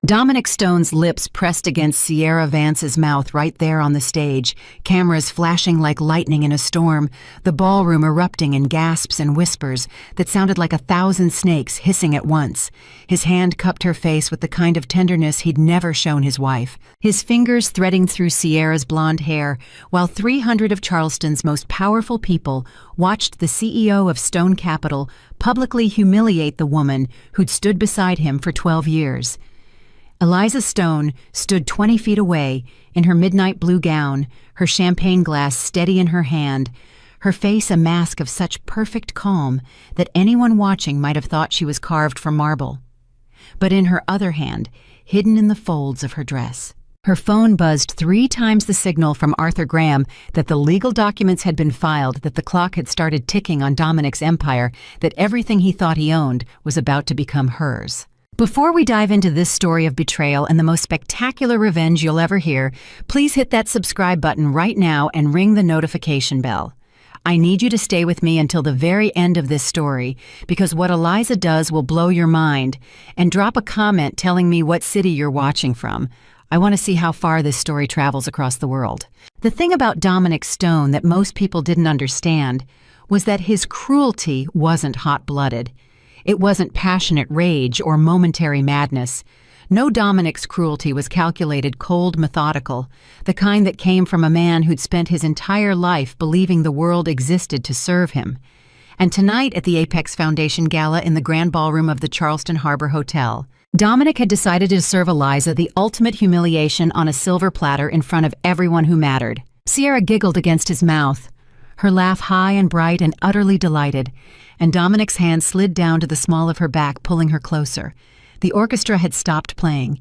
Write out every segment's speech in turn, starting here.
Dominic Stone's lips pressed against Sierra Vance's mouth right there on the stage, cameras flashing like lightning in a storm, the ballroom erupting in gasps and whispers that sounded like 1,000 snakes hissing at once. His hand cupped her face with the kind of tenderness he'd never shown his wife, his fingers threading through Sierra's blonde hair, while 300 of Charleston's most powerful people watched the CEO of Stone Capital publicly humiliate the woman who'd stood beside him for 12 years. Eliza Stone stood 20 feet away in her midnight blue gown, her champagne glass steady in her hand, her face a mask of such perfect calm that anyone watching might have thought she was carved from marble. But in her other hand, hidden in the folds of her dress, her phone buzzed 3 times the signal from Arthur Graham that the legal documents had been filed, that the clock had started ticking on Dominic's empire, that everything he thought he owned was about to become hers. Before we dive into this story of betrayal and the most spectacular revenge you'll ever hear, please hit that subscribe button right now and ring the notification bell. I need you to stay with me until the very end of this story, because what Eliza does will blow your mind. And drop a comment telling me what city you're watching from. I want to see how far this story travels across the world. The thing about Dominic Stone that most people didn't understand was that his cruelty wasn't hot-blooded. It wasn't passionate rage or momentary madness. No, Dominic's cruelty was calculated, cold, methodical, the kind that came from a man who'd spent his entire life believing the world existed to serve him. And tonight at the Apex Foundation Gala in the Grand Ballroom of the Charleston Harbor Hotel, Dominic had decided to serve Eliza the ultimate humiliation on a silver platter in front of everyone who mattered. Sierra giggled against his mouth, her laugh high and bright and utterly delighted, and Dominic's hand slid down to the small of her back, pulling her closer. The orchestra had stopped playing.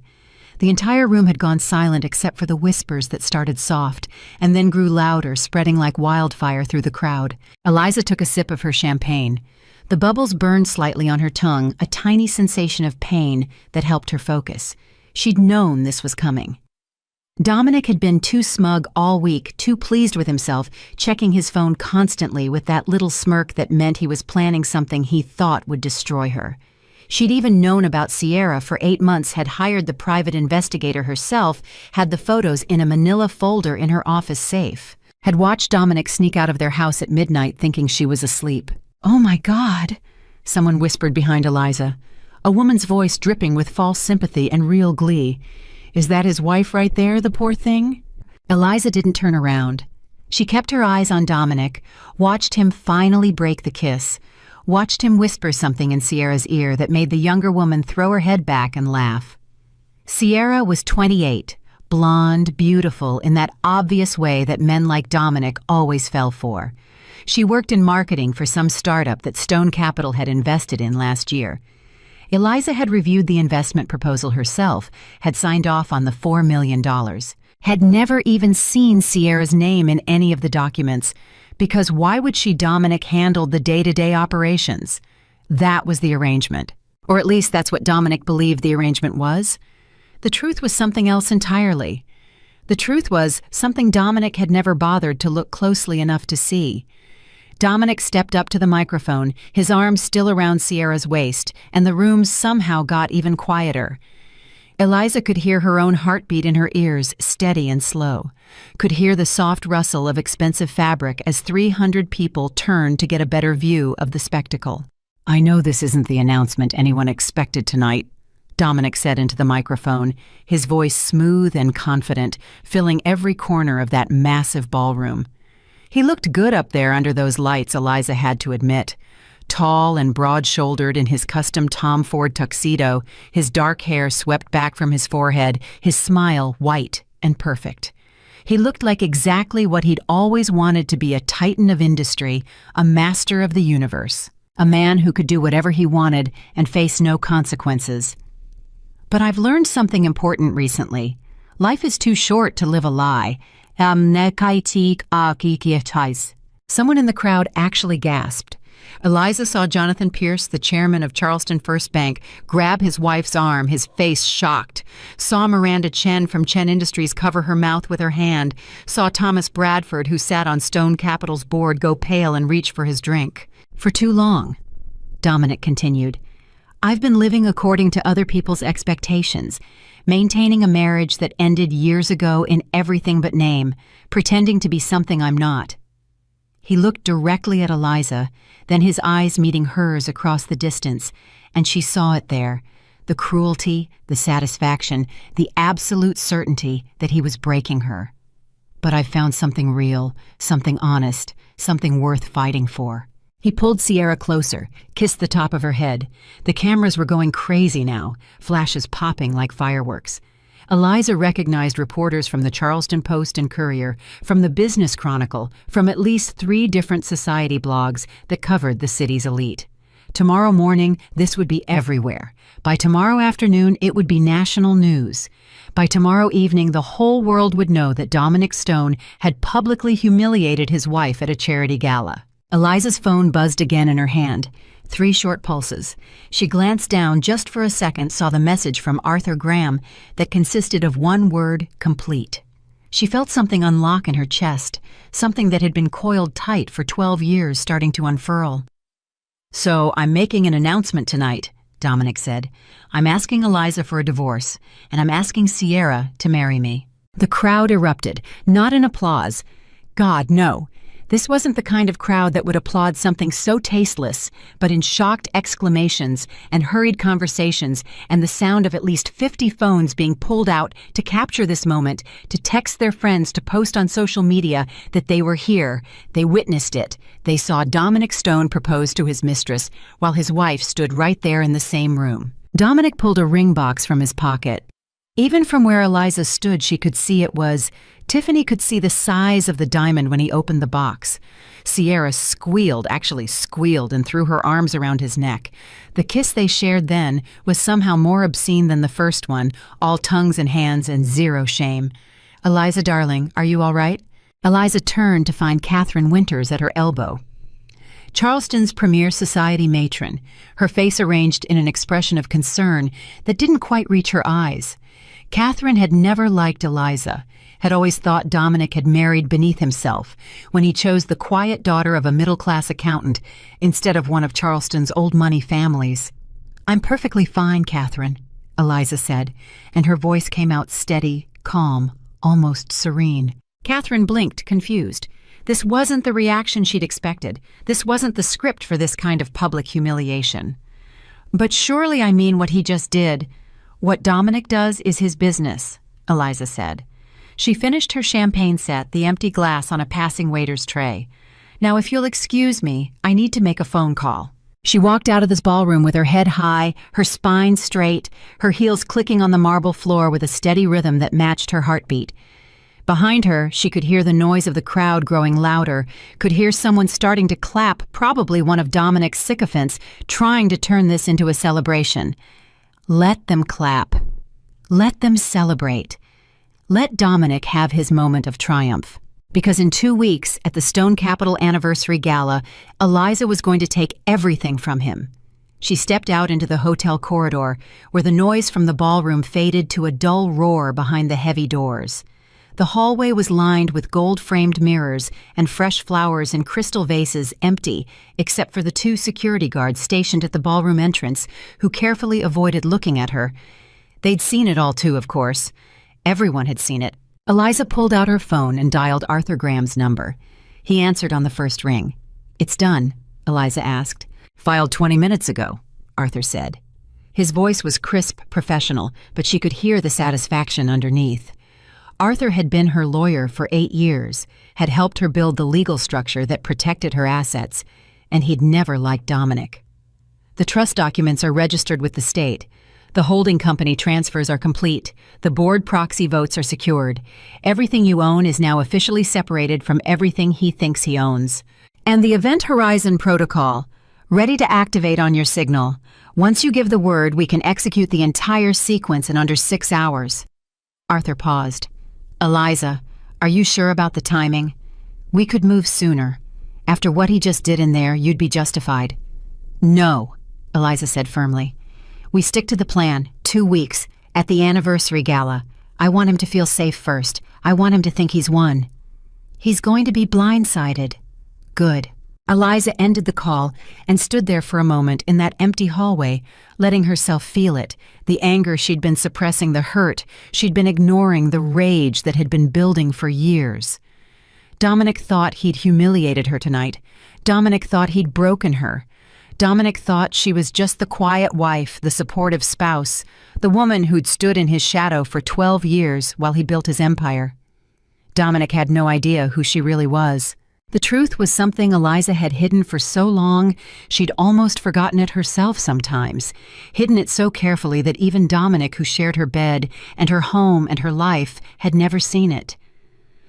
The entire room had gone silent except for the whispers that started soft and then grew louder, spreading like wildfire through the crowd. Eliza took a sip of her champagne. The bubbles burned slightly on her tongue, a tiny sensation of pain that helped her focus. She'd known this was coming. Dominic had been too smug all week, too pleased with himself, checking his phone constantly with that little smirk that meant he was planning something he thought would destroy her. She'd even known about Sierra for 8 months, had hired the private investigator herself, had the photos in a manila folder in her office safe, had watched Dominic sneak out of their house at midnight thinking she was asleep. "Oh my God," someone whispered behind Eliza, a woman's voice dripping with false sympathy and real glee. "Is that his wife right there, the poor thing?" Eliza didn't turn around. She kept her eyes on Dominic, watched him finally break the kiss, watched him whisper something in Sierra's ear that made the younger woman throw her head back and laugh. Sierra was 28, blonde, beautiful in that obvious way that men like Dominic always fell for. She worked in marketing for some startup that Stone Capital had invested in last year. Eliza had reviewed the investment proposal herself, had signed off on the $4 million, had never even seen Sierra's name in any of the documents, because why would she? Dominic handled the day-to-day operations. That was the arrangement. Or at least that's what Dominic believed the arrangement was. The truth was something else entirely. The truth was something Dominic had never bothered to look closely enough to see. Dominic stepped up to the microphone, his arms still around Sierra's waist, and the room somehow got even quieter. Eliza could hear her own heartbeat in her ears, steady and slow, could hear the soft rustle of expensive fabric as 300 people turned to get a better view of the spectacle. "I know this isn't the announcement anyone expected tonight," Dominic said into the microphone, his voice smooth and confident, filling every corner of that massive ballroom. He looked good up there under those lights, Eliza had to admit. Tall and broad-shouldered in his custom Tom Ford tuxedo, his dark hair swept back from his forehead, his smile white and perfect. He looked like exactly what he'd always wanted to be: a titan of industry, a master of the universe, a man who could do whatever he wanted and face no consequences. But I've learned something important recently. Life is too short to live a lie. Someone in the crowd actually gasped. Eliza saw Jonathan Pierce, the chairman of Charleston First Bank, grab his wife's arm, his face shocked. Saw Miranda Chen from Chen Industries cover her mouth with her hand. Saw Thomas Bradford, who sat on Stone Capital's board, go pale and reach for his drink. "For too long," Dominic continued, I've been living according to other people's expectations, maintaining a marriage that ended years ago in everything but name, pretending to be something I'm not. He looked directly at Eliza, then his eyes meeting hers across the distance, and she saw it there, the cruelty, the satisfaction, the absolute certainty that he was breaking her. But I've found something real, something honest, something worth fighting for. He pulled Sierra closer, kissed the top of her head. The cameras were going crazy now, flashes popping like fireworks. Eliza recognized reporters from the Charleston Post and Courier, from the Business Chronicle, from at least 3 different society blogs that covered the city's elite. Tomorrow morning, this would be everywhere. By tomorrow afternoon, it would be national news. By tomorrow evening, the whole world would know that Dominic Stone had publicly humiliated his wife at a charity gala. Eliza's phone buzzed again in her hand. 3 short pulses. She glanced down just for a second, saw the message from Arthur Graham that consisted of one word, complete. She felt something unlock in her chest, something that had been coiled tight for 12 years starting to unfurl. "So I'm making an announcement tonight," Dominic said. "I'm asking Eliza for a divorce, and I'm asking Sierra to marry me." The crowd erupted, not in applause. God, no. This wasn't the kind of crowd that would applaud something so tasteless, but in shocked exclamations and hurried conversations and the sound of at least 50 phones being pulled out to capture this moment, to text their friends, to post on social media that they were here, they witnessed it, they saw Dominic Stone propose to his mistress while his wife stood right there in the same room. Dominic pulled a ring box from his pocket. Even from where Eliza stood, she could see it was. Tiffany could see the size of the diamond when he opened the box. Sierra squealed, and threw her arms around his neck. The kiss they shared then was somehow more obscene than the first one, all tongues and hands and 0 shame. "Eliza, darling, are you all right?" Eliza turned to find Catherine Winters at her elbow. Charleston's premier society matron, her face arranged in an expression of concern that didn't quite reach her eyes. Catherine had never liked Eliza, had always thought Dominic had married beneath himself when he chose the quiet daughter of a middle-class accountant instead of one of Charleston's old-money families. "I'm perfectly fine, Catherine," Eliza said, and her voice came out steady, calm, almost serene. Catherine blinked, confused. This wasn't the reaction she'd expected. This wasn't the script for this kind of public humiliation. "But surely I mean what he just did. What Dominic does is his business," Eliza said. She finished her champagne set, the empty glass on a passing waiter's tray. "Now, if you'll excuse me, I need to make a phone call." She walked out of this ballroom with her head high, her spine straight, her heels clicking on the marble floor with a steady rhythm that matched her heartbeat. Behind her, she could hear the noise of the crowd growing louder, could hear someone starting to clap, probably one of Dominic's sycophants, trying to turn this into a celebration. Let them clap. Let them celebrate. Let Dominic have his moment of triumph. Because in 2 weeks, at the Stone Capital Anniversary Gala, Eliza was going to take everything from him. She stepped out into the hotel corridor, where the noise from the ballroom faded to a dull roar behind the heavy doors. The hallway was lined with gold-framed mirrors and fresh flowers in crystal vases, empty, except for the 2 security guards stationed at the ballroom entrance, who carefully avoided looking at her. They'd seen it all too, of course. Everyone had seen it. Eliza pulled out her phone and dialed Arthur Graham's number. He answered on the first ring. "It's done," Eliza asked. "Filed 20 minutes ago," Arthur said. His voice was crisp, professional, but she could hear the satisfaction underneath. Arthur had been her lawyer for 8 years, had helped her build the legal structure that protected her assets, and he'd never liked Dominic. "The trust documents are registered with the state. The holding company transfers are complete. The board proxy votes are secured. Everything you own is now officially separated from everything he thinks he owns. And the Event Horizon protocol, ready to activate on your signal. Once you give the word, we can execute the entire sequence in under 6 hours." Arthur paused. "Eliza, are you sure about the timing? We could move sooner. After what he just did in there, you'd be justified." "No," Eliza said firmly. "We stick to the plan. 2 weeks, at the anniversary gala. I want him to feel safe first. I want him to think he's won." "He's going to be blindsided." "Good." Eliza ended the call and stood there for a moment in that empty hallway, letting herself feel it, the anger she'd been suppressing, the hurt she'd been ignoring, the rage that had been building for years. Dominic thought he'd humiliated her tonight. Dominic thought he'd broken her. Dominic thought she was just the quiet wife, the supportive spouse, the woman who'd stood in his shadow for 12 years while he built his empire. Dominic had no idea who she really was. The truth was something Eliza had hidden for so long, she'd almost forgotten it herself sometimes, hidden it so carefully that even Dominic, who shared her bed and her home and her life, had never seen it.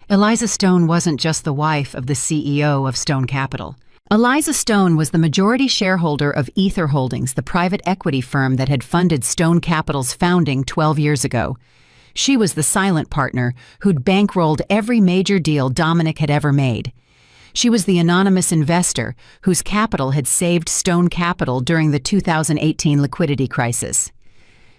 Eliza Stone wasn't just the wife of the CEO of Stone Capital. Eliza Stone was the majority shareholder of Ether Holdings, the private equity firm that had funded Stone Capital's founding 12 years ago. She was the silent partner who'd bankrolled every major deal Dominic had ever made. She was the anonymous investor whose capital had saved Stone Capital during the 2018 liquidity crisis.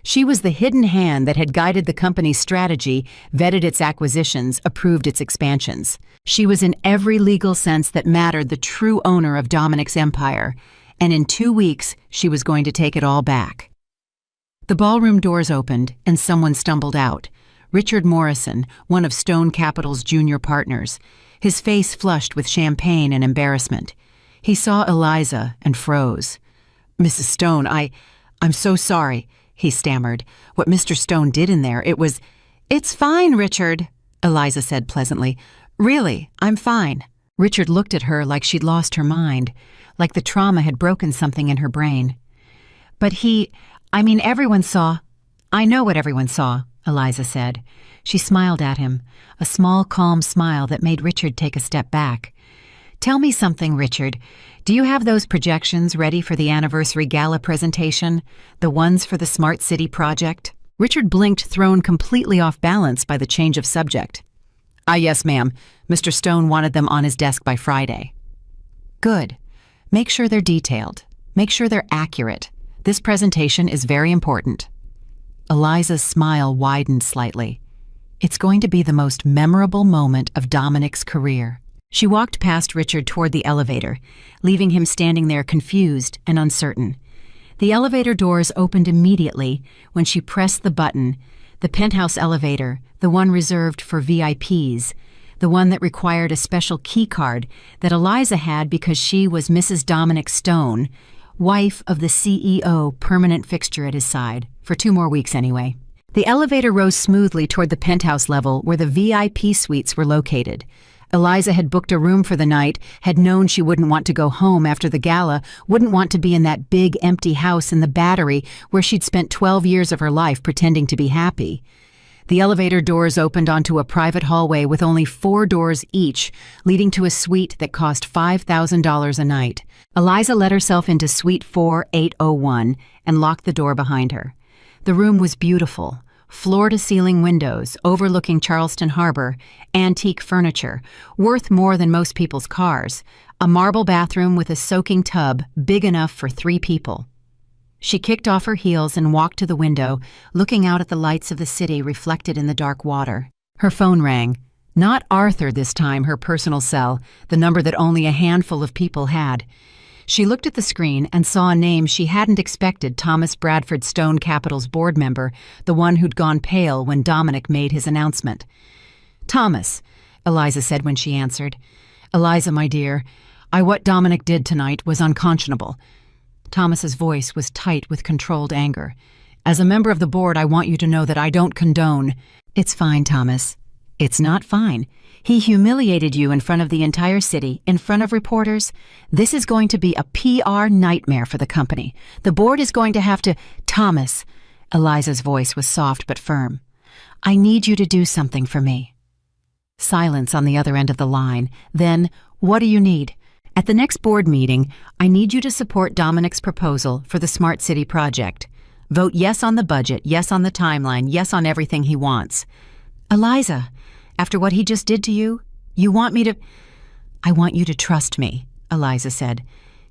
She was the hidden hand that had guided the company's strategy, vetted its acquisitions, approved its expansions. She was in every legal sense that mattered the true owner of Dominic's empire, and in 2 weeks she was going to take it all back. The ballroom doors opened and someone stumbled out. Richard Morrison, one of Stone Capital's junior partners, his face flushed with champagne and embarrassment. He saw Eliza and froze. "Mrs. Stone, I'm so sorry," he stammered. "What Mr. Stone did in there, it was—" "It's fine, Richard," Eliza said pleasantly. "Really, I'm fine." Richard looked at her like she'd lost her mind, like the trauma had broken something in her brain. "But everyone saw—" "I know what everyone saw," Eliza said. She smiled at him, a small, calm smile that made Richard take a step back. "Tell me something, Richard. Do you have those projections ready for the anniversary gala presentation? The ones for the Smart City project?" Richard blinked, thrown completely off balance by the change of subject. Yes, ma'am. Mr. Stone wanted them on his desk by Friday." "Good. Make sure they're detailed. Make sure they're accurate. This presentation is very important." Eliza's smile widened slightly. It's going to be the most memorable moment of Dominic's career. She walked past Richard toward the elevator, leaving him standing there confused and uncertain. The elevator doors opened immediately when she pressed the button, the penthouse elevator, the one reserved for VIPs, the one that required a special key card that Eliza had because she was Mrs. Dominic Stone, wife of the CEO, permanent fixture at his side, for 2 more weeks anyway. The elevator rose smoothly toward the penthouse level where the VIP suites were located. Eliza had booked a room for the night, had known she wouldn't want to go home after the gala, wouldn't want to be in that big empty house in the Battery where she'd spent 12 years of her life pretending to be happy. The elevator doors opened onto a private hallway with only 4 doors each, leading to a suite that cost $5,000 a night. Eliza let herself into Suite 4801 and locked the door behind her. The room was beautiful. Floor-to-ceiling windows overlooking Charleston Harbor, antique furniture, worth more than most people's cars, a marble bathroom with a soaking tub big enough for 3 people. She kicked off her heels and walked to the window, looking out at the lights of the city reflected in the dark water. Her phone rang. Not Arthur this time, her personal cell, the number that only a handful of people had. She looked at the screen and saw a name she hadn't expected, Thomas Bradford, Stone Capital's board member, the one who'd gone pale when Dominic made his announcement. "Thomas," Eliza said when she answered. "Eliza, my dear, what Dominic did tonight was unconscionable." Thomas's voice was tight with controlled anger. "As a member of the board, I want you to know that I don't condone—" "It's fine, Thomas. It's not fine. He humiliated you in front of the entire city, in front of reporters. This is going to be a PR nightmare for the company. The board is going to have to—" "Thomas," Eliza's voice was soft but firm, "I need you to do something for me." Silence on the other end of the line. Then, "What do you need?" "At the next board meeting, I need you to support Dominic's proposal for the Smart City project. Vote yes on the budget, yes on the timeline, yes on everything he wants." "Eliza, after what he just did to you, you want me to—" "I want you to trust me," Eliza said.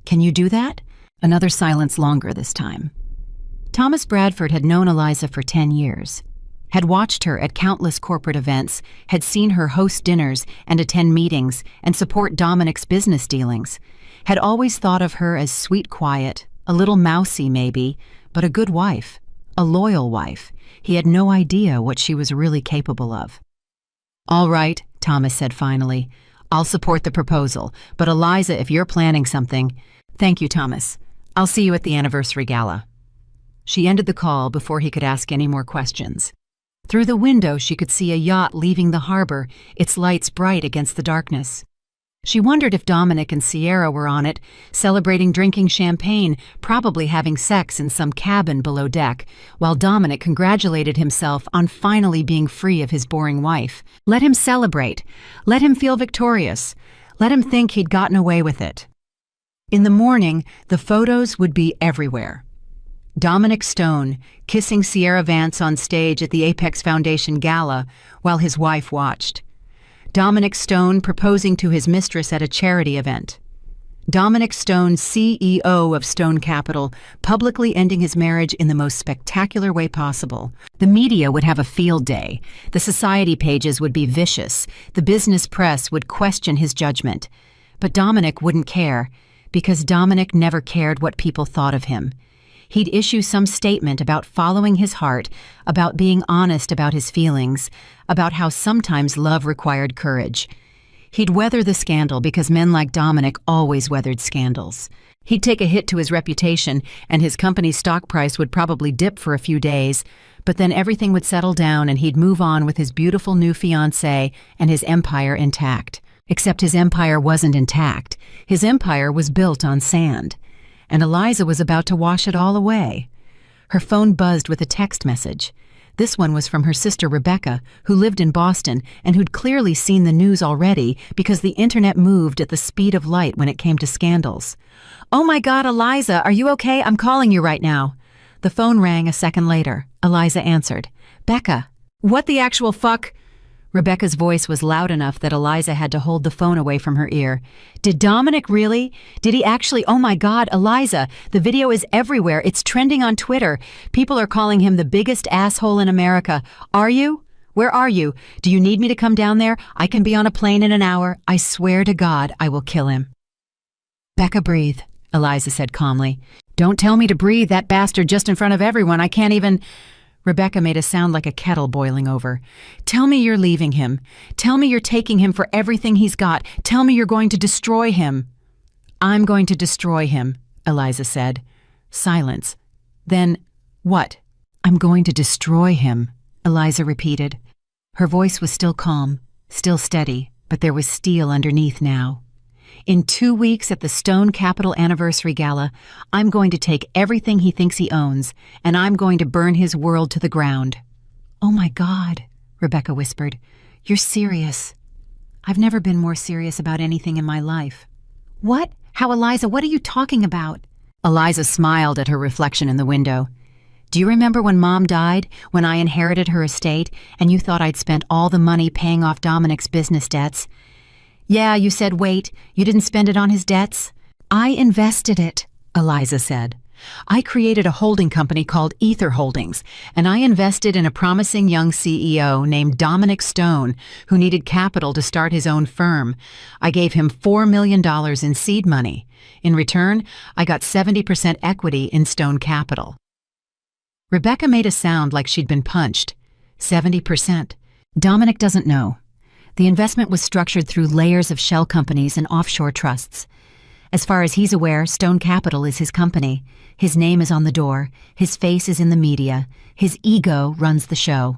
"Can you do that?" Another silence, longer this time. Thomas Bradford had known Eliza for 10 years, had watched her at countless corporate events, had seen her host dinners and attend meetings and support Dominic's business dealings, had always thought of her as sweet quiet, a little mousy maybe, but a good wife, a loyal wife. He had no idea what she was really capable of. "All right," Thomas said finally. "I'll support the proposal, but Eliza, if you're planning something—" "Thank you, Thomas. I'll see you at the anniversary gala." She ended the call before he could ask any more questions. Through the window, she could see a yacht leaving the harbor, its lights bright against the darkness. She wondered if Dominic and Sierra were on it, celebrating drinking champagne, probably having sex in some cabin below deck, while Dominic congratulated himself on finally being free of his boring wife. Let him celebrate. Let him feel victorious. Let him think he'd gotten away with it. In the morning, the photos would be everywhere. Dominic Stone kissing Sierra Vance on stage at the Apex Foundation Gala while his wife watched. Dominic Stone proposing to his mistress at a charity event. Dominic Stone, CEO of Stone Capital, publicly ending his marriage in the most spectacular way possible. The media would have a field day. The society pages would be vicious. The business press would question his judgment. But Dominic wouldn't care, because Dominic never cared what people thought of him. He'd issue some statement about following his heart, about being honest about his feelings, about how sometimes love required courage. He'd weather the scandal because men like Dominic always weathered scandals. He'd take a hit to his reputation, and his company's stock price would probably dip for a few days, but then everything would settle down and he'd move on with his beautiful new fiancée and his empire intact. Except his empire wasn't intact. His empire was built on sand. And Eliza was about to wash it all away. Her phone buzzed with a text message. This one was from her sister Rebecca, who lived in Boston and who'd clearly seen the news already because the internet moved at the speed of light when it came to scandals. "Oh my God, Eliza, are you okay? I'm calling you right now." The phone rang a second later. Eliza answered. "Becca, what the actual fuck?" Rebecca's voice was loud enough that Eliza had to hold the phone away from her ear. "Did Dominic really? Did he actually? Oh my God, Eliza, the video is everywhere. It's trending on Twitter. People are calling him the biggest asshole in America. Are you? Where are you? Do you need me to come down there? I can be on a plane in an hour. I swear to God, I will kill him." "Becca, breathe," Eliza said calmly. "Don't tell me to breathe, that bastard just in front of everyone. I can't even—" Rebecca made a sound like a kettle boiling over. "Tell me you're leaving him. Tell me you're taking him for everything he's got. Tell me you're going to destroy him." "I'm going to destroy him," Eliza said. Silence. Then, "What?" "I'm going to destroy him," Eliza repeated. Her voice was still calm, still steady, but there was steel underneath now. "In 2 weeks at the Stone Capital Anniversary Gala, I'm going to take everything he thinks he owns, and I'm going to burn his world to the ground." "Oh my God," Rebecca whispered. "You're serious." "I've never been more serious about anything in my life." "What? How, Eliza, what are you talking about?" Eliza smiled at her reflection in the window. "Do you remember when Mom died, when I inherited her estate, and you thought I'd spent all the money paying off Dominic's business debts? Yeah, you said wait, you didn't spend it on his debts?" "I invested it," Eliza said. "I created a holding company called Ether Holdings, and I invested in a promising young CEO named Dominic Stone, who needed capital to start his own firm. I gave him $4 million in seed money. In return, I got 70% equity in Stone Capital." Rebecca made a sound like she'd been punched. 70%. Dominic doesn't know. The investment was structured through layers of shell companies and offshore trusts. As far as he's aware, Stone Capital is his company. His name is on the door. His face is in the media. His ego runs the show.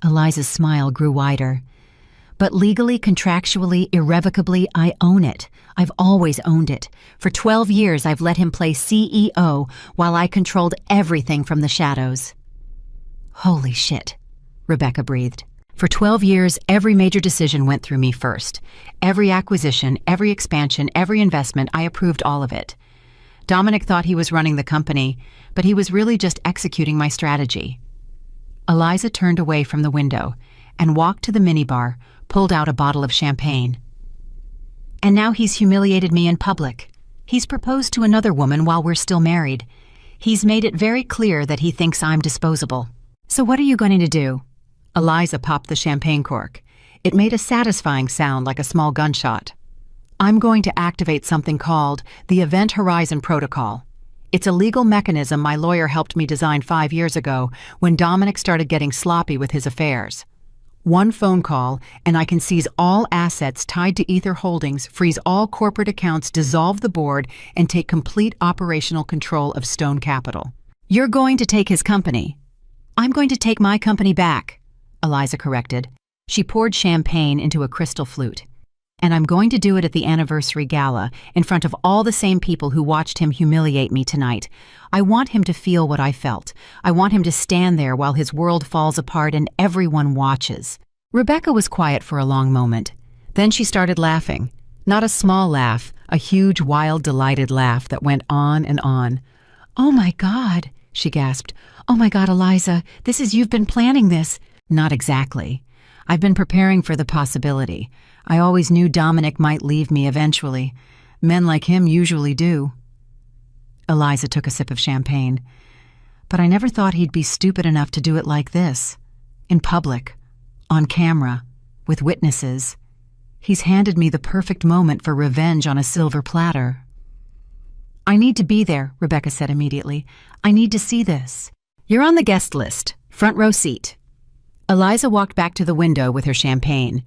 Eliza's smile grew wider. "But legally, contractually, irrevocably, I own it. I've always owned it. For 12 years, I've let him play CEO while I controlled everything from the shadows." "Holy shit," Rebecca breathed. "For 12 years, every major decision went through me first. Every acquisition, every expansion, every investment, I approved all of it. Dominic thought he was running the company, but he was really just executing my strategy." Eliza turned away from the window and walked to the minibar, pulled out a bottle of champagne. "And now he's humiliated me in public. He's proposed to another woman while we're still married. He's made it very clear that he thinks I'm disposable. So what are you going to do?" Eliza popped the champagne cork. It made a satisfying sound like a small gunshot. I'm going to activate something called the Event Horizon Protocol. It's a legal mechanism my lawyer helped me design 5 years ago when Dominic started getting sloppy with his affairs. One phone call, and I can seize all assets tied to Ether Holdings, freeze all corporate accounts, dissolve the board, and take complete operational control of Stone Capital. You're going to take his company. I'm going to take my company back, Eliza corrected. She poured champagne into a crystal flute. And I'm going to do it at the anniversary gala, in front of all the same people who watched him humiliate me tonight. I want him to feel what I felt. I want him to stand there while his world falls apart and everyone watches. Rebecca was quiet for a long moment. Then she started laughing. Not a small laugh, a huge, wild, delighted laugh that went on and on. "Oh my God," she gasped. "Oh my God, Eliza, you've been planning this." "Not exactly. I've been preparing for the possibility. I always knew Dominic might leave me eventually. Men like him usually do." Eliza took a sip of champagne. "But I never thought he'd be stupid enough to do it like this. In public. On camera. With witnesses. He's handed me the perfect moment for revenge on a silver platter." "I need to be there," Rebecca said immediately. "I need to see this." "You're on the guest list. Front row seat." Eliza walked back to the window with her champagne.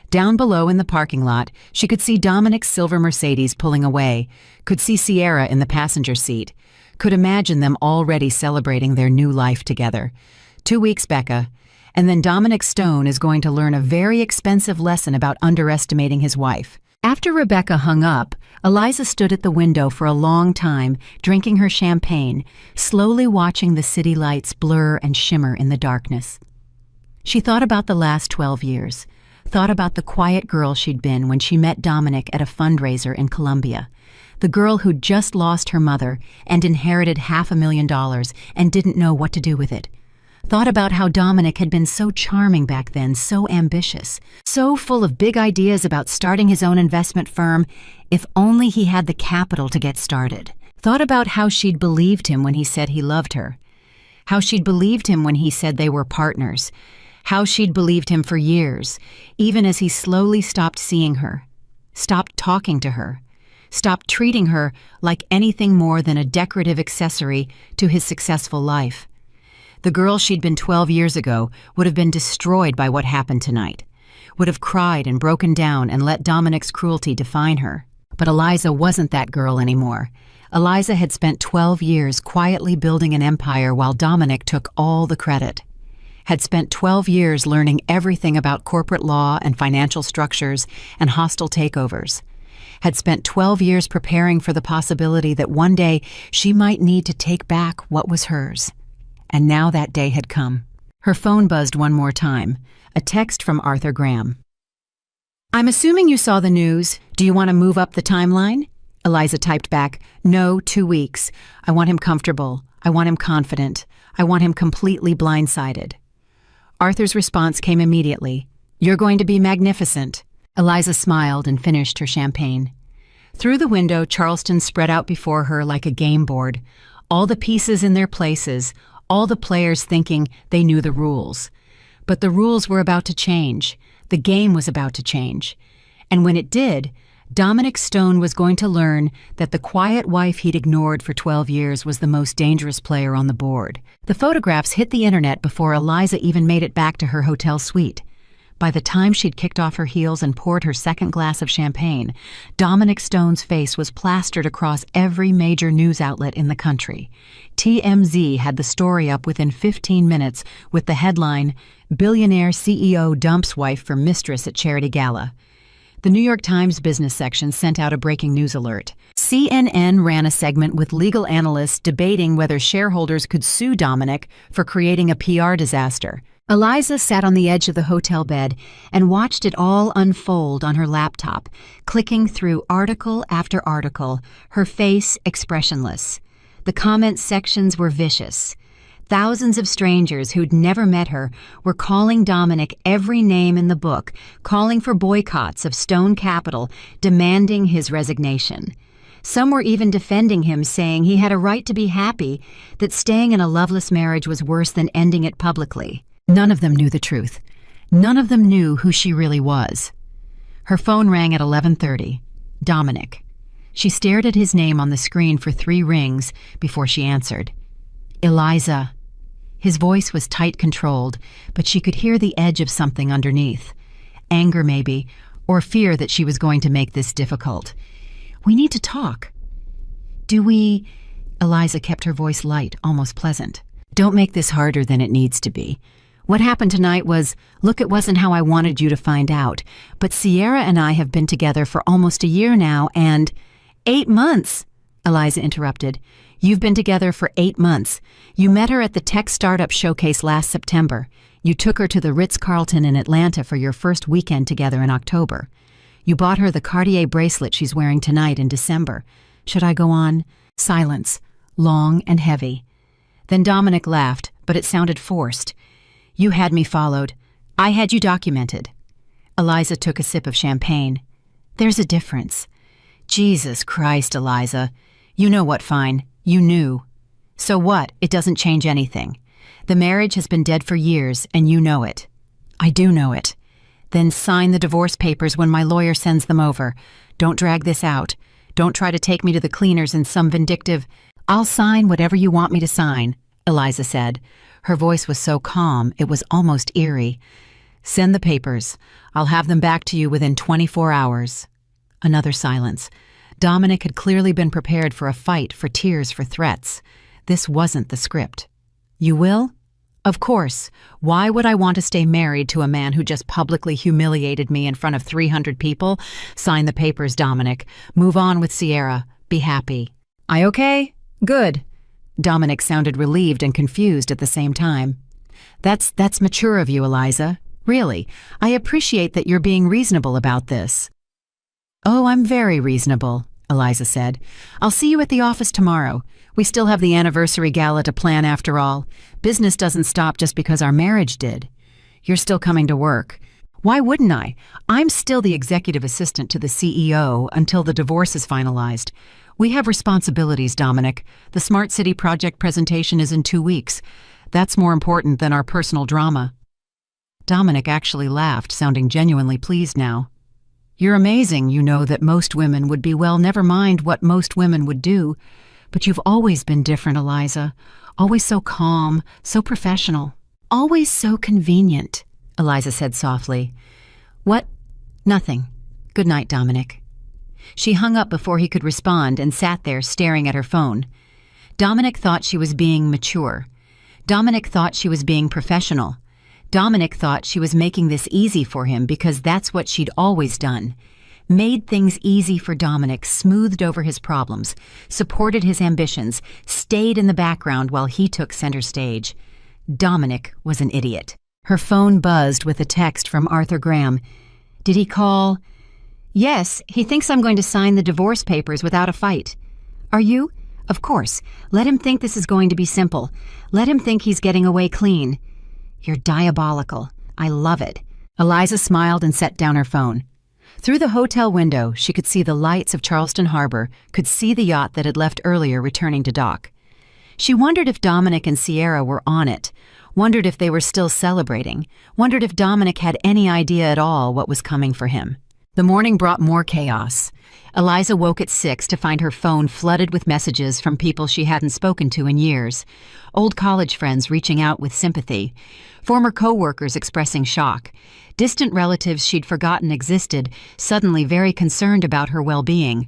Down below in the parking lot, she could see Dominic's silver Mercedes pulling away, could see Sierra in the passenger seat, could imagine them already celebrating their new life together. 2 weeks, Becca, and then Dominic Stone is going to learn a very expensive lesson about underestimating his wife. After Rebecca hung up, Eliza stood at the window for a long time, drinking her champagne, slowly watching the city lights blur and shimmer in the darkness. She thought about the last 12 years, thought about the quiet girl she'd been when she met Dominic at a fundraiser in Colombia, the girl who'd just lost her mother and inherited $500,000 and didn't know what to do with it. Thought about how Dominic had been so charming back then, so ambitious, so full of big ideas about starting his own investment firm, if only he had the capital to get started. Thought about how she'd believed him when he said he loved her, how she'd believed him when he said they were partners, how she'd believed him for years, even as he slowly stopped seeing her, stopped talking to her, stopped treating her like anything more than a decorative accessory to his successful life. The girl she'd been 12 years ago would have been destroyed by what happened tonight, would have cried and broken down and let Dominic's cruelty define her. But Eliza wasn't that girl anymore. Eliza had spent 12 years quietly building an empire while Dominic took all the credit. Had spent 12 years learning everything about corporate law and financial structures and hostile takeovers. Had spent 12 years preparing for the possibility that one day she might need to take back what was hers. And now that day had come. Her phone buzzed one more time, a text from Arthur Graham. "I'm assuming you saw the news. Do you want to move up the timeline?" Eliza typed back, "No, 2 weeks. I want him comfortable. I want him confident. I want him completely blindsided." Arthur's response came immediately. "You're going to be magnificent." Eliza smiled and finished her champagne. Through the window, Charleston spread out before her like a game board, all the pieces in their places, all the players thinking they knew the rules. But the rules were about to change. The game was about to change. And when it did, Dominic Stone was going to learn that the quiet wife he'd ignored for 12 years was the most dangerous player on the board. The photographs hit the internet before Eliza even made it back to her hotel suite. By the time she'd kicked off her heels and poured her second glass of champagne, Dominic Stone's face was plastered across every major news outlet in the country. TMZ had the story up within 15 minutes with the headline, "Billionaire CEO Dumps Wife for Mistress at Charity Gala." The New York Times business section sent out a breaking news alert. CNN ran a segment with legal analysts debating whether shareholders could sue Dominic for creating a PR disaster. Eliza sat on the edge of the hotel bed and watched it all unfold on her laptop, clicking through article after article, her face expressionless. The comment sections were vicious. Thousands of strangers who'd never met her were calling Dominic every name in the book, calling for boycotts of Stone Capital, demanding his resignation. Some were even defending him, saying he had a right to be happy, that staying in a loveless marriage was worse than ending it publicly. None of them knew the truth. None of them knew who she really was. Her phone rang at 11:30. Dominic. She stared at his name on the screen for 3 rings before she answered. Eliza. His voice was tight controlled, but she could hear the edge of something underneath. Anger maybe, or fear that she was going to make this difficult. We need to talk. Do we? Eliza kept her voice light, almost pleasant. Don't make this harder than it needs to be. What happened tonight was, look, it wasn't how I wanted you to find out, but Sierra and I have been together for almost a year now and— 8 months, Eliza interrupted. You've been together for 8 months. You met her at the tech startup showcase last September. You took her to the Ritz-Carlton in Atlanta for your first weekend together in October. You bought her the Cartier bracelet she's wearing tonight in December. Should I go on? Silence, long and heavy. Then Dominic laughed, but it sounded forced. You had me followed. I had you documented. Eliza took a sip of champagne. There's a difference. Jesus Christ, Eliza. You know what, fine. You knew. So what? It doesn't change anything. The marriage has been dead for years, and you know it. I do know it. Then sign the divorce papers when my lawyer sends them over. Don't drag this out. Don't try to take me to the cleaners in some vindictive— I'll sign whatever you want me to sign, Eliza said. Her voice was so calm, it was almost eerie. Send the papers. I'll have them back to you within 24 hours. Another silence. Dominic had clearly been prepared for a fight, for tears, for threats. This wasn't the script. You will? Of course. Why would I want to stay married to a man who just publicly humiliated me in front of 300 people? Sign the papers, Dominic. Move on with Sierra. Be happy. I okay? Good. Dominic sounded relieved and confused at the same time. That's mature of you, Eliza. Really. I appreciate that you're being reasonable about this. Oh, I'm very reasonable, Eliza said. I'll see you at the office tomorrow. We still have the anniversary gala to plan after all. Business doesn't stop just because our marriage did. You're still coming to work. Why wouldn't I? I'm still the executive assistant to the CEO until the divorce is finalized. We have responsibilities, Dominic. The Smart City project presentation is in 2 weeks. That's more important than our personal drama. Dominic actually laughed, sounding genuinely pleased now. You're amazing, you know that most women would be, well, never mind what most women would do. But you've always been different, Eliza. Always so calm, so professional. Always so convenient, Eliza said softly. What? Nothing. Good night, Dominic. She hung up before he could respond and sat there staring at her phone. Dominic thought she was being mature. Dominic thought she was being professional. Dominic thought she was making this easy for him because that's what she'd always done. Made things easy for Dominic, smoothed over his problems, supported his ambitions, stayed in the background while he took center stage. Dominic was an idiot. Her phone buzzed with a text from Arthur Graham. Did he call? Yes, he thinks I'm going to sign the divorce papers without a fight. Are you? Of course. Let him think this is going to be simple. Let him think he's getting away clean. You're diabolical. I love it. Eliza smiled and set down her phone. Through the hotel window, she could see the lights of Charleston Harbor, could see the yacht that had left earlier returning to dock. She wondered if Dominic and Sierra were on it, wondered if they were still celebrating, wondered if Dominic had any idea at all what was coming for him. The morning brought more chaos. Eliza woke at 6 to find her phone flooded with messages from people she hadn't spoken to in years. Old college friends reaching out with sympathy. Former co-workers expressing shock. Distant relatives she'd forgotten existed, suddenly very concerned about her well-being.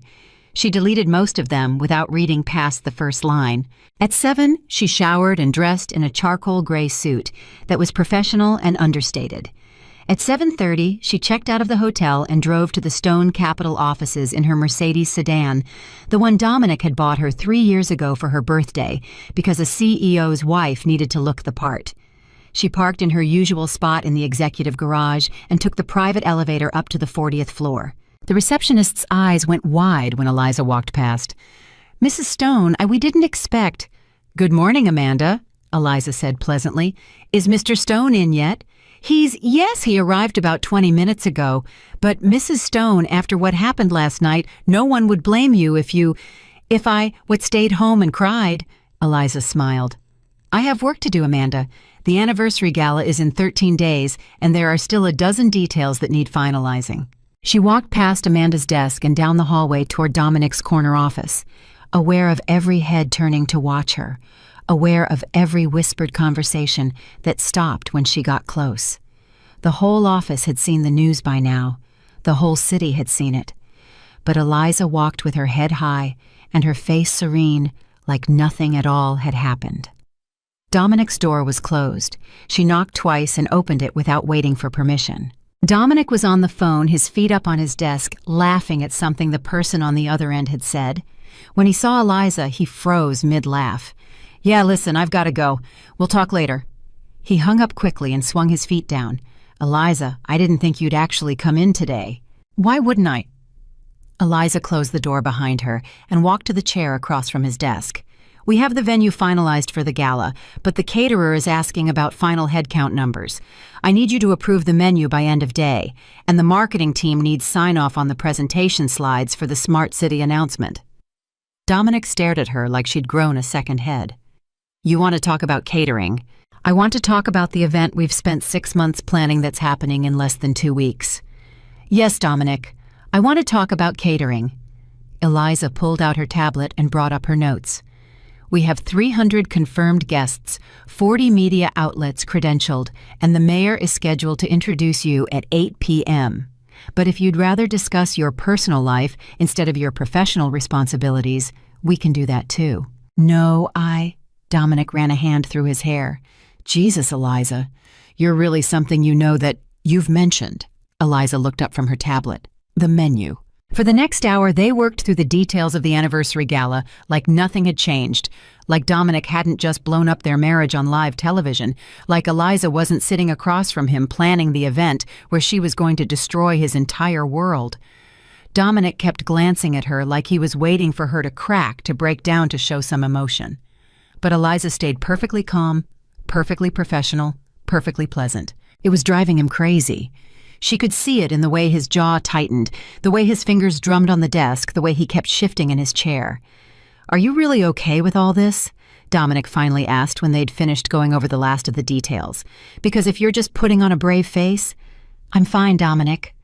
She deleted most of them without reading past the first line. At 7, she showered and dressed in a charcoal gray suit that was professional and understated. At 7:30, she checked out of the hotel and drove to the Stone Capital offices in her Mercedes sedan, the one Dominic had bought her 3 years ago for her birthday because a CEO's wife needed to look the part. She parked in her usual spot in the executive garage and took the private elevator up to the 40th floor. The receptionist's eyes went wide when Eliza walked past. Mrs. Stone, we didn't expect— Good morning, Amanda, Eliza said pleasantly. Is Mr. Stone in yet? Yes, he arrived about 20 minutes ago. But Mrs. Stone, after what happened last night, no one would blame you if I stayed home and cried. Eliza smiled. I have work to do, Amanda. The anniversary gala is in 13 days, and there are still a dozen details that need finalizing. She walked past Amanda's desk and down the hallway toward Dominic's corner office, aware of every head turning to watch her, aware of every whispered conversation that stopped when she got close. The whole office had seen the news by now. The whole city had seen it. But Eliza walked with her head high and her face serene, like nothing at all had happened. Dominic's door was closed. She knocked twice and opened it without waiting for permission. Dominic was on the phone, his feet up on his desk, laughing at something the person on the other end had said. When he saw Eliza, he froze mid-laugh. "Yeah, listen, I've got to go. We'll talk later." He hung up quickly and swung his feet down. "Eliza, I didn't think you'd actually come in today." "Why wouldn't I?" Eliza closed the door behind her and walked to the chair across from his desk. "We have the venue finalized for the gala, but the caterer is asking about final headcount numbers. I need you to approve the menu by end of day, and the marketing team needs sign-off on the presentation slides for the Smart City announcement." Dominic stared at her like she'd grown a second head. "You want to talk about catering? I want to talk about the event we've spent 6 months planning that's happening in less than 2 weeks." "Yes, Dominic. I want to talk about catering." Eliza pulled out her tablet and brought up her notes. "We have 300 confirmed guests, 40 media outlets credentialed, and the mayor is scheduled to introduce you at 8 p.m. But if you'd rather discuss your personal life instead of your professional responsibilities, we can do that too." "No, Dominic ran a hand through his hair. "Jesus, Eliza, you're really something you know that you've mentioned." Eliza looked up from her tablet. "The menu." For the next hour, they worked through the details of the anniversary gala like nothing had changed, like Dominic hadn't just blown up their marriage on live television, like Eliza wasn't sitting across from him planning the event where she was going to destroy his entire world. Dominic kept glancing at her like he was waiting for her to crack, to break down, to show some emotion. But Eliza stayed perfectly calm, perfectly professional, perfectly pleasant. It was driving him crazy. She could see it in the way his jaw tightened, the way his fingers drummed on the desk, the way he kept shifting in his chair. "Are you really okay with all this?" Dominic finally asked when they'd finished going over the last of the details. "Because if you're just putting on a brave face—" "I'm fine, Dominic."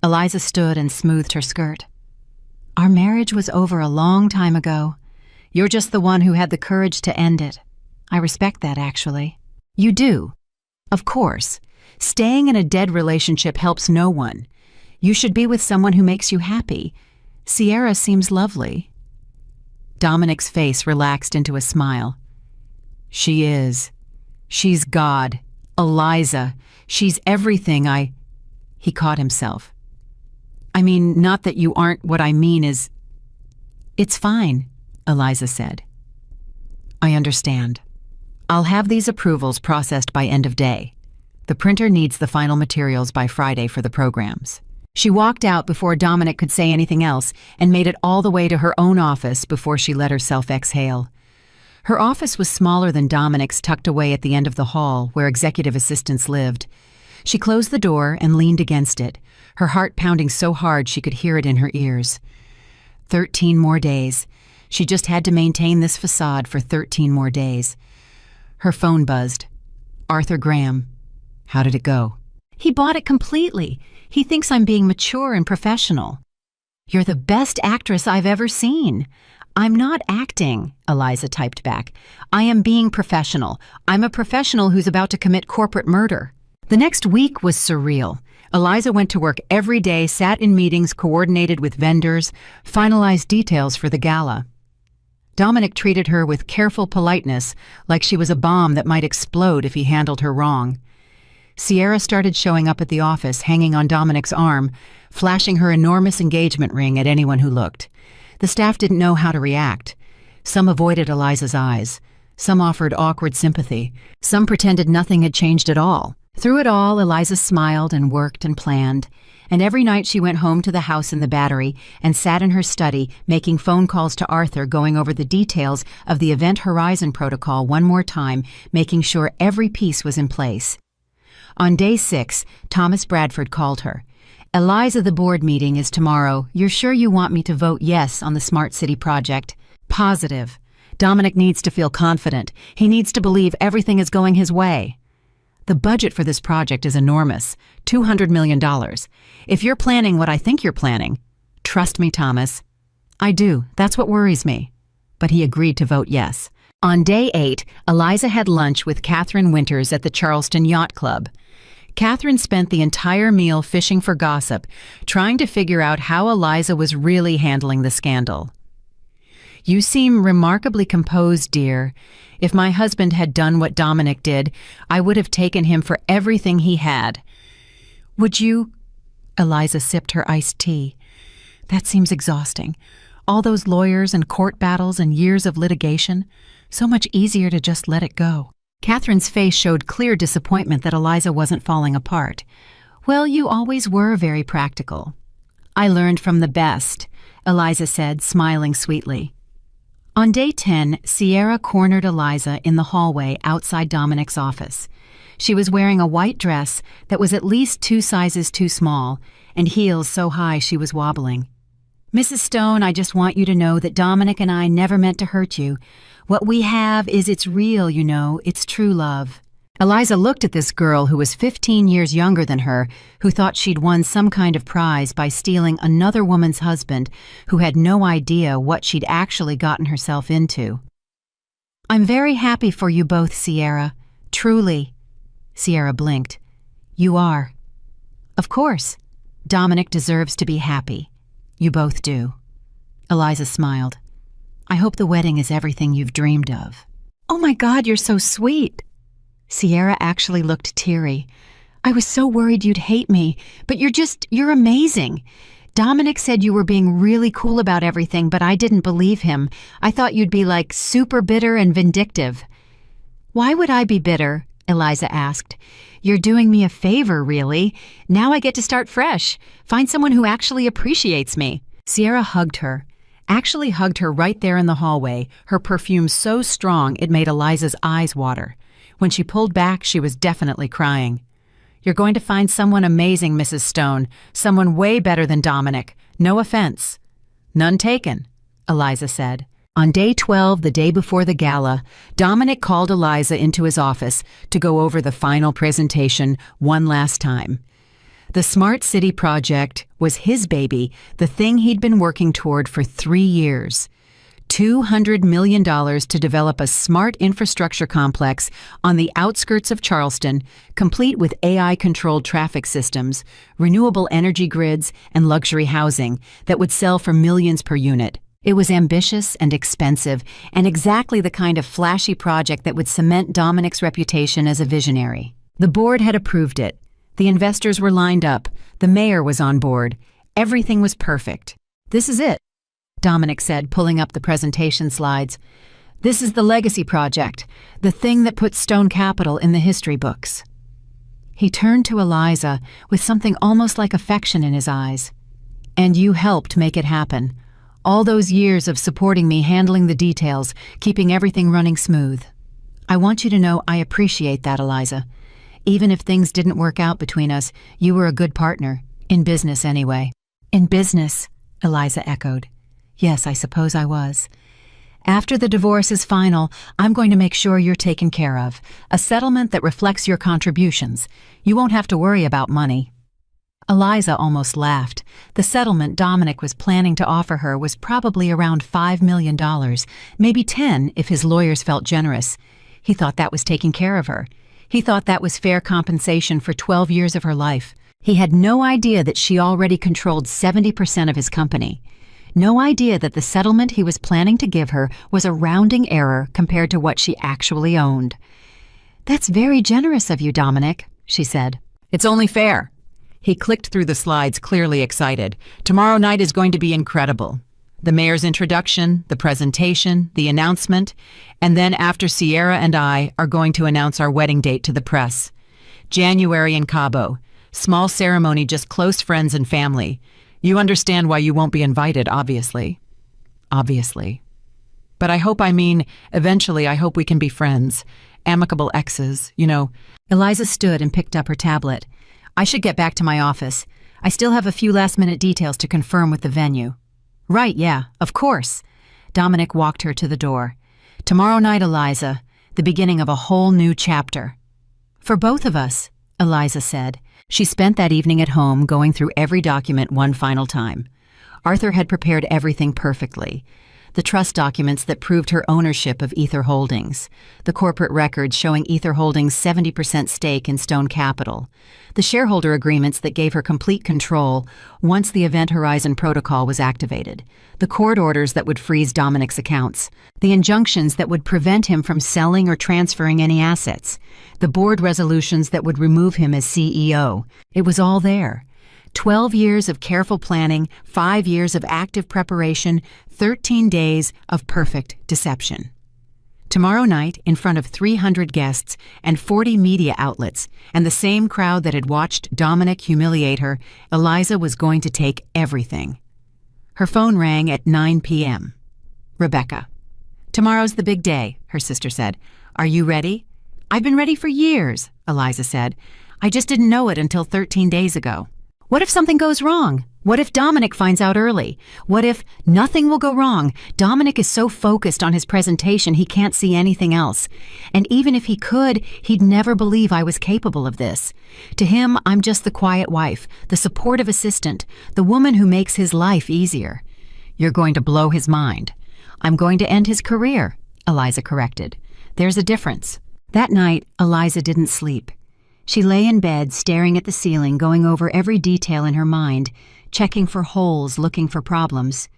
Eliza stood and smoothed her skirt. "Our marriage was over a long time ago. You're just the one who had the courage to end it. I respect that, actually." "You do?" "Of course. Staying in a dead relationship helps no one. You should be with someone who makes you happy. Sierra seems lovely." Dominic's face relaxed into a smile. "She is. She's God. Eliza. She's everything He caught himself. "I mean, not that you aren't. What I mean is—" "It's fine," Eliza said. "I understand. I'll have these approvals processed by end of day. The printer needs the final materials by Friday for the programs." She walked out before Dominic could say anything else and made it all the way to her own office before she let herself exhale. Her office was smaller than Dominic's, tucked away at the end of the hall where executive assistants lived. She closed the door and leaned against it, her heart pounding so hard she could hear it in her ears. 13 more days. She just had to maintain this facade for 13 more days. Her phone buzzed. "Arthur Graham. How did it go?" "He bought it completely. He thinks I'm being mature and professional." "You're the best actress I've ever seen." "I'm not acting," Eliza typed back. "I am being professional. I'm a professional who's about to commit corporate murder." The next week was surreal. Eliza went to work every day, sat in meetings, coordinated with vendors, finalized details for the gala. Dominic treated her with careful politeness, like she was a bomb that might explode if he handled her wrong. Sierra started showing up at the office, hanging on Dominic's arm, flashing her enormous engagement ring at anyone who looked. The staff didn't know how to react. Some avoided Eliza's eyes. Some offered awkward sympathy. Some pretended nothing had changed at all. Through it all, Eliza smiled and worked and planned. And every night she went home to the house in the Battery and sat in her study, making phone calls to Arthur, going over the details of the Event Horizon protocol one more time, making sure every piece was in place. On day 6, Thomas Bradford called her. "Eliza, the board meeting is tomorrow. You're sure you want me to vote yes on the Smart City project?" "Positive. Dominic needs to feel confident. He needs to believe everything is going his way." The budget for this project is enormous, $200 million. If you're planning what I think you're planning, trust me, Thomas. I do. That's what worries me. But he agreed to vote yes. On day 8, Eliza had lunch with Catherine Winters at the Charleston Yacht Club. Catherine spent the entire meal fishing for gossip, trying to figure out how Eliza was really handling the scandal. You seem remarkably composed, dear. If my husband had done what Dominic did, I would have taken him for everything he had. Would you? Eliza sipped her iced tea. That seems exhausting. All those lawyers and court battles and years of litigation. So much easier to just let it go. Catherine's face showed clear disappointment that Eliza wasn't falling apart. Well, you always were very practical. I learned from the best, Eliza said, smiling sweetly. On day 10, Sierra cornered Eliza in the hallway outside Dominic's office. She was wearing a white dress that was at least 2 sizes too small, and heels so high she was wobbling. Mrs. Stone, I just want you to know that Dominic and I never meant to hurt you. What we have is it's real, you know, it's true love. Eliza looked at this girl who was 15 years younger than her, who thought she'd won some kind of prize by stealing another woman's husband, who had no idea what she'd actually gotten herself into. I'm very happy for you both, Sierra. Truly. Sierra blinked. You are. Of course. Dominic deserves to be happy. You both do. Eliza smiled. I hope the wedding is everything you've dreamed of. Oh my God, you're so sweet. Sierra actually looked teary. I was so worried you'd hate me, but you're amazing. Dominic said you were being really cool about everything, but I didn't believe him. I thought you'd be like super bitter and vindictive. Why would I be bitter? Eliza asked. You're doing me a favor, really. Now I get to start fresh. Find someone who actually appreciates me. Sierra hugged her. Actually hugged her right there in the hallway, her perfume so strong it made Eliza's eyes water. When she pulled back, she was definitely crying. You're going to find someone amazing, Mrs. Stone. Someone way better than Dominic. No offense. None taken, Eliza said. On day 12, the day before the gala, Dominic called Eliza into his office to go over the final presentation one last time. The Smart City project was his baby, the thing he'd been working toward for 3 years. $200 million to develop a smart infrastructure complex on the outskirts of Charleston, complete with AI-controlled traffic systems, renewable energy grids, and luxury housing that would sell for millions per unit. It was ambitious and expensive, and exactly the kind of flashy project that would cement Dominic's reputation as a visionary. The board had approved it. The investors were lined up. The mayor was on board. Everything was perfect. This is it, Dominic said, pulling up the presentation slides. This is the legacy project, the thing that puts Stone Capital in the history books. He turned to Eliza with something almost like affection in his eyes. And you helped make it happen. All those years of supporting me, handling the details, keeping everything running smooth. I want you to know I appreciate that, Eliza. Even if things didn't work out between us, you were a good partner. In business, anyway. In business, Eliza echoed. Yes, I suppose I was. After the divorce is final, I'm going to make sure you're taken care of. A settlement that reflects your contributions. You won't have to worry about money. Eliza almost laughed. The settlement Dominic was planning to offer her was probably around $5 million, maybe 10 if his lawyers felt generous. He thought that was taking care of her. He thought that was fair compensation for 12 years of her life. He had no idea that she already controlled 70% of his company. No idea that the settlement he was planning to give her was a rounding error compared to what she actually owned. That's very generous of you, Dominic, she said. It's only fair. He clicked through the slides, clearly excited. Tomorrow night is going to be incredible. The mayor's introduction, the presentation, the announcement, and then after Sierra and I are going to announce our wedding date to the press. January in Cabo. Small ceremony, just close friends and family. You understand why you won't be invited, obviously. Obviously. But eventually I hope we can be friends. Amicable exes, you know. Eliza stood and picked up her tablet. I should get back to my office. I still have a few last-minute details to confirm with the venue. Right, yeah, of course. Dominic walked her to the door. Tomorrow night, Eliza, the beginning of a whole new chapter. For both of us, Eliza said. She spent that evening at home going through every document one final time. Arthur had prepared everything perfectly. The trust documents that proved her ownership of Ether Holdings, the corporate records showing Ether Holdings' 70% stake in Stone Capital, the shareholder agreements that gave her complete control once the Event Horizon protocol was activated, the court orders that would freeze Dominic's accounts, the injunctions that would prevent him from selling or transferring any assets, the board resolutions that would remove him as CEO. It was all there. 12 years of careful planning, 5 years of active preparation, 13 days of perfect deception. Tomorrow night, in front of 300 guests and 40 media outlets, and the same crowd that had watched Dominic humiliate her, Eliza was going to take everything. Her phone rang at 9 p.m. Rebecca. "Tomorrow's the big day," her sister said. "Are you ready?" "I've been ready for years," Eliza said. "I just didn't know it until 13 days ago." "What if something goes wrong? What if Dominic finds out early? What if nothing will go wrong? Dominic is so focused on his presentation he can't see anything else. And even if he could, he'd never believe I was capable of this. To him, I'm just the quiet wife, the supportive assistant, the woman who makes his life easier." "You're going to blow his mind." "I'm going to end his career," Eliza corrected. "There's a difference." That night, Eliza didn't sleep. She lay in bed, staring at the ceiling, going over every detail in her mind, checking for holes, looking for problems.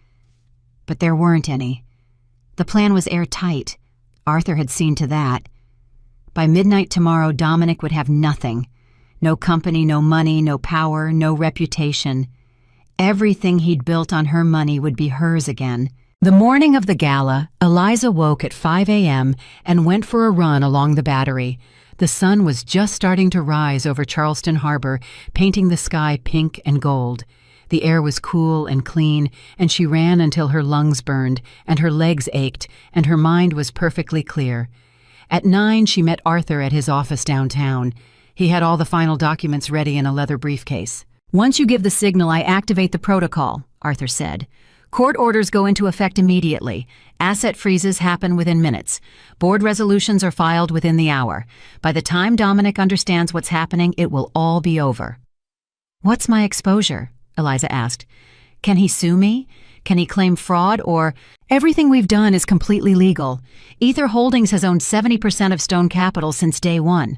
But there weren't any. The plan was airtight. Arthur had seen to that. By midnight tomorrow, Dominic would have nothing. No company, no money, no power, no reputation. Everything he'd built on her money would be hers again. The morning of the gala, Eliza woke at 5 a.m. and went for a run along the Battery. The sun was just starting to rise over Charleston Harbor, painting the sky pink and gold. The air was cool and clean, and she ran until her lungs burned, and her legs ached, and her mind was perfectly clear. At 9, she met Arthur at his office downtown. He had all the final documents ready in a leather briefcase. "Once you give the signal, I activate the protocol," Arthur said. "Court orders go into effect immediately. Asset freezes happen within minutes. Board resolutions are filed within the hour. By the time Dominic understands what's happening, it will all be over." "What's my exposure?" Eliza asked. "Can he sue me? Can he claim fraud or—" "Everything we've done is completely legal. Ether Holdings has owned 70% of Stone Capital since day one.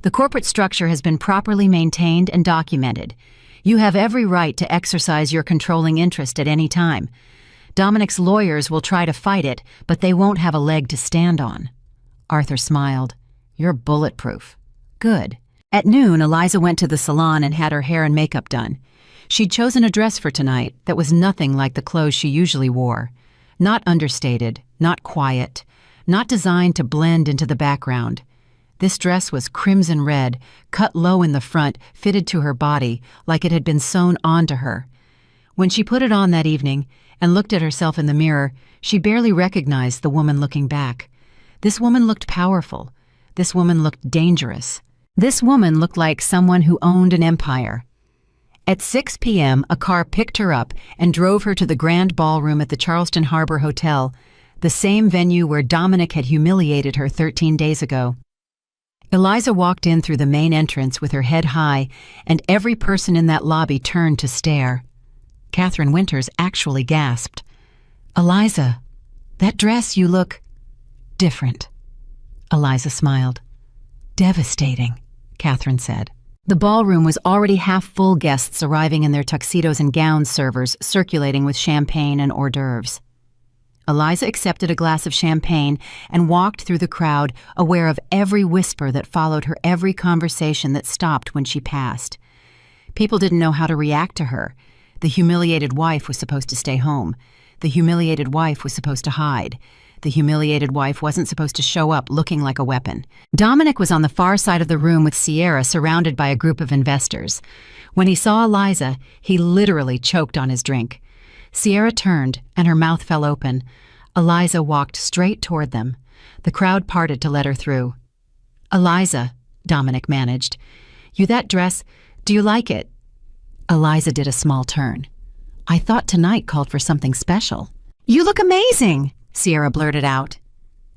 The corporate structure has been properly maintained and documented. You have every right to exercise your controlling interest at any time. Dominic's lawyers will try to fight it, but they won't have a leg to stand on." Arthur smiled. "You're bulletproof." "Good." At noon, Eliza went to the salon and had her hair and makeup done. She'd chosen a dress for tonight that was nothing like the clothes she usually wore. Not understated, not quiet, not designed to blend into the background. This dress was crimson red, cut low in the front, fitted to her body, like it had been sewn onto her. When she put it on that evening and looked at herself in the mirror, she barely recognized the woman looking back. This woman looked powerful. This woman looked dangerous. This woman looked like someone who owned an empire. At 6 p.m., a car picked her up and drove her to the grand ballroom at the Charleston Harbor Hotel, the same venue where Dominic had humiliated her 13 days ago. Eliza walked in through the main entrance with her head high, and every person in that lobby turned to stare. Catherine Winters actually gasped. "Eliza, that dress, you look different." Eliza smiled. "Devastating," Catherine said. The ballroom was already half full, guests arriving in their tuxedos and gowns, servers circulating with champagne and hors d'oeuvres. Eliza accepted a glass of champagne and walked through the crowd, aware of every whisper that followed her, every conversation that stopped when she passed. People didn't know how to react to her. The humiliated wife was supposed to stay home. The humiliated wife was supposed to hide. The humiliated wife wasn't supposed to show up looking like a weapon. Dominic was on the far side of the room with Sierra, surrounded by a group of investors. When he saw Eliza, he literally choked on his drink. Sierra turned, and her mouth fell open. Eliza walked straight toward them. The crowd parted to let her through. "Eliza," Dominic managed, that dress, do you like it?" Eliza did a small turn. "I thought tonight called for something special." "You look amazing," Sierra blurted out.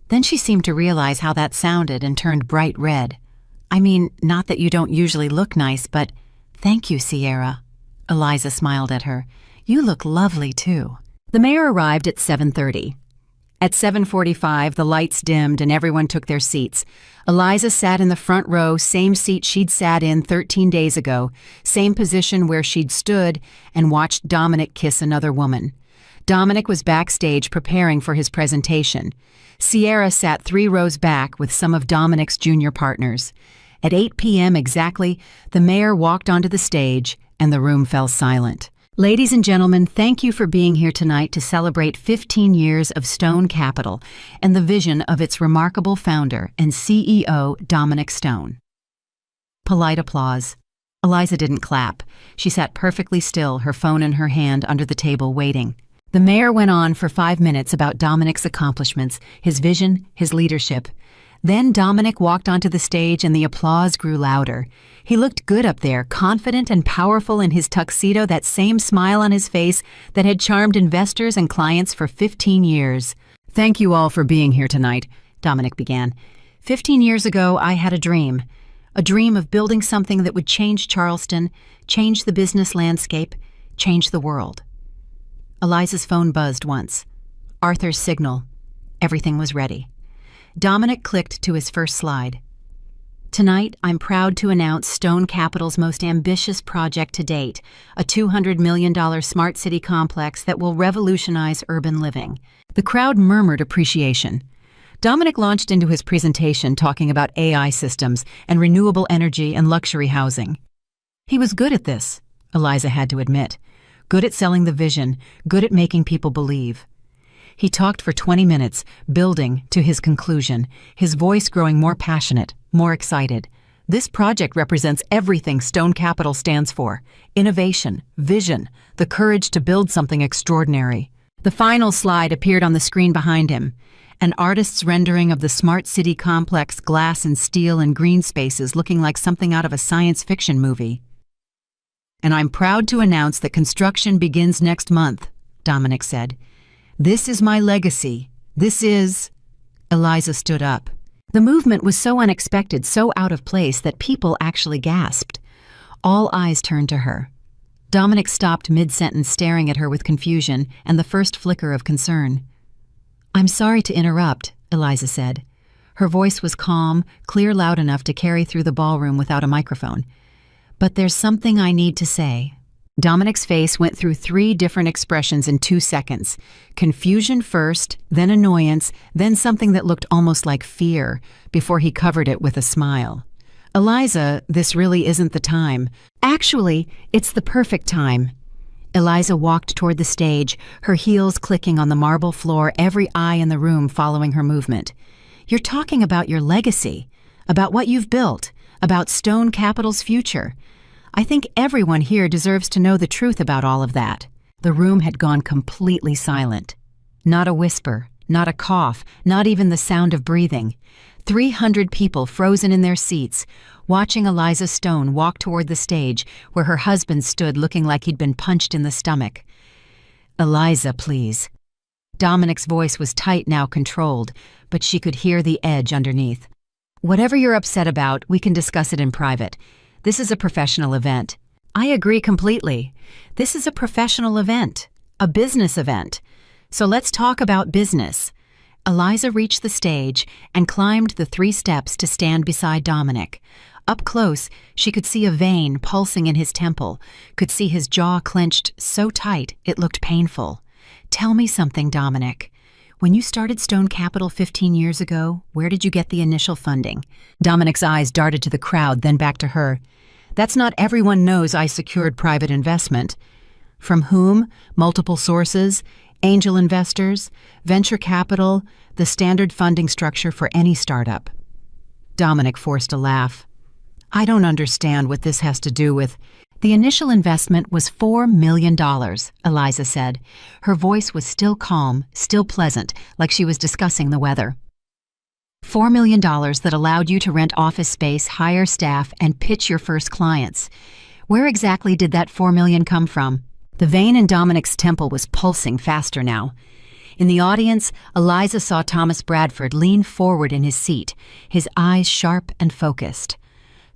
Then she seemed to realize how that sounded and turned bright red. I mean, not that you don't usually look nice, but thank you, Sierra. Eliza smiled at her. You look lovely, too. The mayor arrived at 7:30. At 7:45, the lights dimmed and everyone took their seats. Eliza sat in the front row, same seat she'd sat in 13 days ago, same position where she'd stood and watched Dominic kiss another woman. Dominic was backstage preparing for his presentation. Sierra sat 3 rows back with some of Dominic's junior partners. At 8 p.m. exactly, the mayor walked onto the stage and the room fell silent. Ladies and gentlemen, thank you for being here tonight to celebrate 15 years of Stone Capital and the vision of its remarkable founder and CEO, Dominic Stone. Polite applause. Eliza didn't clap. She sat perfectly still, her phone in her hand under the table, waiting. The mayor went on for 5 minutes about Dominic's accomplishments, his vision, his leadership. Then Dominic walked onto the stage and the applause grew louder. He looked good up there, confident and powerful in his tuxedo, that same smile on his face that had charmed investors and clients for 15 years. Thank you all for being here tonight, Dominic began. 15 years ago, I had a dream of building something that would change Charleston, change the business landscape, change the world. Eliza's phone buzzed once. Arthur's signal. Everything was ready. Dominic clicked to his first slide. Tonight, I'm proud to announce Stone Capital's most ambitious project to date, a $200 million smart city complex that will revolutionize urban living. The crowd murmured appreciation. Dominic launched into his presentation talking about AI systems and renewable energy and luxury housing. He was good at this, Eliza had to admit. Good at selling the vision, good at making people believe. He talked for 20 minutes, building to his conclusion, his voice growing more passionate, more excited. This project represents everything Stone Capital stands for: innovation, vision, the courage to build something extraordinary. The final slide appeared on the screen behind him, an artist's rendering of the smart city complex, glass and steel and green spaces looking like something out of a science fiction movie. And I'm proud to announce that construction begins next month, Dominic said. This is my legacy. This is... Eliza stood up. The movement was so unexpected, so out of place, that people actually gasped. All eyes turned to her. Dominic stopped mid-sentence, staring at her with confusion and the first flicker of concern. I'm sorry to interrupt, Eliza said. Her voice was calm, clear, loud enough to carry through the ballroom without a microphone. But there's something I need to say. Dominic's face went through 3 different expressions in 2 seconds. Confusion first, then annoyance, then something that looked almost like fear, before he covered it with a smile. Eliza, this really isn't the time. Actually, it's the perfect time. Eliza walked toward the stage, her heels clicking on the marble floor, every eye in the room following her movement. You're talking about your legacy, about what you've built, about Stone Capital's future. I think everyone here deserves to know the truth about all of that. The room had gone completely silent. Not a whisper, not a cough, not even the sound of breathing. 300 people frozen in their seats, watching Eliza Stone walk toward the stage where her husband stood looking like he'd been punched in the stomach. Eliza, please. Dominic's voice was tight, now controlled, but she could hear the edge underneath. Whatever you're upset about, we can discuss it in private. This is a professional event. I agree completely. This is a professional event, a business event. So let's talk about business. Eliza reached the stage and climbed the 3 steps to stand beside Dominic. Up close, she could see a vein pulsing in his temple, could see his jaw clenched so tight it looked painful. Tell me something, Dominic. When you started Stone Capital 15 years ago, where did you get the initial funding? Dominic's eyes darted to the crowd, then back to her. That's not everyone knows I secured private investment. From whom? Multiple sources, angel investors, venture capital, the standard funding structure for any startup. Dominic forced a laugh. I don't understand what this has to do with... The initial investment was $4 million, Eliza said. Her voice was still calm, still pleasant, like she was discussing the weather. $4 million that allowed you to rent office space, hire staff, and pitch your first clients. Where exactly did that $4 million come from? The vein in Dominic's temple was pulsing faster now. In the audience, Eliza saw Thomas Bradford lean forward in his seat, his eyes sharp and focused.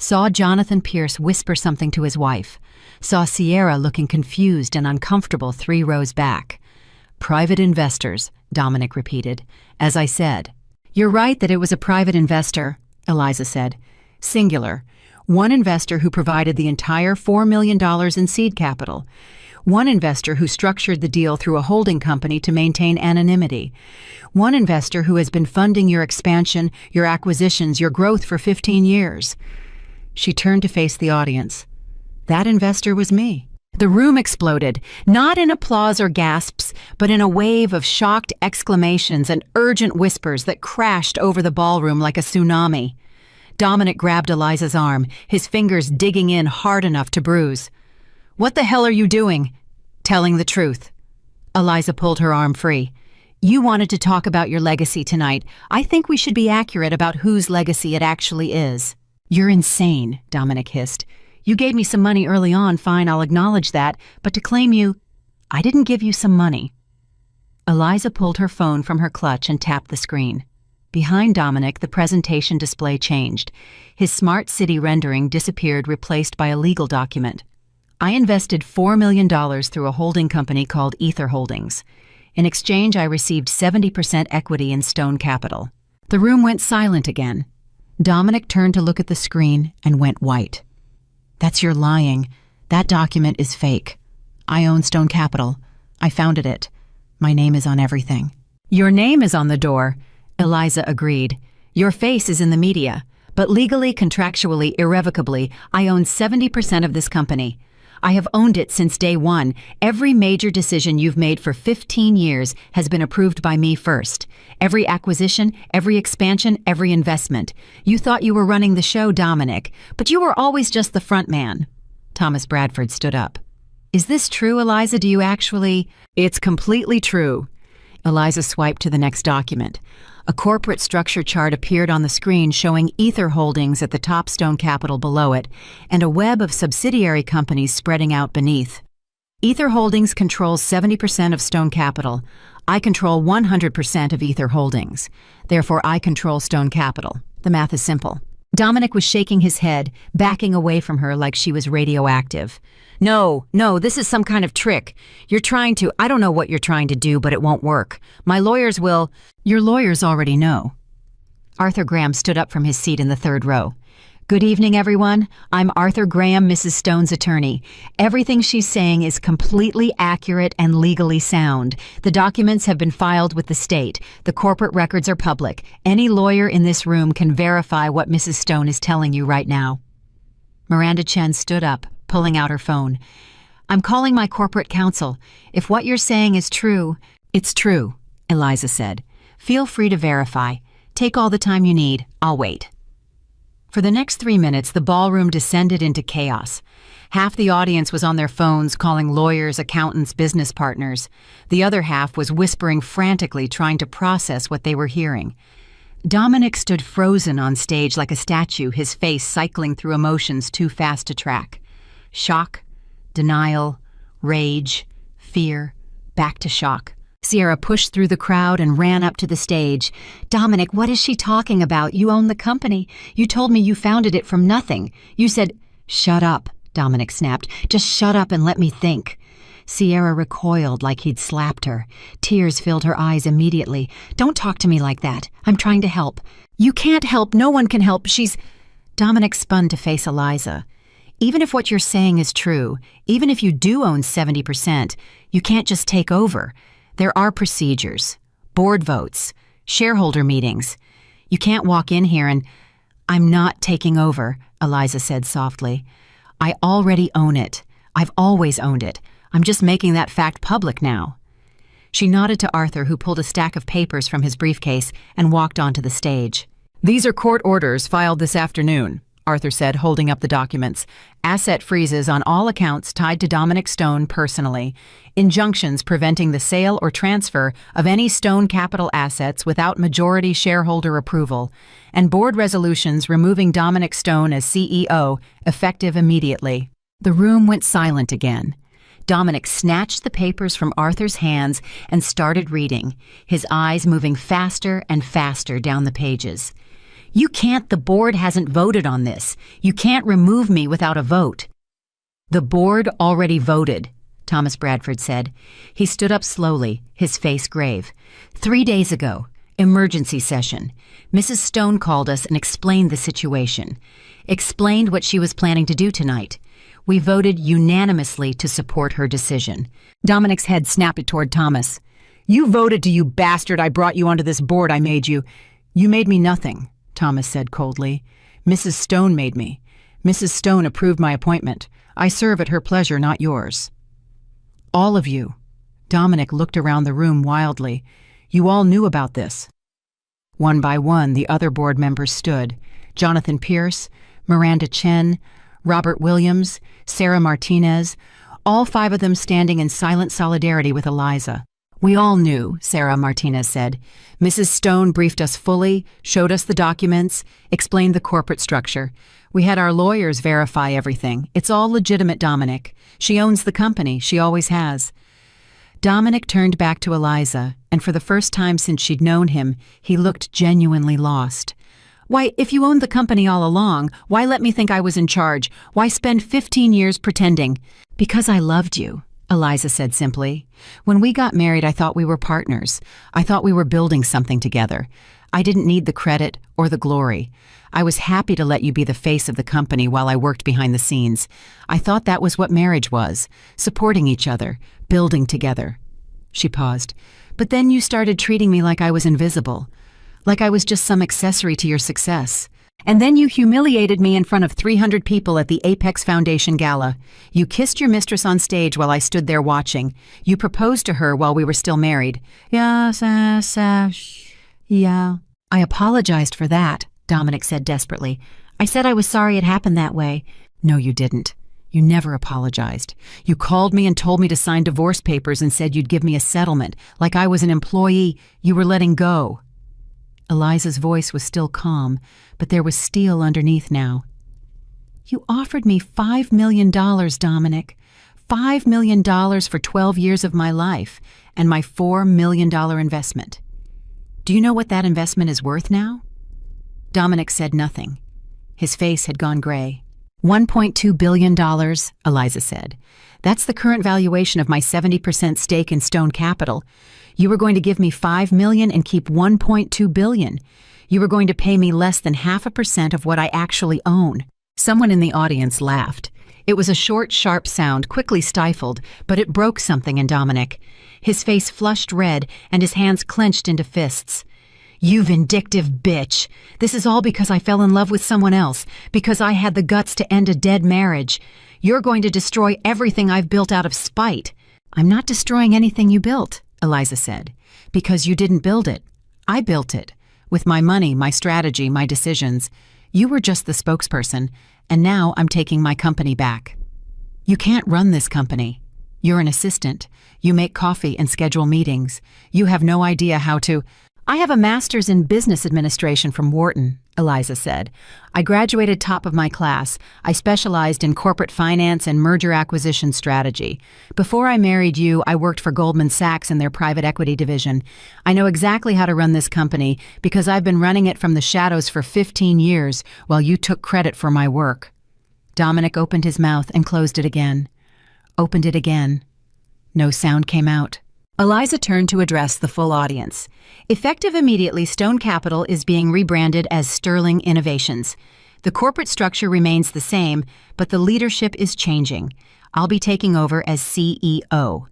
saw Jonathan Pierce whisper something to his wife, saw Sierra looking confused and uncomfortable 3 rows back. "Private investors," Dominic repeated. "As I said." "You're right that it was a private investor," Eliza said. "Singular. One investor who provided the entire $4 million in seed capital. One investor who structured the deal through a holding company to maintain anonymity. One investor who has been funding your expansion, your acquisitions, your growth for 15 years. She turned to face the audience. That investor was me. The room exploded, not in applause or gasps, but in a wave of shocked exclamations and urgent whispers that crashed over the ballroom like a tsunami. Dominic grabbed Eliza's arm, his fingers digging in hard enough to bruise. "What the hell are you doing?" "Telling the truth." Eliza pulled her arm free. "You wanted to talk about your legacy tonight. I think we should be accurate about whose legacy it actually is." "You're insane," Dominic hissed. "You gave me some money early on, fine, I'll acknowledge that, but to claim you, I didn't give you some money." Eliza pulled her phone from her clutch and tapped the screen. Behind Dominic, the presentation display changed. His smart city rendering disappeared, replaced by a legal document. "I invested $4 million through a holding company called Ether Holdings. In exchange, I received 70% equity in Stone Capital." The room went silent again. Dominic turned to look at the screen and went white. "That's your lying. That document is fake. I own Stone Capital. I founded it. My name is on everything." "Your name is on the door," Eliza agreed. "Your face is in the media. But legally, contractually, irrevocably, I own 70% of this company. I have owned it since day one. Every major decision you've made for 15 years has been approved by me first. Every acquisition, every expansion, every investment. You thought you were running the show, Dominic, but you were always just the front man." Thomas Bradford stood up. "Is this true, Eliza? Do you actually—" "It's completely true." Eliza swiped to the next document. A corporate structure chart appeared on the screen showing Ether Holdings at the top, Stone Capital below it, and a web of subsidiary companies spreading out beneath. "Ether Holdings controls 70% of Stone Capital. I control 100% of Ether Holdings. Therefore, I control Stone Capital. The math is simple." Dominic was shaking his head, backing away from her like she was radioactive. No, this is some kind of trick. You're trying to— I don't know what you're trying to do, but it won't work. My lawyers will—" "Your lawyers already know." Arthur Graham stood up from his seat in the 3rd row. "Good evening, everyone. I'm Arthur Graham, Mrs. Stone's attorney. Everything she's saying is completely accurate and legally sound. The documents have been filed with the state. The corporate records are public. Any lawyer in this room can verify what Mrs. Stone is telling you right now." Miranda Chen stood up, pulling out her phone. "I'm calling my corporate counsel. If what you're saying is true—" "It's true," Eliza said. "Feel free to verify. Take all the time you need. I'll wait." For the next 3 minutes, the ballroom descended into chaos. Half the audience was on their phones calling lawyers, accountants, business partners. The other half was whispering frantically, trying to process what they were hearing. Dominic stood frozen on stage like a statue, his face cycling through emotions too fast to track. Shock, denial, rage, fear, back to shock. Sierra pushed through the crowd and ran up to the stage. "Dominic, what is she talking about? You own the company. You told me you founded it from nothing. You said—" "Shut up," Dominic snapped. "Just shut up and let me think." Sierra recoiled like he'd slapped her. Tears filled her eyes immediately. "Don't talk to me like that. I'm trying to help." "You can't help. No one can help. She's—" Dominic spun to face Eliza. "Even if what you're saying is true, even if you do own 70%, you can't just take over. There are procedures, board votes, shareholder meetings. You can't walk in here and—" "I'm not taking over," Eliza said softly. "I already own it. I've always owned it. I'm just making that fact public now." She nodded to Arthur, who pulled a stack of papers from his briefcase and walked onto the stage. "These are court orders filed this afternoon," Arthur said, holding up the documents. "Asset freezes on all accounts tied to Dominic Stone personally. Injunctions preventing the sale or transfer of any Stone Capital assets without majority shareholder approval. And board resolutions removing Dominic Stone as CEO, effective immediately." The room went silent again. Dominic snatched the papers from Arthur's hands and started reading, his eyes moving faster and faster down the pages. You can't, the board hasn't voted on this. You can't remove me without a vote. The board already voted, Thomas Bradford said. He stood up slowly, his face grave. 3 days ago, emergency session. Mrs. Stone called us and explained the situation. Explained what she was planning to do tonight. We voted unanimously to support her decision. Dominic's head snapped toward Thomas. You voted to, you bastard. I brought you onto this board. I made you. You made me nothing, Thomas said coldly. Mrs. Stone made me. Mrs. Stone approved my appointment. I serve at her pleasure, not yours. All of you. Dominic looked around the room wildly. You all knew about this. One by one, the other board members stood. Jonathan Pierce, Miranda Chen, Robert Williams, Sarah Martinez, all 5 of them standing in silent solidarity with Eliza. We all knew, Sarah Martinez said. Mrs. Stone briefed us fully, showed us the documents, explained the corporate structure. We had our lawyers verify everything. It's all legitimate, Dominic. She owns the company. She always has. Dominic turned back to Eliza, and for the first time since she'd known him, he looked genuinely lost. Why, if you owned the company all along, why let me think I was in charge? Why spend 15 years pretending? Because I loved you, Eliza said simply. When we got married, I thought we were partners. I thought we were building something together. I didn't need the credit or the glory. I was happy to let you be the face of the company while I worked behind the scenes. I thought that was what marriage was, supporting each other, building together. She paused. But then you started treating me like I was invisible, like I was just some accessory to your success. And then you humiliated me in front of 300 people at the Apex Foundation Gala. You kissed your mistress on stage while I stood there watching. You proposed to her while we were still married. Yeah. I apologized for that, Dominic said desperately. I said I was sorry it happened that way. No, you didn't. You never apologized. You called me and told me to sign divorce papers and said you'd give me a settlement, like I was an employee you were letting go. Eliza's voice was still calm, but there was steel underneath now. You offered me $5 million, Dominic. $5 million for 12 years of my life and my $4 million investment. Do you know what that investment is worth now? Dominic said nothing. His face had gone gray. $1.2 billion, Eliza said. That's the current valuation of my 70% stake in Stone Capital. You were going to give me $5 million and keep $1.2 billion. You were going to pay me less than 0.5% of what I actually own. Someone in the audience laughed. It was a short, sharp sound, quickly stifled, but it broke something in Dominic. His face flushed red and his hands clenched into fists. You vindictive bitch. This is all because I fell in love with someone else, because I had the guts to end a dead marriage. You're going to destroy everything I've built out of spite. I'm not destroying anything you built, Eliza said, because you didn't build it. I built it. With my money, my strategy, my decisions. You were just the spokesperson, and now I'm taking my company back. You can't run this company. You're an assistant. You make coffee and schedule meetings. You have no idea how to... I have a master's in business administration from Wharton, Eliza said. I graduated top of my class. I specialized in corporate finance and merger acquisition strategy. Before I married you, I worked for Goldman Sachs in their private equity division. I know exactly how to run this company because I've been running it from the shadows for 15 years while you took credit for my work. Dominic opened his mouth and closed it again. Opened it again. No sound came out. Eliza turned to address the full audience. Effective immediately, Stone Capital is being rebranded as Sterling Innovations. The corporate structure remains the same, but the leadership is changing. I'll be taking over as CEO.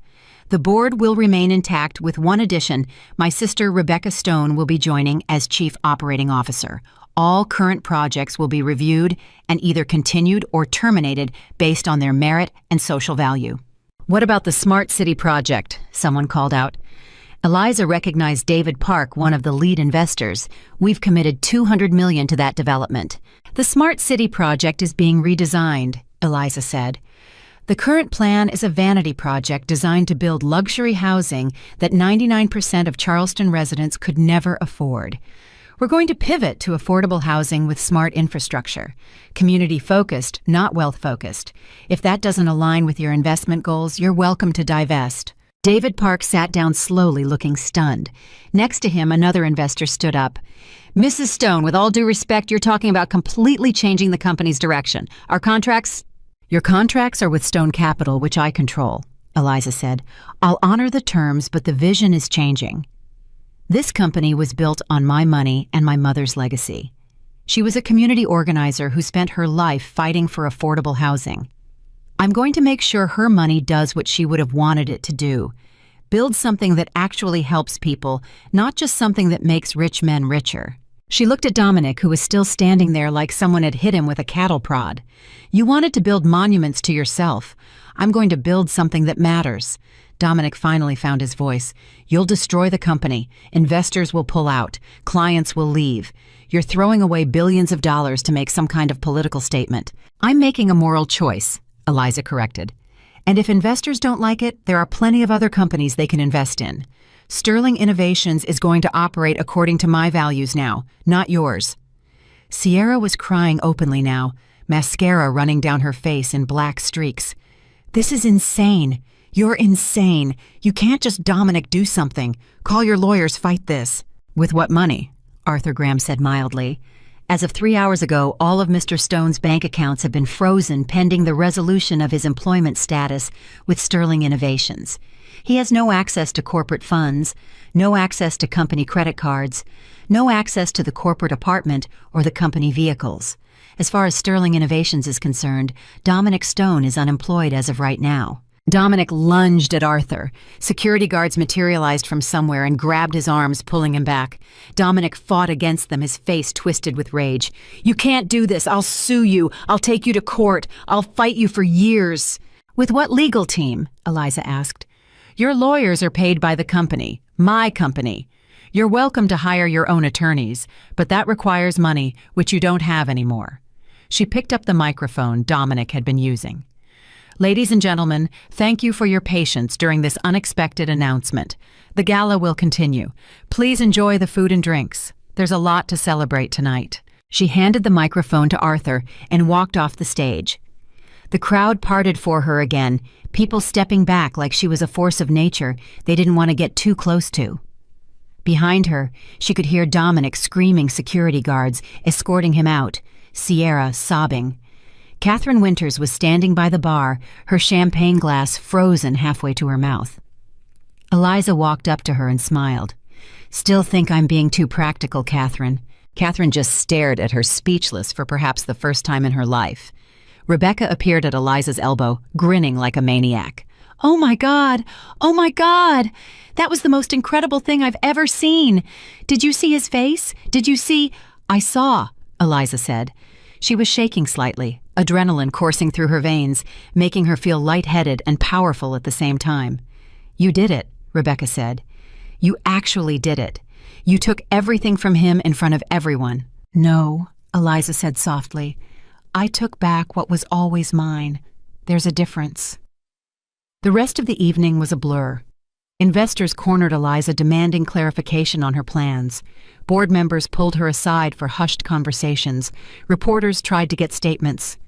The board will remain intact with one addition. My sister Rebecca Stone will be joining as Chief Operating Officer. All current projects will be reviewed and either continued or terminated based on their merit and social value. What about the Smart City project? Someone called out. Eliza recognized David Park, one of the lead investors. We've committed $200 million to that development. The Smart City project is being redesigned, Eliza said. The current plan is a vanity project designed to build luxury housing that 99% of Charleston residents could never afford. We're going to pivot to affordable housing with smart infrastructure. Community-focused, not wealth-focused. If that doesn't align with your investment goals, you're welcome to divest. David Park sat down slowly, looking stunned. Next to him, another investor stood up. "Mrs. Stone, with all due respect, you're talking about completely changing the company's direction. Our contracts—" "Your contracts are with Stone Capital, which I control," Eliza said. "I'll honor the terms, but the vision is changing. This company was built on my money and my mother's legacy. She was a community organizer who spent her life fighting for affordable housing. I'm going to make sure her money does what she would have wanted it to do. Build something that actually helps people, not just something that makes rich men richer." She looked at Dominic, who was still standing there like someone had hit him with a cattle prod. "You wanted to build monuments to yourself. I'm going to build something that matters." Dominic finally found his voice. "You'll destroy the company. Investors will pull out. Clients will leave. You're throwing away billions of dollars to make some kind of political statement." "I'm making a moral choice," Eliza corrected. "And if investors don't like it, there are plenty of other companies they can invest in. Sterling Innovations is going to operate according to my values now, not yours." Sierra was crying openly now, mascara running down her face in black streaks. "This is insane. You're insane. You can't just Dominic do something. Call your lawyers, fight this." "With what money?" Arthur Graham said mildly. "As of 3 hours ago, all of Mr. Stone's bank accounts have been frozen pending the resolution of his employment status with Sterling Innovations. He has no access to corporate funds, no access to company credit cards, no access to the corporate apartment or the company vehicles. As far as Sterling Innovations is concerned, Dominic Stone is unemployed as of right now." Dominic lunged at Arthur. Security guards materialized from somewhere and grabbed his arms, pulling him back. Dominic fought against them, his face twisted with rage. "You can't do this. I'll sue you. I'll take you to court. I'll fight you for years." "With what legal team?" Eliza asked. "Your lawyers are paid by the company, my company. You're welcome to hire your own attorneys, but that requires money, which you don't have anymore." She picked up the microphone Dominic had been using. "Ladies and gentlemen, thank you for your patience during this unexpected announcement. The gala will continue. Please enjoy the food and drinks. There's a lot to celebrate tonight." She handed the microphone to Arthur and walked off the stage. The crowd parted for her again, people stepping back like she was a force of nature they didn't want to get too close to. Behind her, she could hear Dominic screaming security guards, escorting him out, Sierra sobbing. Catherine Winters was standing by the bar, her champagne glass frozen halfway to her mouth. Eliza walked up to her and smiled. "Still think I'm being too practical, Catherine." Catherine just stared at her, speechless for perhaps the first time in her life. Rebecca appeared at Eliza's elbow, grinning like a maniac. "Oh my God! Oh my God! That was the most incredible thing I've ever seen! Did you see his face? Did you see—" "I saw," Eliza said. She was shaking slightly, adrenaline coursing through her veins, making her feel lightheaded and powerful at the same time. "You did it," Rebecca said. "You actually did it. You took everything from him in front of everyone." "No," Eliza said softly. "I took back what was always mine. There's a difference." The rest of the evening was a blur. Investors cornered Eliza, demanding clarification on her plans. Board members pulled her aside for hushed conversations. Reporters tried to get statements.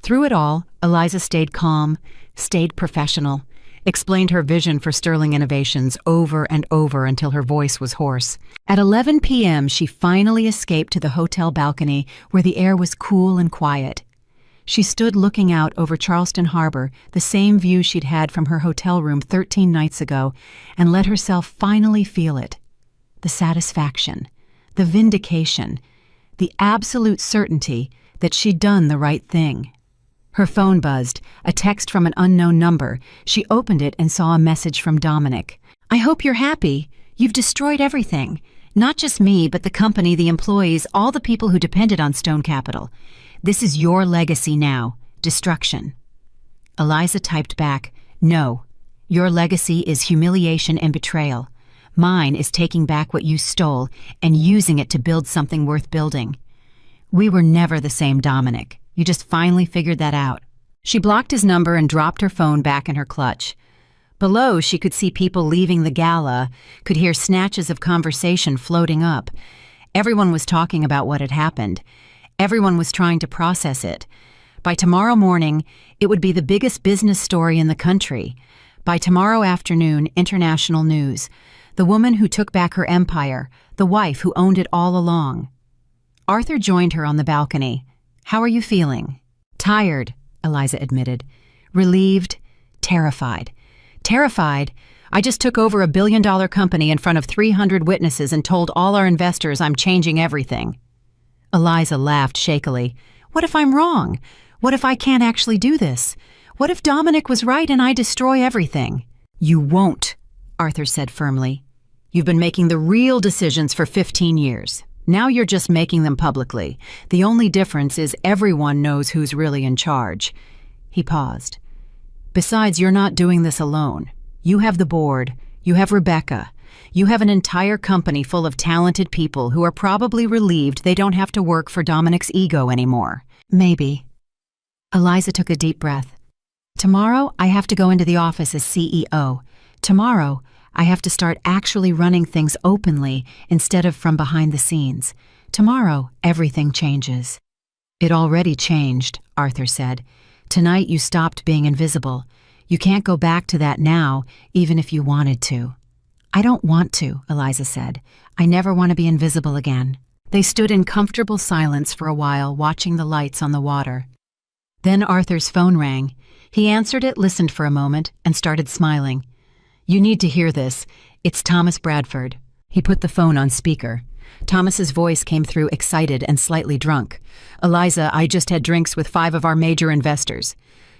Through it all, Eliza stayed calm, stayed professional, explained her vision for Sterling Innovations over and over until her voice was hoarse. At 11 p.m., she finally escaped to the hotel balcony where the air was cool and quiet. She stood looking out over Charleston Harbor, the same view she'd had from her hotel room 13 nights ago, and let herself finally feel it. The satisfaction, the vindication, the absolute certainty that she'd done the right thing. Her phone buzzed, a text from an unknown number. She opened it and saw a message from Dominic. "I hope you're happy. You've destroyed everything. Not just me, but the company, the employees, all the people who depended on Stone Capital. This is your legacy now, destruction." Eliza typed back, "No, your legacy is humiliation and betrayal. Mine is taking back what you stole and using it to build something worth building. We were never the same, Dominic. You just finally figured that out." She blocked his number and dropped her phone back in her clutch. Below, she could see people leaving the gala, could hear snatches of conversation floating up. Everyone was talking about what had happened. Everyone was trying to process it. By tomorrow morning, it would be the biggest business story in the country. By tomorrow afternoon, international news. The woman who took back her empire, the wife who owned it all along. Arthur joined her on the balcony. "How are you feeling?" "Tired," Eliza admitted. "Relieved, terrified." "Terrified? I just took over a billion-dollar company in front of 300 witnesses and told all our investors I'm changing everything." Eliza laughed shakily. "What if I'm wrong? What if I can't actually do this? What if Dominic was right and I destroy everything?" "You won't," Arthur said firmly. "You've been making the real decisions for 15 years. Now you're just making them publicly. The only difference is everyone knows who's really in charge." He paused. "Besides, you're not doing this alone. You have the board. You have Rebecca. You have an entire company full of talented people who are probably relieved they don't have to work for Dominic's ego anymore." "Maybe." Eliza took a deep breath. "Tomorrow, I have to go into the office as CEO. Tomorrow, I have to start actually running things openly instead of from behind the scenes. Tomorrow, everything changes." "It already changed," Arthur said. "Tonight you stopped being invisible. You can't go back to that now, even if you wanted to." "I don't want to," Eliza said. "I never want to be invisible again." They stood in comfortable silence for a while, watching the lights on the water. Then Arthur's phone rang. He answered it, listened for a moment, and started smiling. "You need to hear this. It's Thomas Bradford." He put the phone on speaker. Thomas's voice came through excited and slightly drunk. "Eliza, I just had drinks with 5 of our major investors.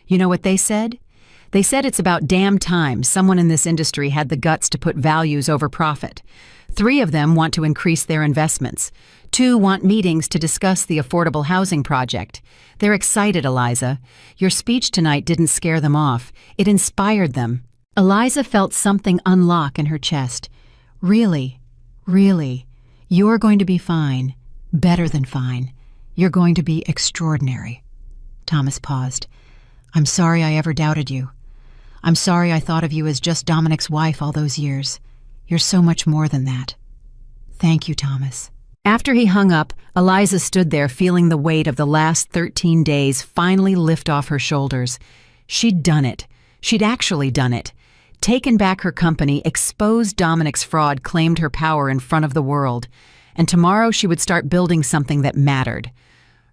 You know what they said? They said it's about damn time someone in this industry had the guts to put values over profit. 3 of them want to increase their investments. 2 want meetings to discuss the affordable housing project. They're excited, Eliza. Your speech tonight didn't scare them off. It inspired them." Eliza felt something unlock in her chest. "Really, really, you're going to be fine. Better than fine. You're going to be extraordinary." Thomas paused. "I'm sorry I ever doubted you. I'm sorry I thought of you as just Dominic's wife all those years. You're so much more than that. Thank you, Thomas." After he hung up, Eliza stood there feeling the weight of the last 13 days finally lift off her shoulders. She'd done it. She'd actually done it. Taken back her company, exposed Dominic's fraud, claimed her power in front of the world. And tomorrow she would start building something that mattered.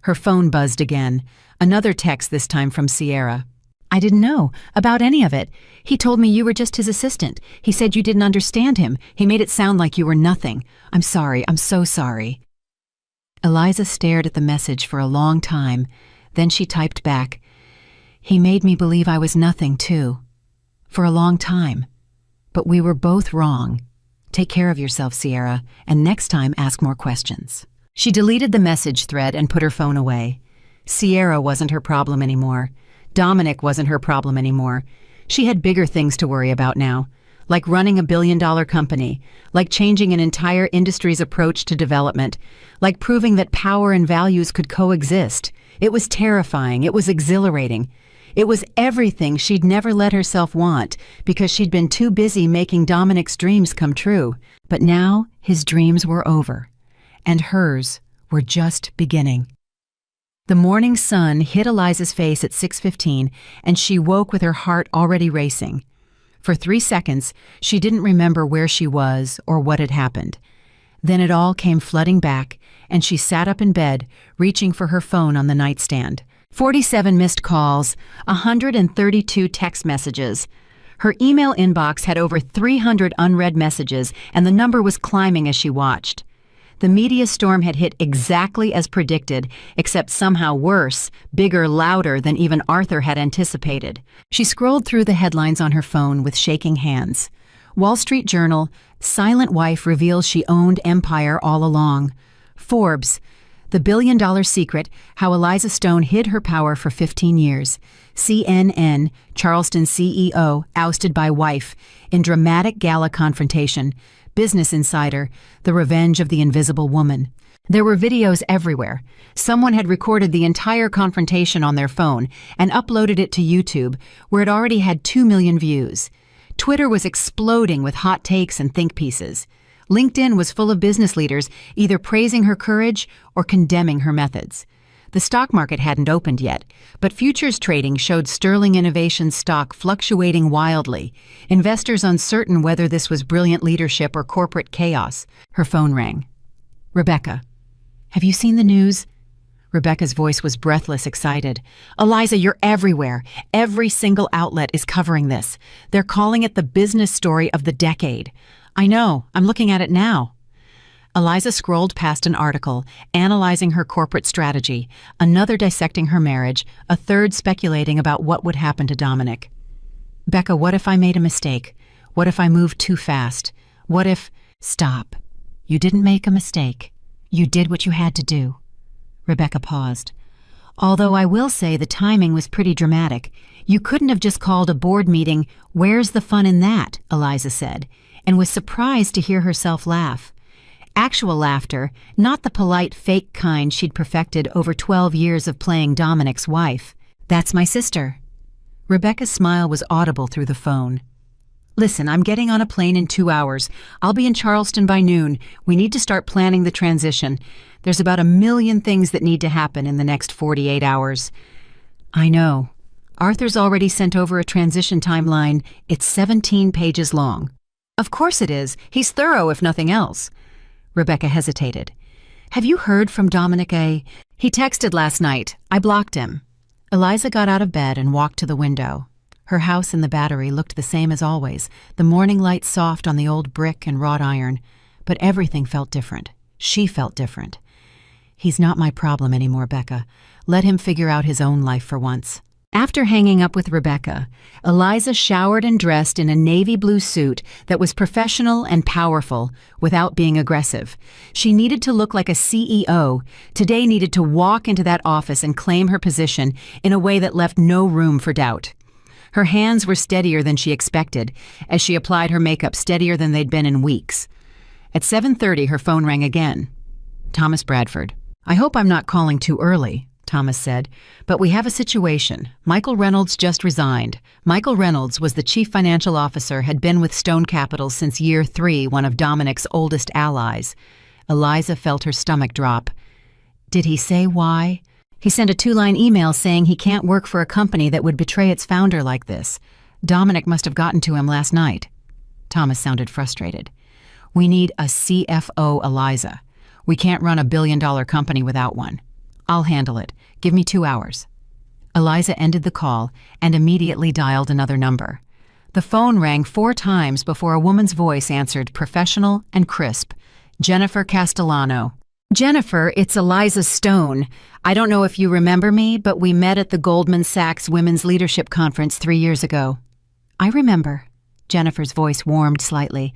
Her phone buzzed again. Another text, this time from Sierra. "I didn't know about any of it. He told me you were just his assistant. He said you didn't understand him. He made it sound like you were nothing. I'm sorry. I'm so sorry." Eliza stared at the message for a long time. Then she typed back, "He made me believe I was nothing, too. For a long time. But we were both wrong. Take care of yourself, Sierra, and next time ask more questions." She deleted the message thread and put her phone away. Sierra wasn't her problem anymore. Dominic wasn't her problem anymore. She had bigger things to worry about now, like running a billion-dollar company, like changing an entire industry's approach to development, like proving that power and values could coexist. It was terrifying. It was exhilarating. It was everything she'd never let herself want because she'd been too busy making Dominic's dreams come true. But now his dreams were over, and hers were just beginning. The morning sun hit Eliza's face at 6:15, and she woke with her heart already racing. For 3 seconds, she didn't remember where she was or what had happened. Then it all came flooding back, and she sat up in bed, reaching for her phone on the nightstand. 47 missed calls, 132 text messages. Her email inbox had over 300 unread messages, and the number was climbing as she watched. The media storm had hit exactly as predicted, except somehow worse, bigger, louder than even Arthur had anticipated. She scrolled through the headlines on her phone with shaking hands. Wall Street Journal, "Silent Wife Reveals She Owned Empire All Along." Forbes, "The Billion-Dollar Secret, How Eliza Stone Hid Her Power for 15 Years." CNN, "Charleston CEO Ousted by Wife in Dramatic Gala Confrontation." Business Insider, "The Revenge of the Invisible Woman." There were videos everywhere. Someone had recorded the entire confrontation on their phone and uploaded it to YouTube, where it already had 2 million views. Twitter was exploding with hot takes and think pieces. LinkedIn was full of business leaders either praising her courage or condemning her methods. The stock market hadn't opened yet, but futures trading showed Sterling Innovations stock fluctuating wildly, investors uncertain whether this was brilliant leadership or corporate chaos. Her phone rang. "Rebecca, have you seen the news?" Rebecca's voice was breathless, excited. "Eliza, you're everywhere. Every single outlet is covering this. They're calling it the business story of the decade." "I know. I'm looking at it now." Eliza scrolled past an article, analyzing her corporate strategy, another dissecting her marriage, a third speculating about what would happen to Dominic. "Becca, what if I made a mistake? What if I moved too fast? What if—" "Stop. You didn't make a mistake. You did what you had to do." Rebecca paused. "Although I will say the timing was pretty dramatic. You couldn't have just called a board meeting. Where's the fun in that?" Eliza said, and was surprised to hear herself laugh. Actual laughter, not the polite fake kind she'd perfected over 12 years of playing Dominic's wife. "That's my sister." Rebecca's smile was audible through the phone. "Listen, I'm getting on a plane in 2 hours. I'll be in Charleston by noon. We need to start planning the transition. There's about 1,000,000 things that need to happen in the next 48 hours. "I know. Arthur's already sent over a transition timeline. It's 17 pages long." "Of course it is. He's thorough, if nothing else." Rebecca hesitated. "Have you heard from Dominic A.? He texted last night. I blocked him." Eliza got out of bed and walked to the window. Her house in the Battery looked the same as always, the morning light soft on the old brick and wrought iron. But everything felt different. She felt different. "He's not my problem anymore, Becca. Let him figure out his own life for once." After hanging up with Rebecca, Eliza showered and dressed in a navy blue suit that was professional and powerful without being aggressive. She needed to look like a CEO. Today needed to walk into that office and claim her position in a way that left no room for doubt. Her hands were steadier than she expected as she applied her makeup, steadier than they'd been in weeks. At 7:30, her phone rang again. "Thomas Bradford. I hope I'm not calling too early," Thomas said, "but we have a situation. Michael Reynolds just resigned." Michael Reynolds was the chief financial officer, had been with Stone Capital since year 3, one of Dominic's oldest allies. Eliza felt her stomach drop. "Did he say why?" "He sent a 2-line email saying he can't work for a company that would betray its founder like this. Dominic must have gotten to him last night." Thomas sounded frustrated. "We need a CFO, Eliza. We can't run a billion-dollar company without one. I'll handle it. Give me 2 hours." Eliza ended the call and immediately dialed another number. The phone rang 4 times before a woman's voice answered, professional and crisp. "Jennifer Castellano." "Jennifer, it's Eliza Stone. I don't know if you remember me, but we met at the Goldman Sachs Women's Leadership Conference 3 years ago." "I remember." Jennifer's voice warmed slightly.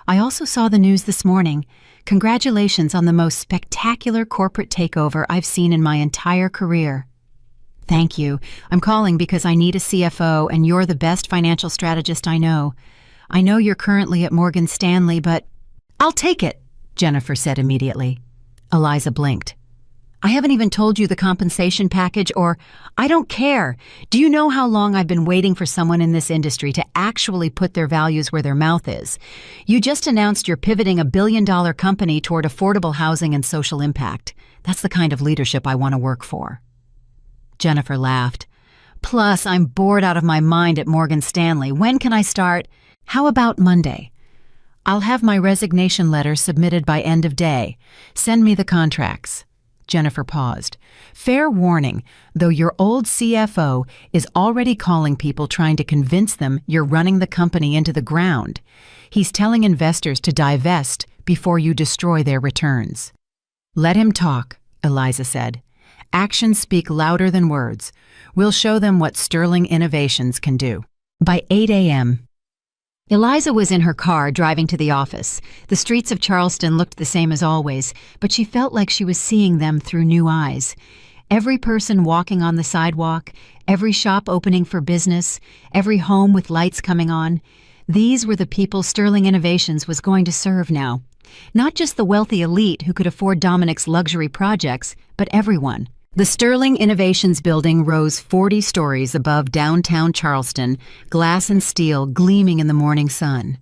"I also saw the news this morning. Congratulations on the most spectacular corporate takeover I've seen in my entire career." "Thank you. I'm calling because I need a CFO, and you're the best financial strategist I know. I know you're currently at Morgan Stanley, but—" "I'll take it," Jennifer said immediately. Eliza blinked. "I haven't even told you the compensation package, or I don't care. Do you know how long I've been waiting for someone in this industry to actually put their values where their mouth is? You just announced you're pivoting a billion-dollar company toward affordable housing and social impact. That's the kind of leadership I want to work for." Jennifer laughed. "Plus, I'm bored out of my mind at Morgan Stanley. When can I start?" "How about Monday?" "I'll have my resignation letter submitted by end of day. Send me the contracts." Jennifer paused. "Fair warning, though your old CFO is already calling people trying to convince them you're running the company into the ground. He's telling investors to divest before you destroy their returns." "Let him talk," Eliza said. "Actions speak louder than words. We'll show them what Sterling Innovations can do." By 8 a.m., Eliza was in her car driving to the office. The streets of Charleston looked the same as always, but she felt like she was seeing them through new eyes. Every person walking on the sidewalk, every shop opening for business, every home with lights coming on. These were the people Sterling Innovations was going to serve now. Not just the wealthy elite who could afford Dominic's luxury projects, but everyone. The Sterling Innovations building rose 40 stories above downtown Charleston, glass and steel gleaming in the morning sun.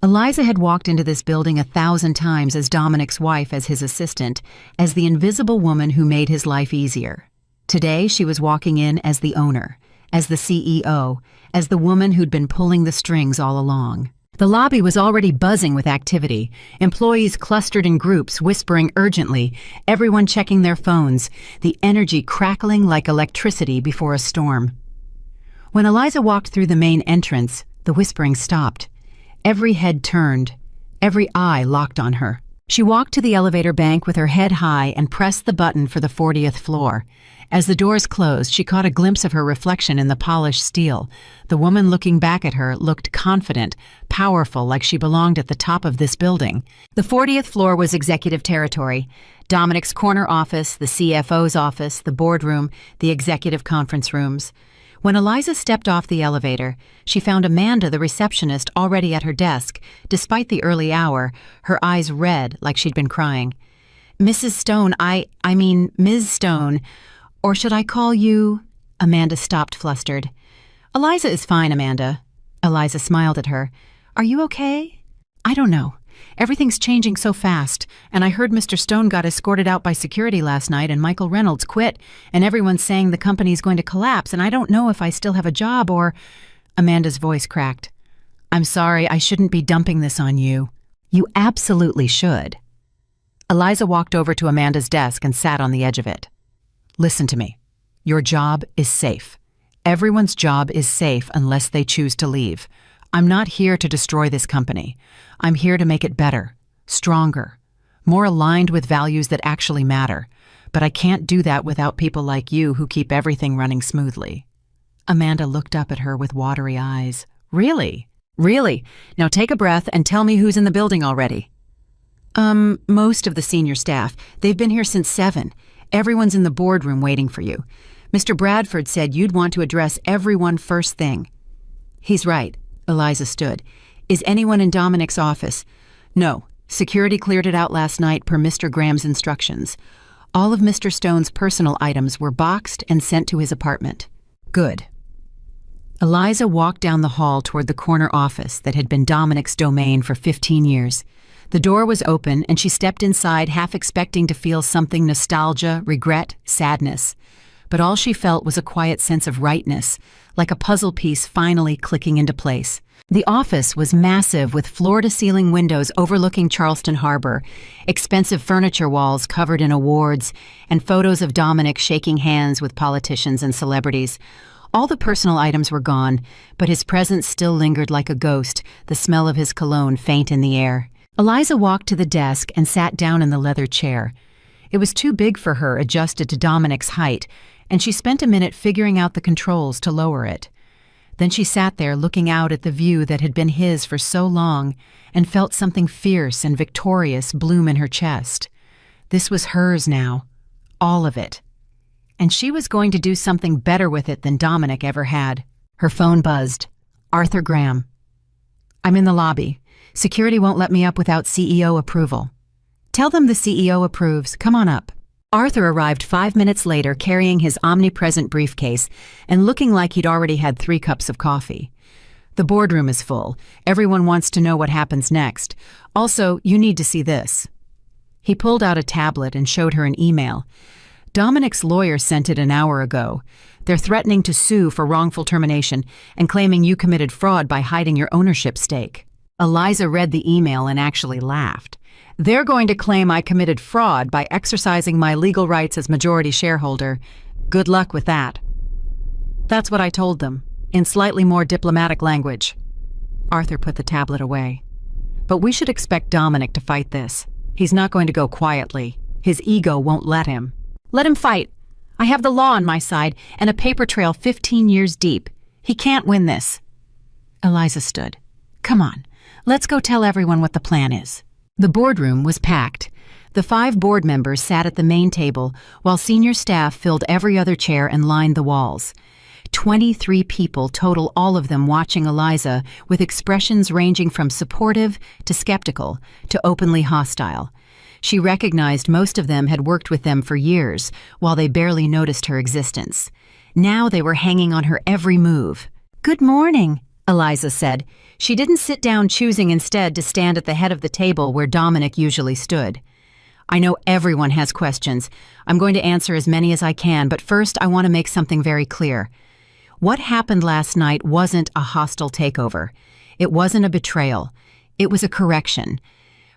Eliza had walked into this building 1,000 times as Dominic's wife, as his assistant, as the invisible woman who made his life easier. Today, she was walking in as the owner, as the CEO, as the woman who'd been pulling the strings all along. The lobby was already buzzing with activity, employees clustered in groups, whispering urgently, everyone checking their phones, the energy crackling like electricity before a storm. When Eliza walked through the main entrance, the whispering stopped. Every head turned, every eye locked on her. She walked to the elevator bank with her head high and pressed the button for the 40th floor. As the doors closed, she caught a glimpse of her reflection in the polished steel. The woman looking back at her looked confident, powerful, like she belonged at the top of this building. The 40th floor was executive territory. Dominic's corner office, the CFO's office, the boardroom, the executive conference rooms. When Eliza stepped off the elevator, she found Amanda, the receptionist, already at her desk, despite the early hour, her eyes red like she'd been crying. "Mrs. Stone, I mean, Ms. Stone, or should I call you?" Amanda stopped, flustered. "Eliza is fine, Amanda." Eliza smiled at her. "Are you okay?" "I don't know. Everything's changing so fast, and I heard Mr. Stone got escorted out by security last night and Michael Reynolds quit, and everyone's saying the company's going to collapse, and I don't know if I still have a job or—" Amanda's voice cracked. "I'm sorry, I shouldn't be dumping this on you." "You absolutely should." Eliza walked over to Amanda's desk and sat on the edge of it. "Listen to me. Your job is safe. Everyone's job is safe unless they choose to leave. I'm not here to destroy this company. I'm here to make it better, stronger, more aligned with values that actually matter. But I can't do that without people like you who keep everything running smoothly." Amanda looked up at her with watery eyes. "Really? Really? Now take a breath and tell me who's in the building already." Most of the senior staff. They've been here since 7. Everyone's in the boardroom waiting for you. Mr. Bradford said you'd want to address everyone first thing." "He's right." Eliza stood. "Is anyone in Dominic's office?" "No. Security cleared it out last night per Mr. Graham's instructions. All of Mr. Stone's personal items were boxed and sent to his apartment." "Good." Eliza walked down the hall toward the corner office that had been Dominic's domain for 15 years. The door was open, and she stepped inside, half expecting to feel something: nostalgia, regret, sadness. But all she felt was a quiet sense of rightness, like a puzzle piece finally clicking into place. The office was massive, with floor-to-ceiling windows overlooking Charleston Harbor, expensive furniture walls covered in awards, and photos of Dominic shaking hands with politicians and celebrities. All the personal items were gone, but his presence still lingered like a ghost, the smell of his cologne faint in the air. Eliza walked to the desk and sat down in the leather chair. It was too big for her, adjusted to Dominic's height, and she spent a minute figuring out the controls to lower it. Then she sat there looking out at the view that had been his for so long and felt something fierce and victorious bloom in her chest. This was hers now, all of it. And she was going to do something better with it than Dominic ever had. Her phone buzzed. Arthur Graham. "I'm in the lobby. Security won't let me up without CEO approval." "Tell them the CEO approves. Come on up." Arthur arrived 5 minutes later, carrying his omnipresent briefcase and looking like he'd already had 3 cups of coffee. "The boardroom is full. Everyone wants to know what happens next. Also, you need to see this." He pulled out a tablet and showed her an email. "Dominic's lawyer sent it an hour ago. They're threatening to sue for wrongful termination and claiming you committed fraud by hiding your ownership stake." Eliza read the email and actually laughed. "They're going to claim I committed fraud by exercising my legal rights as majority shareholder. Good luck with that." "That's what I told them, in slightly more diplomatic language." Arthur put the tablet away. "But we should expect Dominic to fight this. He's not going to go quietly. His ego won't let him." "Let him fight. I have the law on my side and a paper trail 15 years deep. He can't win this." Eliza stood. "Come on, let's go tell everyone what the plan is." The boardroom was packed. The 5 board members sat at the main table, while senior staff filled every other chair and lined the walls. 23 people total, all of them watching Eliza with expressions ranging from supportive to skeptical to openly hostile. She recognized most of them had worked with them for years, while they barely noticed her existence. Now they were hanging on her every move. "Good morning," Eliza said. She didn't sit down, choosing instead to stand at the head of the table where Dominic usually stood. I know everyone has questions. I'm going to answer as many as I can, but first I want to make something very clear. What happened last night wasn't a hostile takeover. It wasn't a betrayal. It was a correction.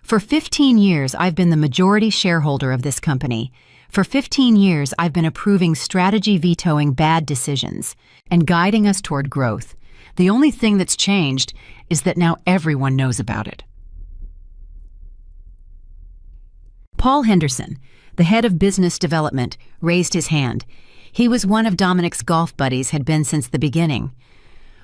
For 15 years, I've been the majority shareholder of this company. For 15 years, I've been approving strategy, vetoing bad decisions, and guiding us toward growth. The only thing that's changed is that now everyone knows about it. Paul Henderson, the head of business development, raised his hand. He was one of Dominic's golf buddies, had been since the beginning.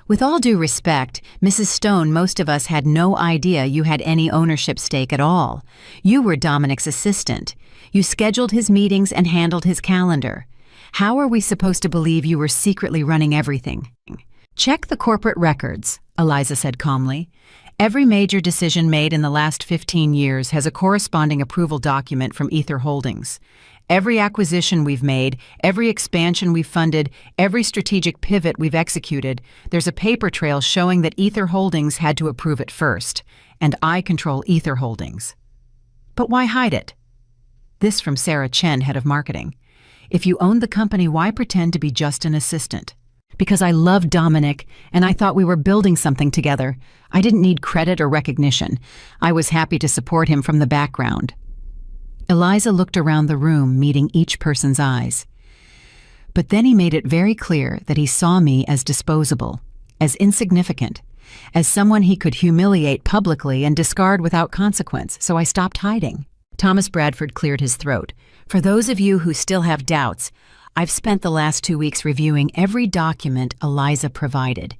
With all due respect, Mrs. Stone, most of us had no idea you had any ownership stake at all. You were Dominic's assistant. You scheduled his meetings and handled his calendar. How are we supposed to believe you were secretly running everything? Check the corporate records, Eliza said calmly. Every major decision made in the last 15 years has a corresponding approval document from Ether Holdings. Every acquisition we've made, every expansion we've funded, every strategic pivot we've executed, there's a paper trail showing that Ether Holdings had to approve it first, and I control Ether Holdings. But why hide it? This from Sarah Chen, head of marketing. If you owned the company, why pretend to be just an assistant? Because I loved Dominic, and I thought we were building something together. I didn't need credit or recognition. I was happy to support him from the background. Eliza looked around the room, meeting each person's eyes. But then he made it very clear that he saw me as disposable, as insignificant, as someone he could humiliate publicly and discard without consequence, so I stopped hiding. Thomas Bradford cleared his throat. For those of you who still have doubts, I've spent the last 2 weeks reviewing every document Eliza provided.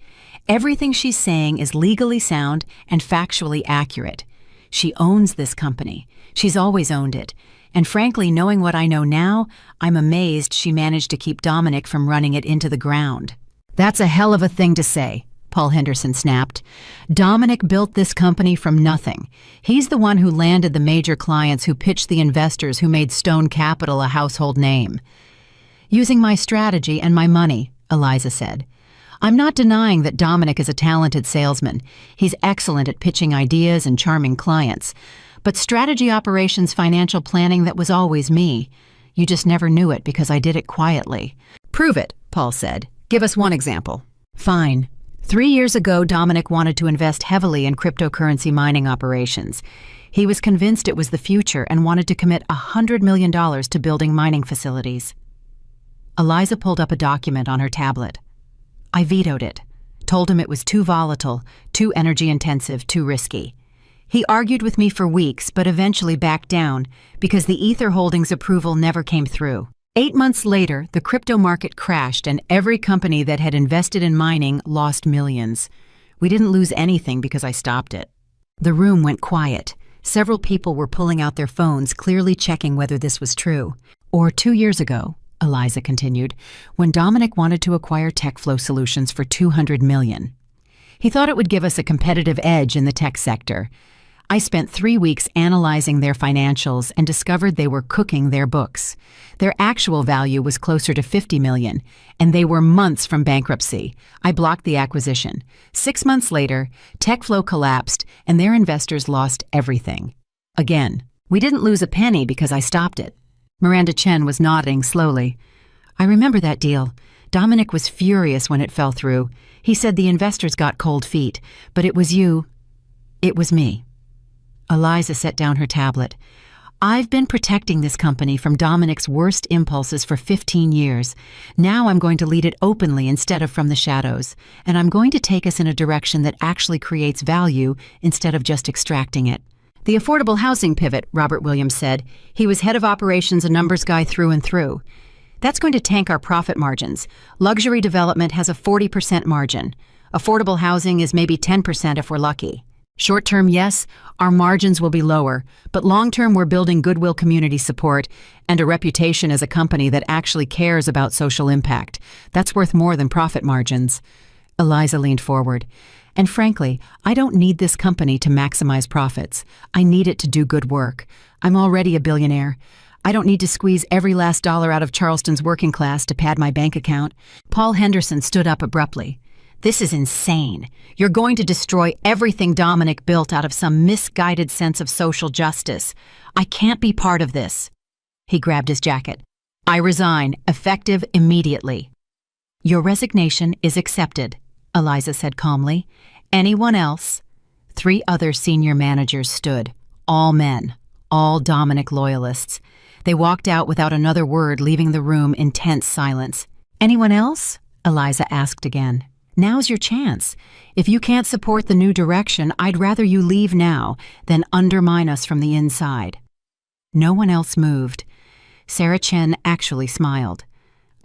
Everything she's saying is legally sound and factually accurate. She owns this company. She's always owned it. And frankly, knowing what I know now, I'm amazed she managed to keep Dominic from running it into the ground. That's a hell of a thing to say, Paul Henderson snapped. Dominic built this company from nothing. He's the one who landed the major clients, who pitched the investors, who made Stone Capital a household name. Using my strategy and my money, Eliza said. I'm not denying that Dominic is a talented salesman. He's excellent at pitching ideas and charming clients. But strategy, operations, financial planning, that was always me. You just never knew it because I did it quietly. Prove it, Paul said. Give us one example. Fine. 3 years ago, Dominic wanted to invest heavily in cryptocurrency mining operations. He was convinced it was the future and wanted to commit $100 million to building mining facilities. Eliza pulled up a document on her tablet. I vetoed it, told him it was too volatile, too energy-intensive, too risky. He argued with me for weeks, but eventually backed down because the Ether Holdings approval never came through. 8 months later, the crypto market crashed and every company that had invested in mining lost millions. We didn't lose anything because I stopped it. The room went quiet. Several people were pulling out their phones, clearly checking whether this was true. Or 2 years ago, Eliza continued, when Dominic wanted to acquire TechFlow Solutions for $200 million. He thought it would give us a competitive edge in the tech sector. I spent 3 weeks analyzing their financials and discovered they were cooking their books. Their actual value was closer to $50 million, and they were months from bankruptcy. I blocked the acquisition. 6 months later, TechFlow collapsed, and their investors lost everything. Again, we didn't lose a penny because I stopped it. Miranda Chen was nodding slowly. I remember that deal. Dominic was furious when it fell through. He said the investors got cold feet, but it was you. It was me. Eliza set down her tablet. I've been protecting this company from Dominic's worst impulses for 15 years. Now I'm going to lead it openly instead of from the shadows, and I'm going to take us in a direction that actually creates value instead of just extracting it. The affordable housing pivot, Robert Williams said. He was head of operations, a numbers guy through and through. That's going to tank our profit margins. Luxury development has a 40% margin. Affordable housing is maybe 10% if we're lucky. Short-term, yes, our margins will be lower, but long-term we're building goodwill, community support, and a reputation as a company that actually cares about social impact. That's worth more than profit margins. Eliza leaned forward. And frankly, I don't need this company to maximize profits. I need it to do good work. I'm already a billionaire. I don't need to squeeze every last dollar out of Charleston's working class to pad my bank account. Paul Henderson stood up abruptly. This is insane. You're going to destroy everything Dominic built out of some misguided sense of social justice. I can't be part of this. He grabbed his jacket. I resign, effective immediately. Your resignation is accepted, Eliza said calmly. Anyone else? 3 other senior managers stood, all men, all Dominic loyalists. They walked out without another word, leaving the room in tense silence. Anyone else? Eliza asked again. Now's your chance. If you can't support the new direction, I'd rather you leave now than undermine us from the inside. No one else moved. Sarah Chen actually smiled.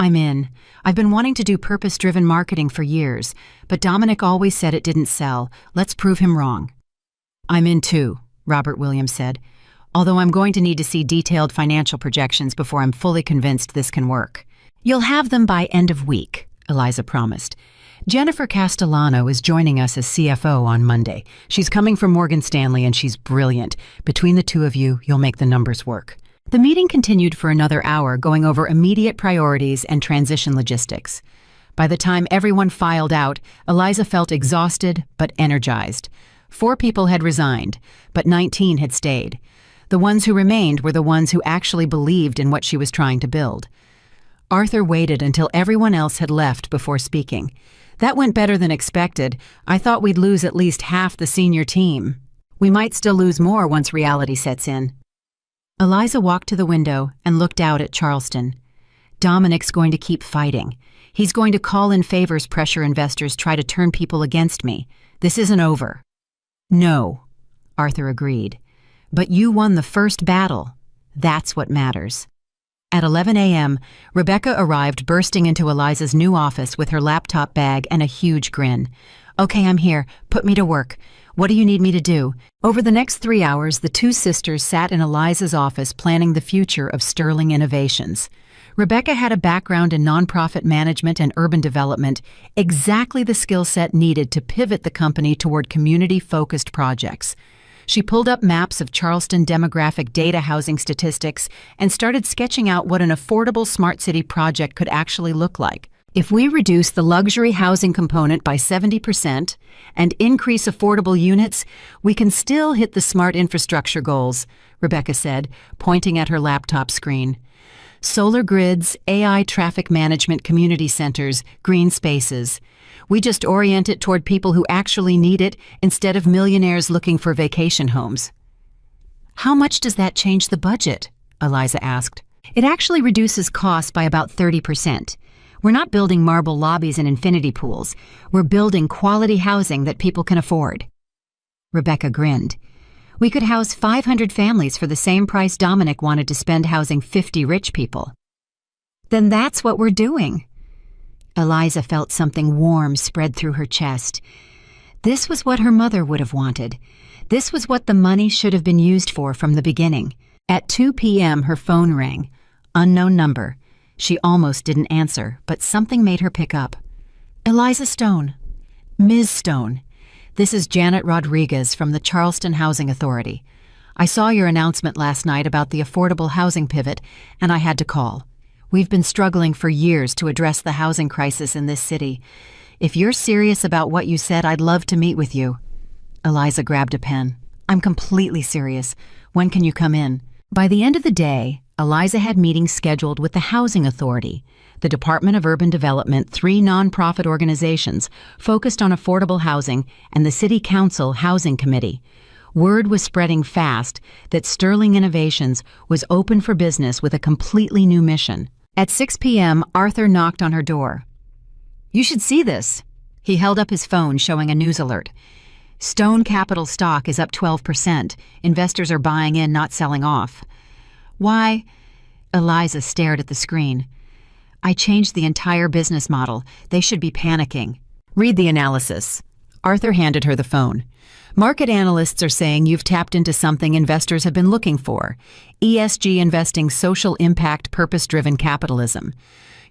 I'm in. I've been wanting to do purpose-driven marketing for years, but Dominic always said it didn't sell. Let's prove him wrong. I'm in too, Robert Williams said, although I'm going to need to see detailed financial projections before I'm fully convinced this can work. You'll have them by end of week, Eliza promised. Jennifer Castellano is joining us as CFO on Monday. She's coming from Morgan Stanley and she's brilliant. Between the two of you, you'll make the numbers work. The meeting continued for another hour, going over immediate priorities and transition logistics. By the time everyone filed out, Eliza felt exhausted but energized. 4 people had resigned, but 19 had stayed. The ones who remained were the ones who actually believed in what she was trying to build. Arthur waited until everyone else had left before speaking. That went better than expected. I thought we'd lose at least half the senior team. We might still lose more once reality sets in. Eliza walked to the window and looked out at Charleston. Dominic's going to keep fighting. He's going to call in favors pressure investors try to turn people against me. This isn't over. No, Arthur agreed. But you won the first battle. That's what matters. At 11 a.m., Rebecca arrived bursting into Eliza's new office with her laptop bag and a huge grin. Okay, I'm here. Put me to work. What do you need me to do? Over the next 3 hours, the 2 sisters sat in Eliza's office planning the future of Sterling Innovations. Rebecca had a background in nonprofit management and urban development, exactly the skill set needed to pivot the company toward community-focused projects. She pulled up maps of Charleston demographic data housing statistics and started sketching out what an affordable smart city project could actually look like. If we reduce the luxury housing component by 70% and increase affordable units, we can still hit the smart infrastructure goals, Rebecca said, pointing at her laptop screen. Solar grids, AI traffic management community centers, green spaces. We just orient it toward people who actually need it instead of millionaires looking for vacation homes. How much does that change the budget? Eliza asked. It actually reduces costs by about 30%. We're not building marble lobbies and infinity pools. We're building quality housing that people can afford. Rebecca grinned. We could house 500 families for the same price Dominic wanted to spend housing 50 rich people. Then that's what we're doing. Eliza felt something warm spread through her chest. This was what her mother would have wanted. This was what the money should have been used for from the beginning. At 2 p.m., her phone rang. Unknown number. She almost didn't answer, but something made her pick up. Eliza Stone. Ms. Stone. This is Janet Rodriguez from the Charleston Housing Authority. I saw your announcement last night about the affordable housing pivot, and I had to call. We've been struggling for years to address the housing crisis in this city. If you're serious about what you said, I'd love to meet with you. Eliza grabbed a pen. I'm completely serious. When can you come in? By the end of the day, Eliza had meetings scheduled with the Housing Authority, the Department of Urban Development, 3 nonprofit organizations focused on affordable housing, and the City Council Housing Committee. Word was spreading fast that Sterling Innovations was open for business with a completely new mission. At 6 p.m., Arthur knocked on her door. You should see this. He held up his phone showing a news alert. Stone Capital stock is up 12%. Investors are buying in, not selling off. Why? Eliza stared at the screen. I changed the entire business model. They should be panicking. Read the analysis. Arthur handed her the phone. Market analysts are saying you've tapped into something investors have been looking for. ESG investing, social impact, purpose-driven capitalism.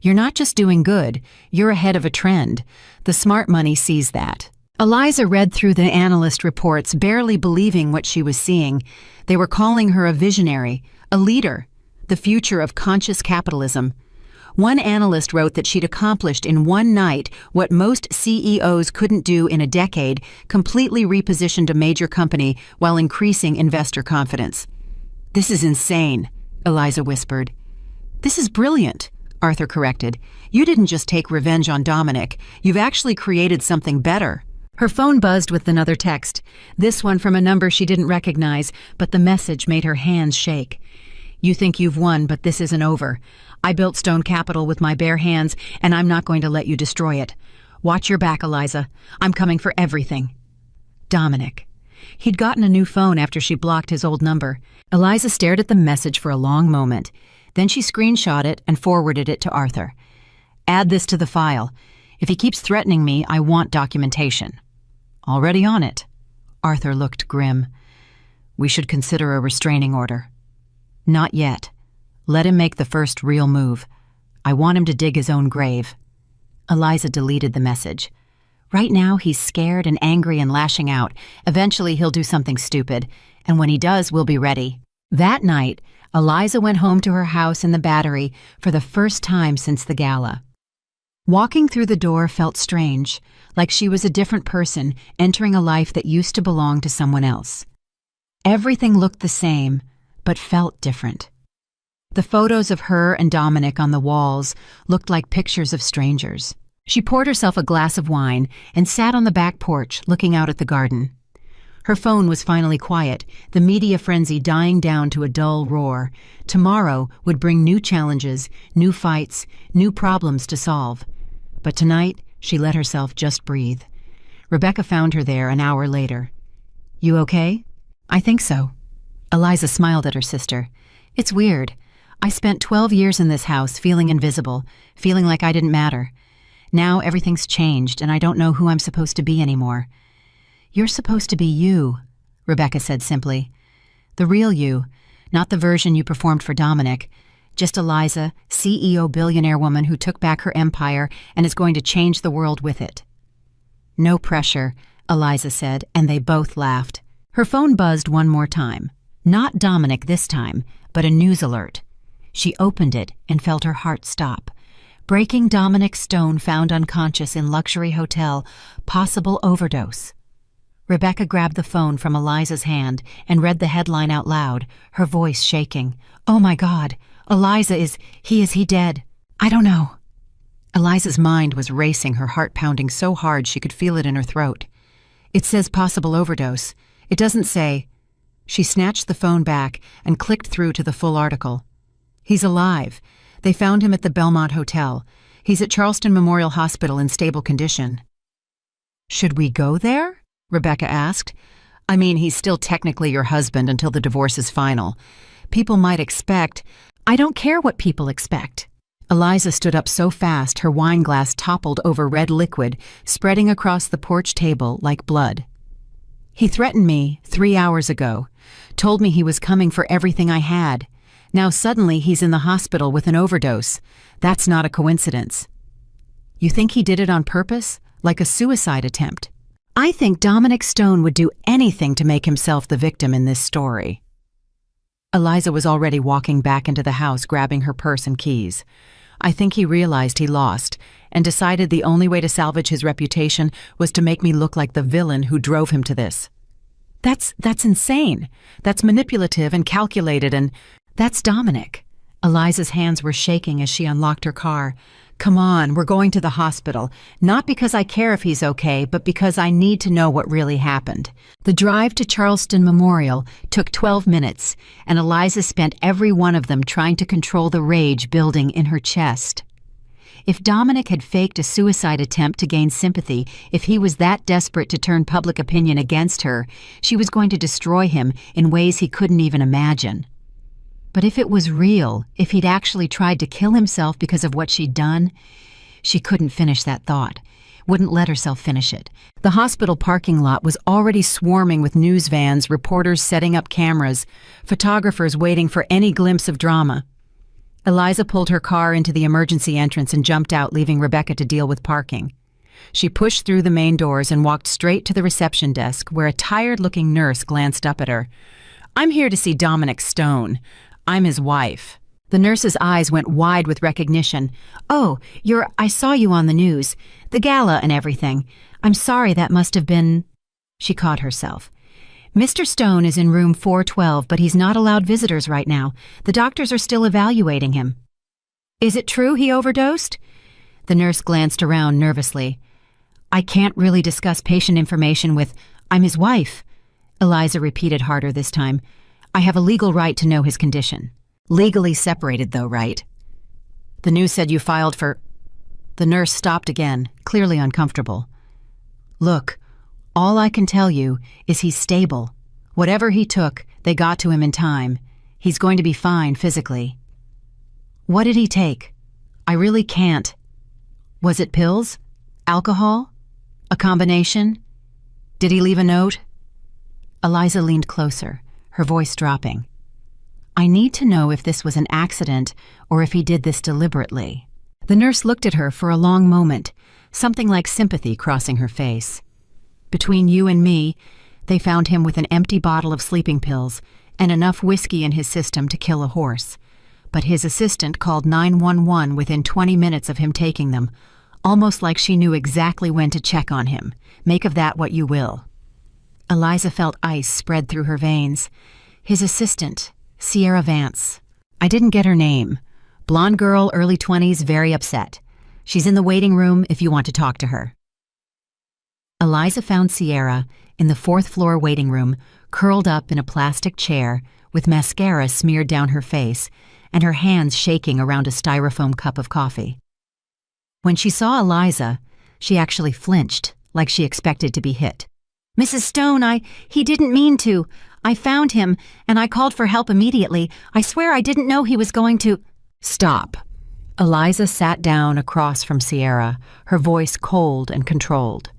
You're not just doing good, you're ahead of a trend. The smart money sees that. Eliza read through the analyst reports, barely believing what she was seeing. They were calling her a visionary, a leader, the future of conscious capitalism. One analyst wrote that she'd accomplished in one night what most CEOs couldn't do in a decade, completely repositioned a major company while increasing investor confidence. "This is insane," Eliza whispered. "This is brilliant," Arthur corrected. "You didn't just take revenge on Dominic. You've actually created something better." Her phone buzzed with another text, this one from a number she didn't recognize, but the message made her hands shake. "You think you've won, but this isn't over. I built Stone Capital with my bare hands, and I'm not going to let you destroy it. Watch your back, Eliza. I'm coming for everything." Dominic. He'd gotten a new phone after she blocked his old number. Eliza stared at the message for a long moment. Then she screenshot it and forwarded it to Arthur. "Add this to the file. If he keeps threatening me, I want documentation." "Already on it." Arthur looked grim. "We should consider a restraining order." "Not yet. Let him make the first real move. I want him to dig his own grave." Eliza deleted the message. "Right now, he's scared and angry and lashing out. Eventually, he'll do something stupid. And when he does, we'll be ready." That night, Eliza went home to her house in the Battery for the first time since the gala. Walking through the door felt strange, like she was a different person entering a life that used to belong to someone else. Everything looked the same, but felt different. The photos of her and Dominic on the walls looked like pictures of strangers. She poured herself a glass of wine and sat on the back porch looking out at the garden. Her phone was finally quiet, the media frenzy dying down to a dull roar. Tomorrow would bring new challenges, new fights, new problems to solve. But tonight, she let herself just breathe. Rebecca found her there an hour later. "You okay?" "I think so." Eliza smiled at her sister. "It's weird. I spent 12 years in this house feeling invisible, feeling like I didn't matter. Now everything's changed and I don't know who I'm supposed to be anymore." "You're supposed to be you," Rebecca said simply. "The real you, not the version you performed for Dominic. Just Eliza, CEO billionaire woman who took back her empire and is going to change the world with it." "No pressure," Eliza said, and they both laughed. Her phone buzzed one more time. Not Dominic this time, but a news alert. She opened it and felt her heart stop. "Breaking Dominic Stone found unconscious in luxury hotel. Possible overdose." Rebecca grabbed the phone from Eliza's hand and read the headline out loud, her voice shaking. "Oh my God, Eliza is he dead? I don't know." Eliza's mind was racing, her heart pounding so hard she could feel it in her throat. "It says possible overdose. It doesn't say." She snatched the phone back and clicked through to the full article. "He's alive. They found him at the Belmont Hotel. He's at Charleston Memorial Hospital in stable condition." "Should we go there?" Rebecca asked. "I mean, he's still technically your husband until the divorce is final. People might expect—" "I don't care what people expect." Eliza stood up so fast her wine glass toppled over red liquid, spreading across the porch table like blood. "He threatened me 3 hours ago, told me he was coming for everything I had. Now suddenly he's in the hospital with an overdose. That's not a coincidence." "You think he did it on purpose? Like a suicide attempt?" "I think Dominic Stone would do anything to make himself the victim in this story." Eliza was already walking back into the house, grabbing her purse and keys. "I think he realized he lost and decided the only way to salvage his reputation was to make me look like the villain who drove him to this." That's insane. That's manipulative and calculated and..." "That's Dominic." Eliza's hands were shaking as she unlocked her car. "Come on, we're going to the hospital. Not because I care if he's okay, but because I need to know what really happened." The drive to Charleston Memorial took 12 minutes, and Eliza spent every one of them trying to control the rage building in her chest. If Dominic had faked a suicide attempt to gain sympathy, if he was that desperate to turn public opinion against her, she was going to destroy him in ways he couldn't even imagine. But if it was real, if he'd actually tried to kill himself because of what she'd done, she couldn't finish that thought, wouldn't let herself finish it. The hospital parking lot was already swarming with news vans, reporters setting up cameras, photographers waiting for any glimpse of drama. Eliza pulled her car into the emergency entrance and jumped out, leaving Rebecca to deal with parking. She pushed through the main doors and walked straight to the reception desk, where a tired-looking nurse glanced up at her. "I'm here to see Dominic Stone. I'm his wife." The nurse's eyes went wide with recognition. "Oh, I saw you on the news. The gala and everything. I'm sorry that must have been—" She caught herself. "Mr. Stone is in room 412, but he's not allowed visitors right now. The doctors are still evaluating him." "Is it true he overdosed?" The nurse glanced around nervously. "I can't really discuss patient information I'm his wife," Eliza repeated harder this time. "I have a legal right to know his condition." "Legally separated though, right?" "The news said you filed for—" The nurse stopped again, clearly uncomfortable. "Look, all I can tell you is he's stable. Whatever he took, they got to him in time. He's going to be fine physically." "What did he take?" "I really can't." "Was it pills? Alcohol? A combination? Did he leave a note?" Eliza leaned closer, her voice dropping. "I need to know if this was an accident or if he did this deliberately." The nurse looked at her for a long moment, something like sympathy crossing her face. "Between you and me, they found him with an empty bottle of sleeping pills and enough whiskey in his system to kill a horse. But his assistant called 911 within 20 minutes of him taking them, almost like she knew exactly when to check on him. Make of that what you will." Eliza felt ice spread through her veins. His assistant, Sierra Vance. "I didn't get her name. Blonde girl, early 20s, very upset. She's in the waiting room if you want to talk to her." Eliza found Sierra in the 4th floor waiting room, curled up in a plastic chair with mascara smeared down her face and her hands shaking around a styrofoam cup of coffee. When she saw Eliza, she actually flinched, like she expected to be hit. "Mrs. Stone, he didn't mean to. I found him, and I called for help immediately. I swear I didn't know he was going to—" "Stop." Eliza sat down across from Sierra, her voice cold and controlled.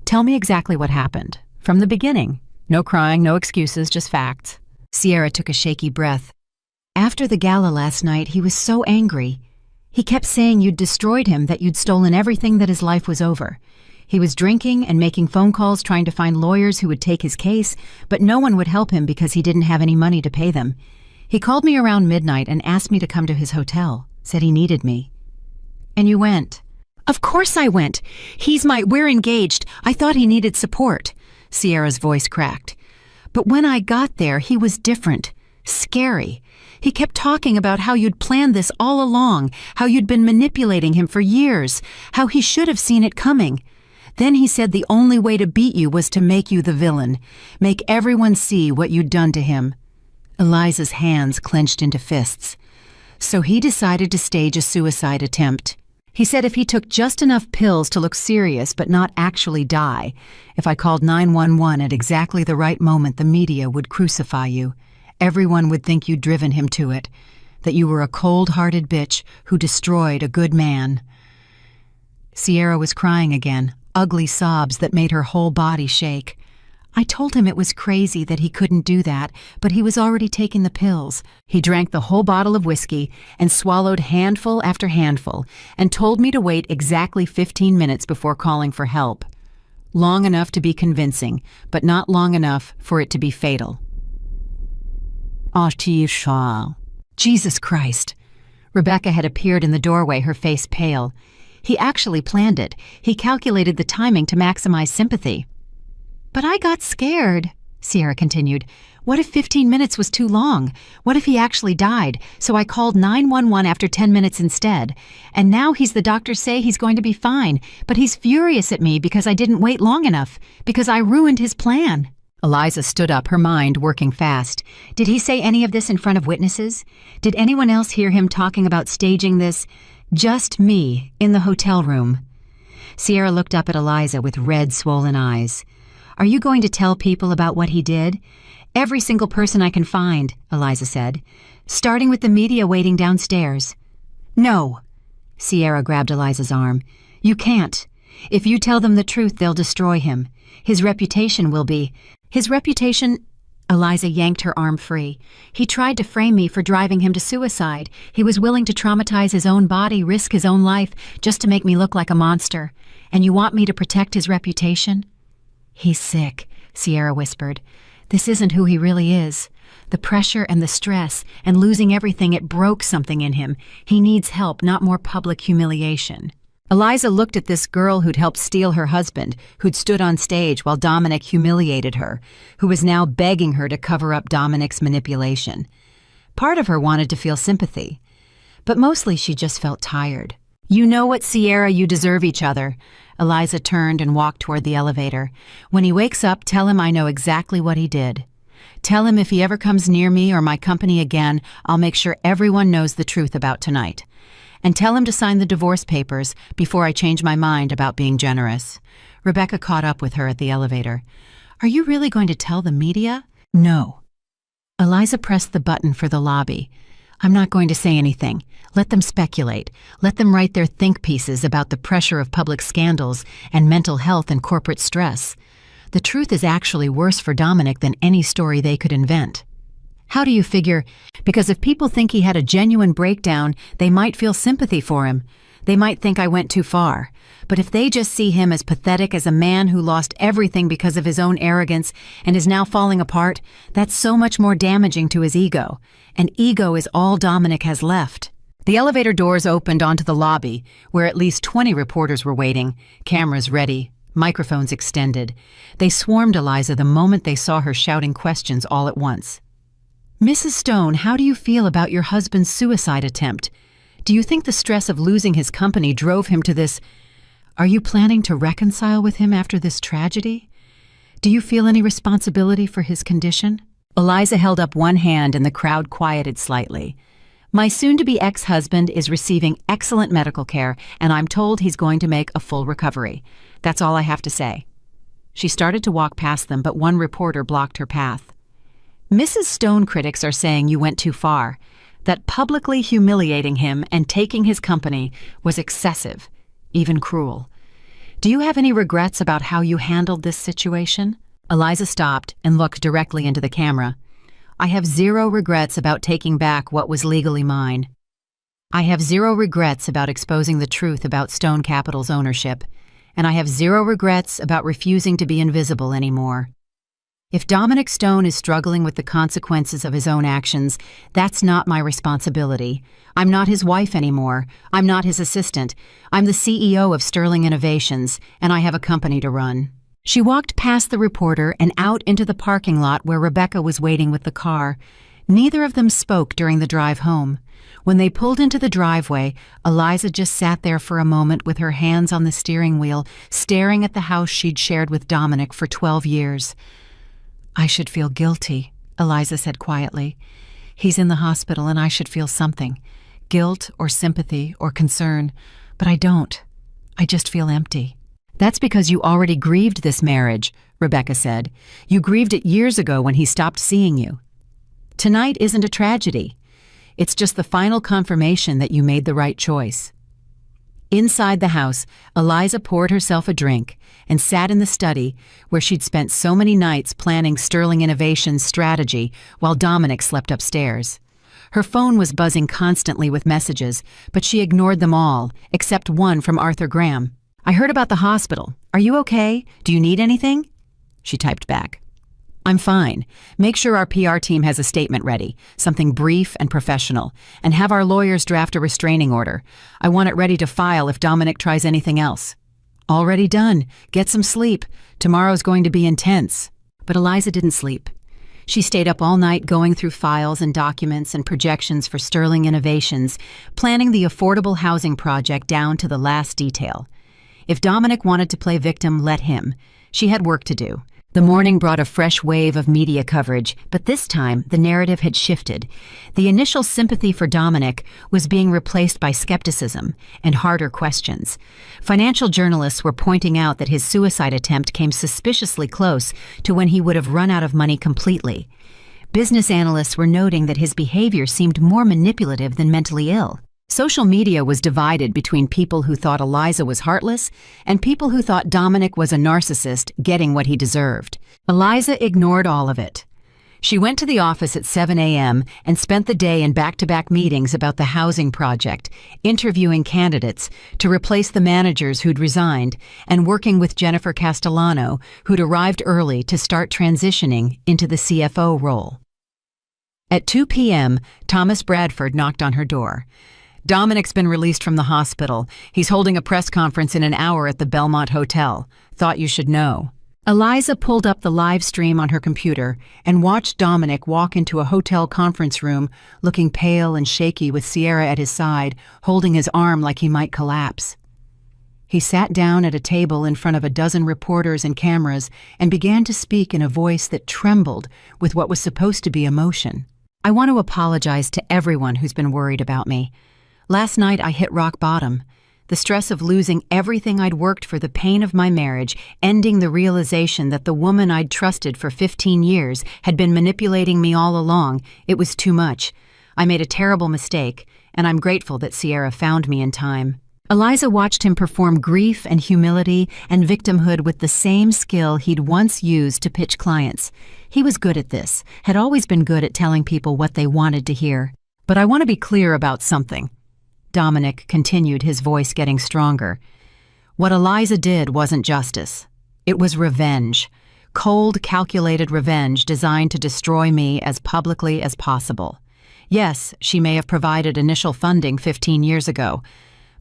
"Tell me exactly what happened. From the beginning. No crying, no excuses, just facts." Sierra took a shaky breath. "After the gala last night, he was so angry. He kept saying you'd destroyed him, that you'd stolen everything, that his life was over. He was drinking and making phone calls trying to find lawyers who would take his case, but no one would help him because he didn't have any money to pay them. He called me around midnight and asked me to come to his hotel, said he needed me." "And you went?" "Of course I went. We're engaged. I thought he needed support." Sierra's voice cracked. "But when I got there, he was different. Scary. He kept talking about how you'd planned this all along, how you'd been manipulating him for years, how he should have seen it coming. Then he said the only way to beat you was to make you the villain, make everyone see what you'd done to him." Eliza's hands clenched into fists. "So he decided to stage a suicide attempt. He said if he took just enough pills to look serious but not actually die, if I called 911 at exactly the right moment, the media would crucify you. Everyone would think you'd driven him to it, that you were a cold-hearted bitch who destroyed a good man." Sierra was crying again, ugly sobs that made her whole body shake. "I told him it was crazy that he couldn't do that, but he was already taking the pills. He drank the whole bottle of whiskey and swallowed handful after handful and told me to wait exactly 15 minutes before calling for help. Long enough to be convincing, but not long enough for it to be fatal." Jesus Christ. Rebecca had appeared in the doorway, her face pale. "He actually planned it. He calculated the timing to maximize sympathy." "But I got scared," Sierra continued. "What if 15 minutes was too long? What if he actually died? So I called 911 after 10 minutes instead. And now the doctors say he's going to be fine, but he's furious at me because I didn't wait long enough, because I ruined his plan." Eliza stood up, her mind working fast. "Did he say any of this in front of witnesses? Did anyone else hear him talking about staging this?" "Just me, in the hotel room." Sierra looked up at Eliza with red, swollen eyes. "Are you going to tell people about what he did?" "Every single person I can find," Eliza said, "starting with the media waiting downstairs." "No." Sierra grabbed Eliza's arm. "You can't. If you tell them the truth, they'll destroy him. His reputation will be—" "His reputation—" Eliza yanked her arm free. "He tried to frame me for driving him to suicide. He was willing to traumatize his own body, risk his own life, just to make me look like a monster. And you want me to protect his reputation?" "He's sick," Sierra whispered. This isn't who he really is. The pressure and the stress and losing everything, it broke something in him. He needs help, not more public humiliation. Eliza looked at this girl who'd helped steal her husband, who'd stood on stage while Dominic humiliated her, who was now begging her to cover up Dominic's manipulation. Part of her wanted to feel sympathy, but mostly she just felt tired. "You know what, Sierra, you deserve each other." Eliza turned and walked toward the elevator. "When he wakes up, tell him I know exactly what he did. Tell him if he ever comes near me or my company again, I'll make sure everyone knows the truth about tonight. And tell him to sign the divorce papers before I change my mind about being generous." Rebecca caught up with her at the elevator. "Are you really going to tell the media?" "No." Eliza pressed the button for the lobby. "I'm not going to say anything. Let them speculate. Let them write their think pieces about the pressure of public scandals and mental health and corporate stress. The truth is actually worse for Dominic than any story they could invent." "How do you figure?" "Because if people think he had a genuine breakdown, they might feel sympathy for him. They might think I went too far. But if they just see him as pathetic as a man who lost everything because of his own arrogance and is now falling apart, that's so much more damaging to his ego. And ego is all Dominic has left." The elevator doors opened onto the lobby, where at least 20 reporters were waiting, cameras ready, microphones extended. They swarmed Eliza the moment they saw her shouting questions all at once. "Mrs. Stone, how do you feel about your husband's suicide attempt? Do you think the stress of losing his company drove him to this? Are you planning to reconcile with him after this tragedy? Do you feel any responsibility for his condition?" Eliza held up one hand and the crowd quieted slightly. "My soon-to-be ex-husband is receiving excellent medical care, and I'm told he's going to make a full recovery. That's all I have to say." She started to walk past them, but one reporter blocked her path. "Mrs. Stone, critics are saying you went too far, that publicly humiliating him and taking his company was excessive, even cruel. Do you have any regrets about how you handled this situation?" Eliza stopped and looked directly into the camera. "I have zero regrets about taking back what was legally mine. I have zero regrets about exposing the truth about Stone Capital's ownership, and I have zero regrets about refusing to be invisible anymore. If Dominic Stone is struggling with the consequences of his own actions, that's not my responsibility. I'm not his wife anymore. I'm not his assistant. I'm the CEO of Sterling Innovations, and I have a company to run." She walked past the reporter and out into the parking lot where Rebecca was waiting with the car. Neither of them spoke during the drive home. When they pulled into the driveway, Eliza just sat there for a moment with her hands on the steering wheel, staring at the house she'd shared with Dominic for 12 years. "I should feel guilty," Eliza said quietly. "He's in the hospital and I should feel something. Guilt or sympathy or concern. But I don't. I just feel empty." "That's because you already grieved this marriage," Rebecca said. "You grieved it years ago when he stopped seeing you. Tonight isn't a tragedy. It's just the final confirmation that you made the right choice." Inside the house, Eliza poured herself a drink and sat in the study where she'd spent so many nights planning Sterling Innovations' strategy while Dominic slept upstairs. Her phone was buzzing constantly with messages, but she ignored them all, except one from Arthur Graham. "I heard about the hospital. Are you okay? Do you need anything?" She typed back. "I'm fine. Make sure our PR team has a statement ready, something brief and professional, and have our lawyers draft a restraining order. I want it ready to file if Dominic tries anything else." "Already done. Get some sleep. Tomorrow's going to be intense." But Eliza didn't sleep. She stayed up all night going through files and documents and projections for Sterling Innovations, planning the affordable housing project down to the last detail. If Dominic wanted to play victim, let him. She had work to do. The morning brought a fresh wave of media coverage, but this time the narrative had shifted. The initial sympathy for Dominic was being replaced by skepticism and harder questions. Financial journalists were pointing out that his suicide attempt came suspiciously close to when he would have run out of money completely. Business analysts were noting that his behavior seemed more manipulative than mentally ill. Social media was divided between people who thought Eliza was heartless and people who thought Dominic was a narcissist getting what he deserved. Eliza ignored all of it. She went to the office at 7 a.m. and spent the day in back-to-back meetings about the housing project, interviewing candidates to replace the managers who'd resigned, and working with Jennifer Castellano, who'd arrived early to start transitioning into the CFO role. At 2 p.m., Thomas Bradford knocked on her door. "Dominic's been released from the hospital. He's holding a press conference in an hour at the Belmont Hotel. Thought you should know." Eliza pulled up the live stream on her computer and watched Dominic walk into a hotel conference room, looking pale and shaky with Sierra at his side, holding his arm like he might collapse. He sat down at a table in front of a dozen reporters and cameras and began to speak in a voice that trembled with what was supposed to be emotion. "I want to apologize to everyone who's been worried about me. Last night I hit rock bottom. The stress of losing everything I'd worked for, the pain of my marriage, ending the realization that the woman I'd trusted for 15 years had been manipulating me all along, it was too much. I made a terrible mistake, and I'm grateful that Sierra found me in time." Eliza watched him perform grief and humility and victimhood with the same skill he'd once used to pitch clients. He was good at this, had always been good at telling people what they wanted to hear. "But I want to be clear about something." Dominic continued, his voice getting stronger. "What Eliza did wasn't justice. It was revenge. Cold, calculated revenge designed to destroy me as publicly as possible. Yes, she may have provided initial funding 15 years ago,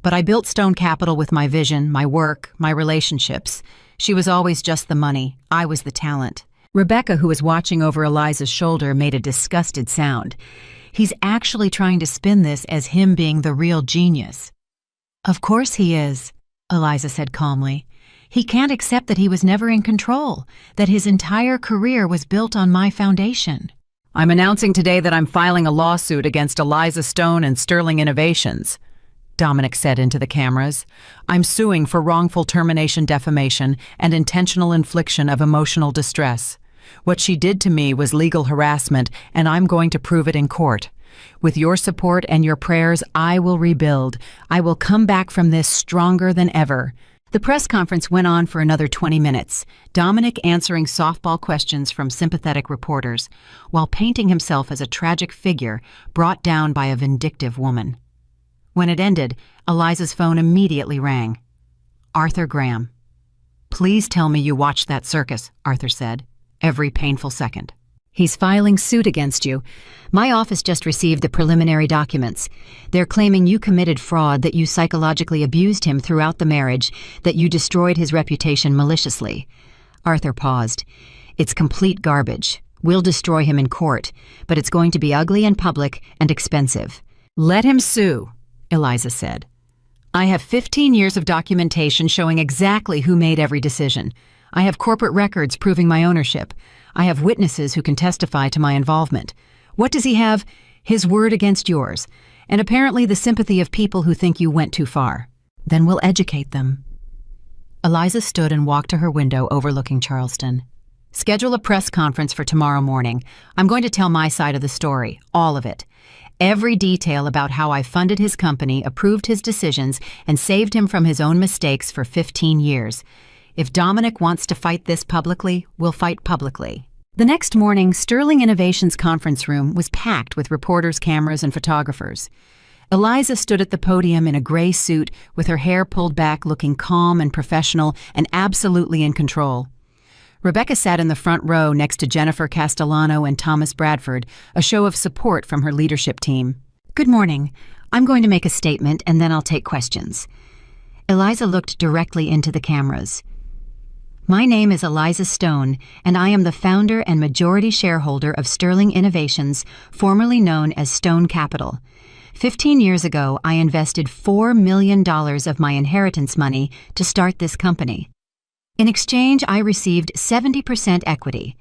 but I built Stone Capital with my vision, my work, my relationships. She was always just the money. I was the talent." Rebecca, who was watching over Eliza's shoulder, made a disgusted sound. "He's actually trying to spin this as him being the real genius." "Of course he is," Eliza said calmly. "He can't accept that he was never in control, that his entire career was built on my foundation." "I'm announcing today that I'm filing a lawsuit against Eliza Stone and Sterling Innovations," Dominic said into the cameras. "I'm suing for wrongful termination, defamation, and intentional infliction of emotional distress. What she did to me was legal harassment, and I'm going to prove it in court. With your support and your prayers, I will rebuild. I will come back from this stronger than ever." The press conference went on for another 20 minutes, Dominic answering softball questions from sympathetic reporters, while painting himself as a tragic figure brought down by a vindictive woman. When it ended, Eliza's phone immediately rang. "Arthur Graham." "Please tell me you watched that circus," Arthur said. "Every painful second." "He's filing suit against you. My office just received the preliminary documents. They're claiming you committed fraud, that you psychologically abused him throughout the marriage, that you destroyed his reputation maliciously." Arthur paused. "It's complete garbage. We'll destroy him in court, but it's going to be ugly and public and expensive." "Let him sue," Eliza said. "I have 15 years of documentation showing exactly who made every decision. I have corporate records proving my ownership. I have witnesses who can testify to my involvement. What does he have? His word against yours, and apparently the sympathy of people who think you went too far. Then we'll educate them." Eliza stood and walked to her window overlooking Charleston. "Schedule a press conference for tomorrow morning. I'm going to tell my side of the story, all of it. Every detail about how I funded his company, approved his decisions, and saved him from his own mistakes for 15 years. If Dominic wants to fight this publicly, we'll fight publicly." The next morning, Sterling Innovations' conference room was packed with reporters, cameras, and photographers. Eliza stood at the podium in a gray suit with her hair pulled back, looking calm and professional and absolutely in control. Rebecca sat in the front row next to Jennifer Castellano and Thomas Bradford, a show of support from her leadership team. "Good morning. I'm going to make a statement and then I'll take questions." Eliza looked directly into the cameras. "My name is Eliza Stone, and I am the founder and majority shareholder of Sterling Innovations, formerly known as Stone Capital. 15 years ago, I invested $4 million of my inheritance money to start this company. In exchange, I received 70% equity.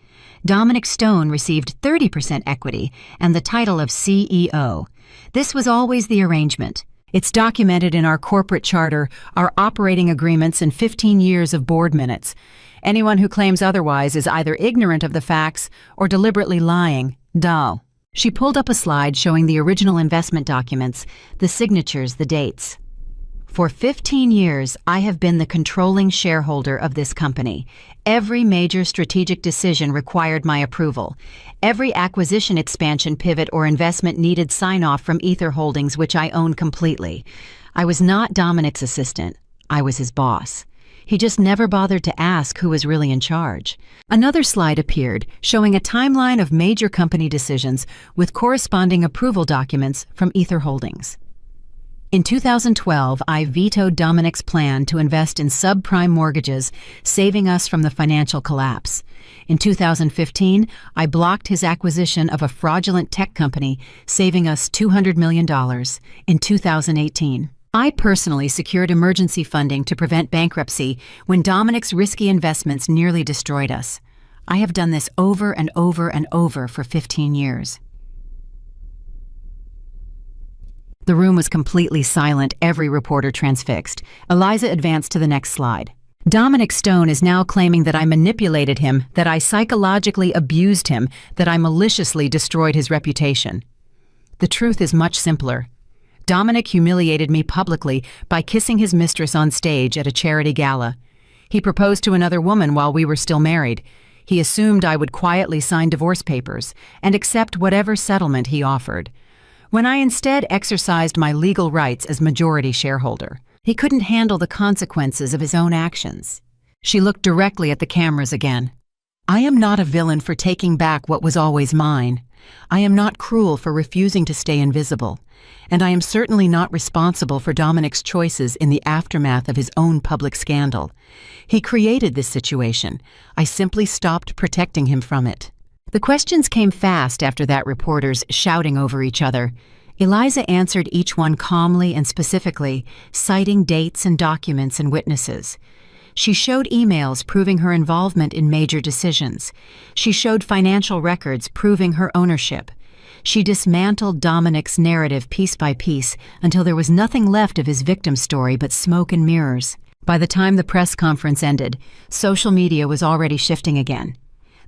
Dominic Stone received 30% equity and the title of CEO. This was always the arrangement. It's documented in our corporate charter, our operating agreements, and 15 years of board minutes. Anyone who claims otherwise is either ignorant of the facts or deliberately lying." Dull. She pulled up a slide showing the original investment documents, the signatures, the dates. For 15 years, I have been the controlling shareholder of this company. Every major strategic decision required my approval. Every acquisition, expansion, pivot, or investment needed sign-off from Ether Holdings, which I own completely. I was not Dominic's assistant. I was his boss. He just never bothered to ask who was really in charge. Another slide appeared, showing a timeline of major company decisions with corresponding approval documents from Ether Holdings. In 2012, I vetoed Dominic's plan to invest in subprime mortgages, saving us from the financial collapse. In 2015, I blocked his acquisition of a fraudulent tech company, saving us $200 million. In 2018, I personally secured emergency funding to prevent bankruptcy when Dominic's risky investments nearly destroyed us. I have done this over and over and over for 15 years. The room was completely silent, every reporter transfixed. Eliza advanced to the next slide. Dominic Stone is now claiming that I manipulated him, that I psychologically abused him, that I maliciously destroyed his reputation. The truth is much simpler. Dominic humiliated me publicly by kissing his mistress on stage at a charity gala. He proposed to another woman while we were still married. He assumed I would quietly sign divorce papers and accept whatever settlement he offered, when I instead exercised my legal rights as majority shareholder. He couldn't handle the consequences of his own actions. She looked directly at the cameras again. I am not a villain for taking back what was always mine. I am not cruel for refusing to stay invisible. And I am certainly not responsible for Dominic's choices in the aftermath of his own public scandal. He created this situation. I simply stopped protecting him from it. The questions came fast after that, reporters shouting over each other. Eliza answered each one calmly and specifically, citing dates and documents and witnesses. She showed emails proving her involvement in major decisions. She showed financial records proving her ownership. She dismantled Dominic's narrative piece by piece until there was nothing left of his victim story but smoke and mirrors. By the time the press conference ended, social media was already shifting again.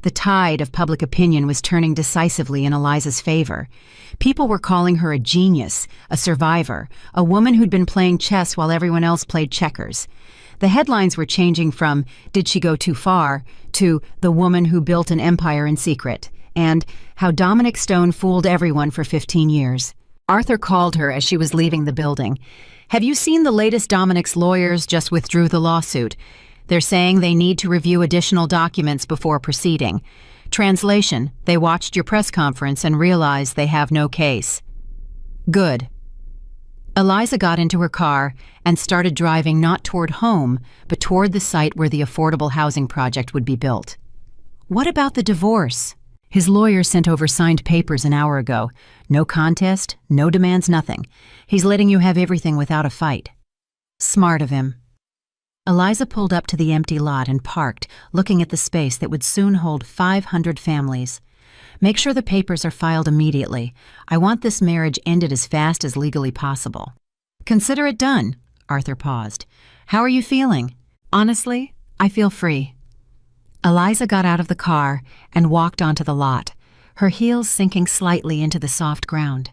The tide of public opinion was turning decisively in Eliza's favor. People were calling her a genius, a survivor, a woman who'd been playing chess while everyone else played checkers. The headlines were changing from "Did she go too far?" to "The woman who built an empire in secret," and "How Dominic Stone fooled everyone for 15 years. Arthur called her as she was leaving the building. "Have you seen the latest? Dominic's lawyers just withdrew the lawsuit. They're saying they need to review additional documents before proceeding. Translation: they watched your press conference and realized they have no case." Good. Eliza got into her car and started driving not toward home, but toward the site where the affordable housing project would be built. What about the divorce? His lawyer sent over signed papers an hour ago. No contest, no demands, nothing. He's letting you have everything without a fight. Smart of him. Eliza pulled up to the empty lot and parked, looking at the space that would soon hold 500 families. Make sure the papers are filed immediately. I want this marriage ended as fast as legally possible. Consider it done. Arthur paused. How are you feeling? Honestly, I feel free. Eliza got out of the car and walked onto the lot, her heels sinking slightly into the soft ground.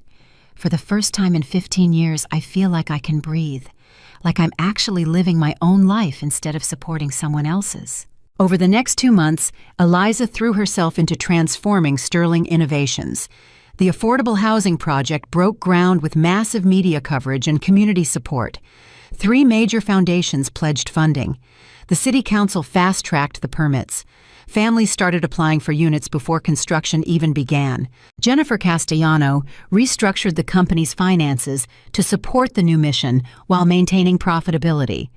For the first time in 15 years, I feel like I can breathe. Like I'm actually living my own life instead of supporting someone else's. Over the next 2 months, Eliza threw herself into transforming Sterling Innovations. The affordable housing project broke ground with massive media coverage and community support. 3 major foundations pledged funding. The city council fast-tracked the permits. Families started applying for units before construction even began. Jennifer Castellano restructured the company's finances to support the new mission while maintaining profitability.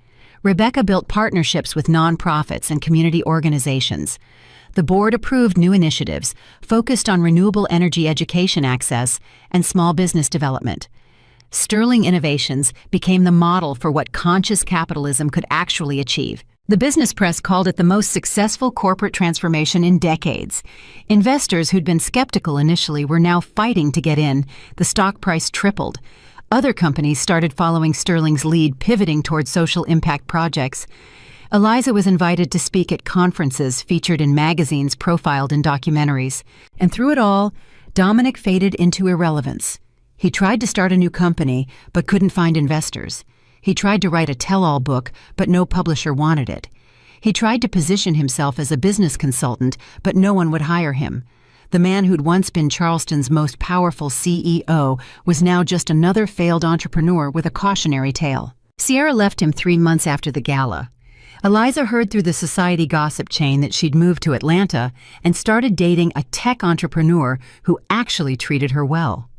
Rebecca built partnerships with nonprofits and community organizations. The board approved new initiatives focused on renewable energy education access and small business development. Sterling Innovations became the model for what conscious capitalism could actually achieve. The business press called it the most successful corporate transformation in decades. Investors who'd been skeptical initially were now fighting to get in. The stock price tripled. Other companies started following Sterling's lead, pivoting toward social impact projects. Eliza was invited to speak at conferences featured in magazines, profiled in documentaries. And through it all, Dominic faded into irrelevance. He tried to start a new company, but couldn't find investors. He tried to write a tell-all book, but no publisher wanted it. He tried to position himself as a business consultant, but no one would hire him. The man who'd once been Charleston's most powerful CEO was now just another failed entrepreneur with a cautionary tale. Sierra left him 3 months after the gala. Eliza heard through the society gossip chain that she'd moved to Atlanta and started dating a tech entrepreneur who actually treated her well.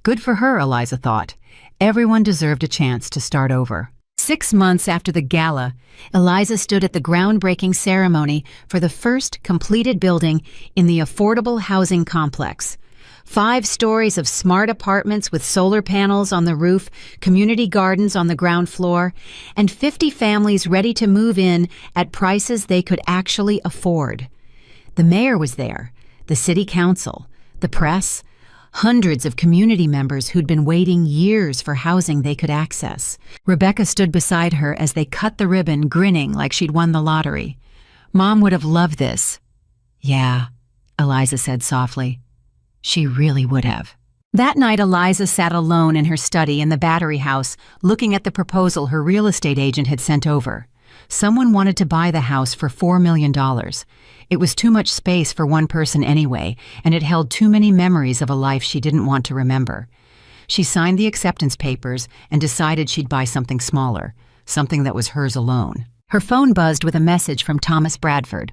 Good for her, Eliza thought. Everyone deserved a chance to start over. 6 months after the gala, Eliza stood at the groundbreaking ceremony for the first completed building in the affordable housing complex. 5 stories of smart apartments with solar panels on the roof, community gardens on the ground floor, and 50 families ready to move in at prices they could actually afford. The mayor was there, the city council, the press, hundreds of community members who'd been waiting years for housing they could access. Rebecca stood beside her as they cut the ribbon, grinning like she'd won the lottery. Mom would have loved this. Yeah, Eliza said softly. She really would have. That night, Eliza sat alone in her study in the Battery House, looking at the proposal her real estate agent had sent over. Someone wanted to buy the house for $4 million. It was too much space for one person anyway, and it held too many memories of a life she didn't want to remember. She signed the acceptance papers and decided she'd buy something smaller, something that was hers alone. Her phone buzzed with a message from Thomas Bradford.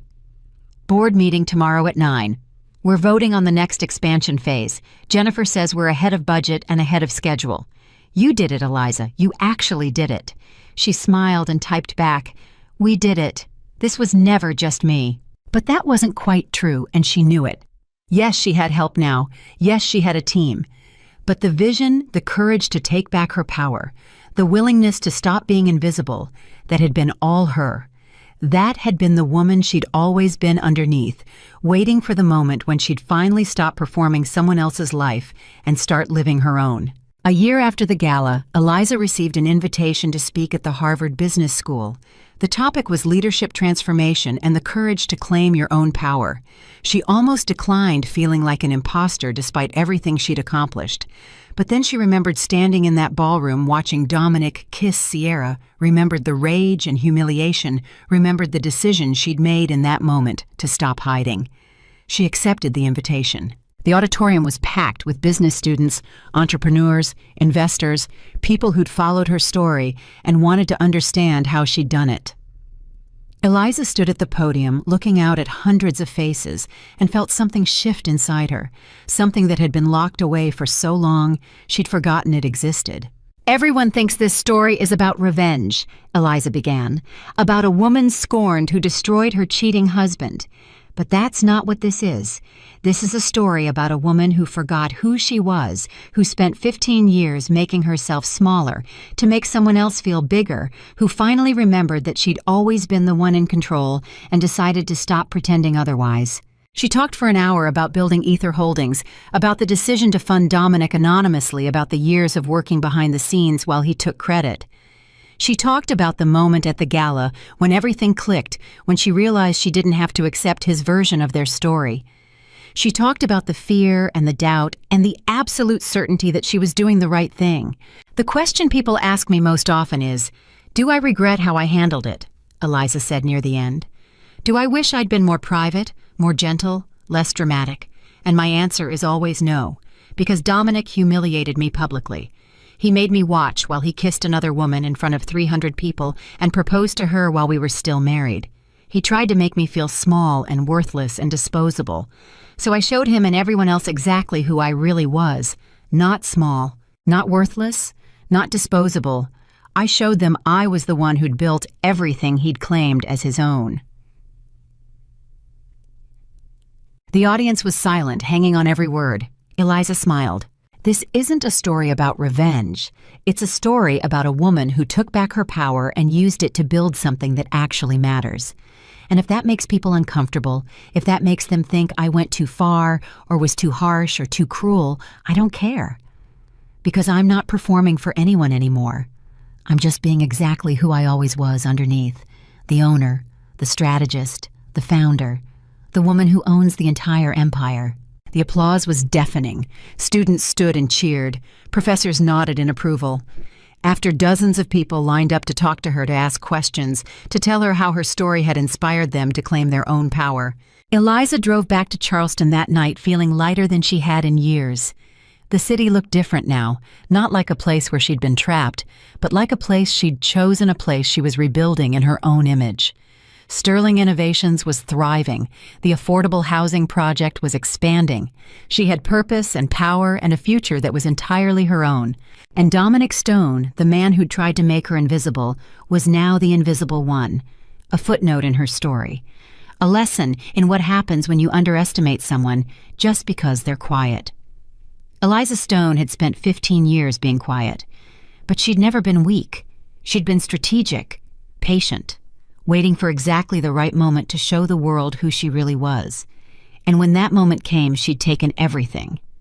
Board meeting tomorrow at 9. We're voting on the next expansion phase. Jennifer says we're ahead of budget and ahead of schedule. You did it, Eliza. You actually did it. She smiled and typed back, We did it. This was never just me. But that wasn't quite true, and she knew it. Yes, she had help now. Yes, she had a team. But the vision, the courage to take back her power, the willingness to stop being invisible, that had been all her. That had been the woman she'd always been underneath, waiting for the moment when she'd finally stop performing someone else's life and start living her own. A year after the gala, Eliza received an invitation to speak at the Harvard Business School. The topic was leadership transformation and the courage to claim your own power. She almost declined, feeling like an imposter despite everything she'd accomplished. But then she remembered standing in that ballroom watching Dominic kiss Sierra, remembered the rage and humiliation, remembered the decision she'd made in that moment to stop hiding. She accepted the invitation. The auditorium was packed with business students, entrepreneurs, investors, people who'd followed her story and wanted to understand how she'd done it. Eliza stood at the podium, looking out at hundreds of faces, and felt something shift inside her, something that had been locked away for so long she'd forgotten it existed. Everyone thinks this story is about revenge, Eliza began, about a woman scorned who destroyed her cheating husband. But that's not what this is. This is a story about a woman who forgot who she was, who spent 15 years making herself smaller to make someone else feel bigger, who finally remembered that she'd always been the one in control and decided to stop pretending otherwise. She talked for an hour about building Ether Holdings, about the decision to fund Dominic anonymously, about the years of working behind the scenes while he took credit. She talked about the moment at the gala when everything clicked, when she realized she didn't have to accept his version of their story. She talked about the fear and the doubt and the absolute certainty that she was doing the right thing. The question people ask me most often is, do I regret how I handled it? Eliza said near the end. Do I wish I'd been more private, more gentle, less dramatic? And my answer is always no, because Dominic humiliated me publicly. He made me watch while he kissed another woman in front of 300 people and proposed to her while we were still married. He tried to make me feel small and worthless and disposable. So I showed him and everyone else exactly who I really was. Not small, not worthless, not disposable. I showed them I was the one who'd built everything he'd claimed as his own. The audience was silent, hanging on every word. Eliza smiled. This isn't a story about revenge. It's a story about a woman who took back her power and used it to build something that actually matters. And if that makes people uncomfortable, if that makes them think I went too far or was too harsh or too cruel, I don't care. Because I'm not performing for anyone anymore. I'm just being exactly who I always was underneath. The owner, the strategist, the founder, the woman who owns the entire empire. The applause was deafening. Students stood and cheered. Professors nodded in approval. After dozens of people lined up to talk to her, to ask questions, to tell her how her story had inspired them to claim their own power, Eliza drove back to Charleston that night feeling lighter than she had in years. The city looked different now, not like a place where she'd been trapped, but like a place she'd chosen, a place she was rebuilding in her own image. Sterling Innovations was thriving. The affordable housing project was expanding. She had purpose and power and a future that was entirely her own. And Dominic Stone, the man who'd tried to make her invisible, was now the invisible one. A footnote in her story. A lesson in what happens when you underestimate someone just because they're quiet. Eliza Stone had spent 15 years being quiet, but she'd never been weak. She'd been strategic, patient, waiting for exactly the right moment to show the world who she really was. And when that moment came, she'd taken everything.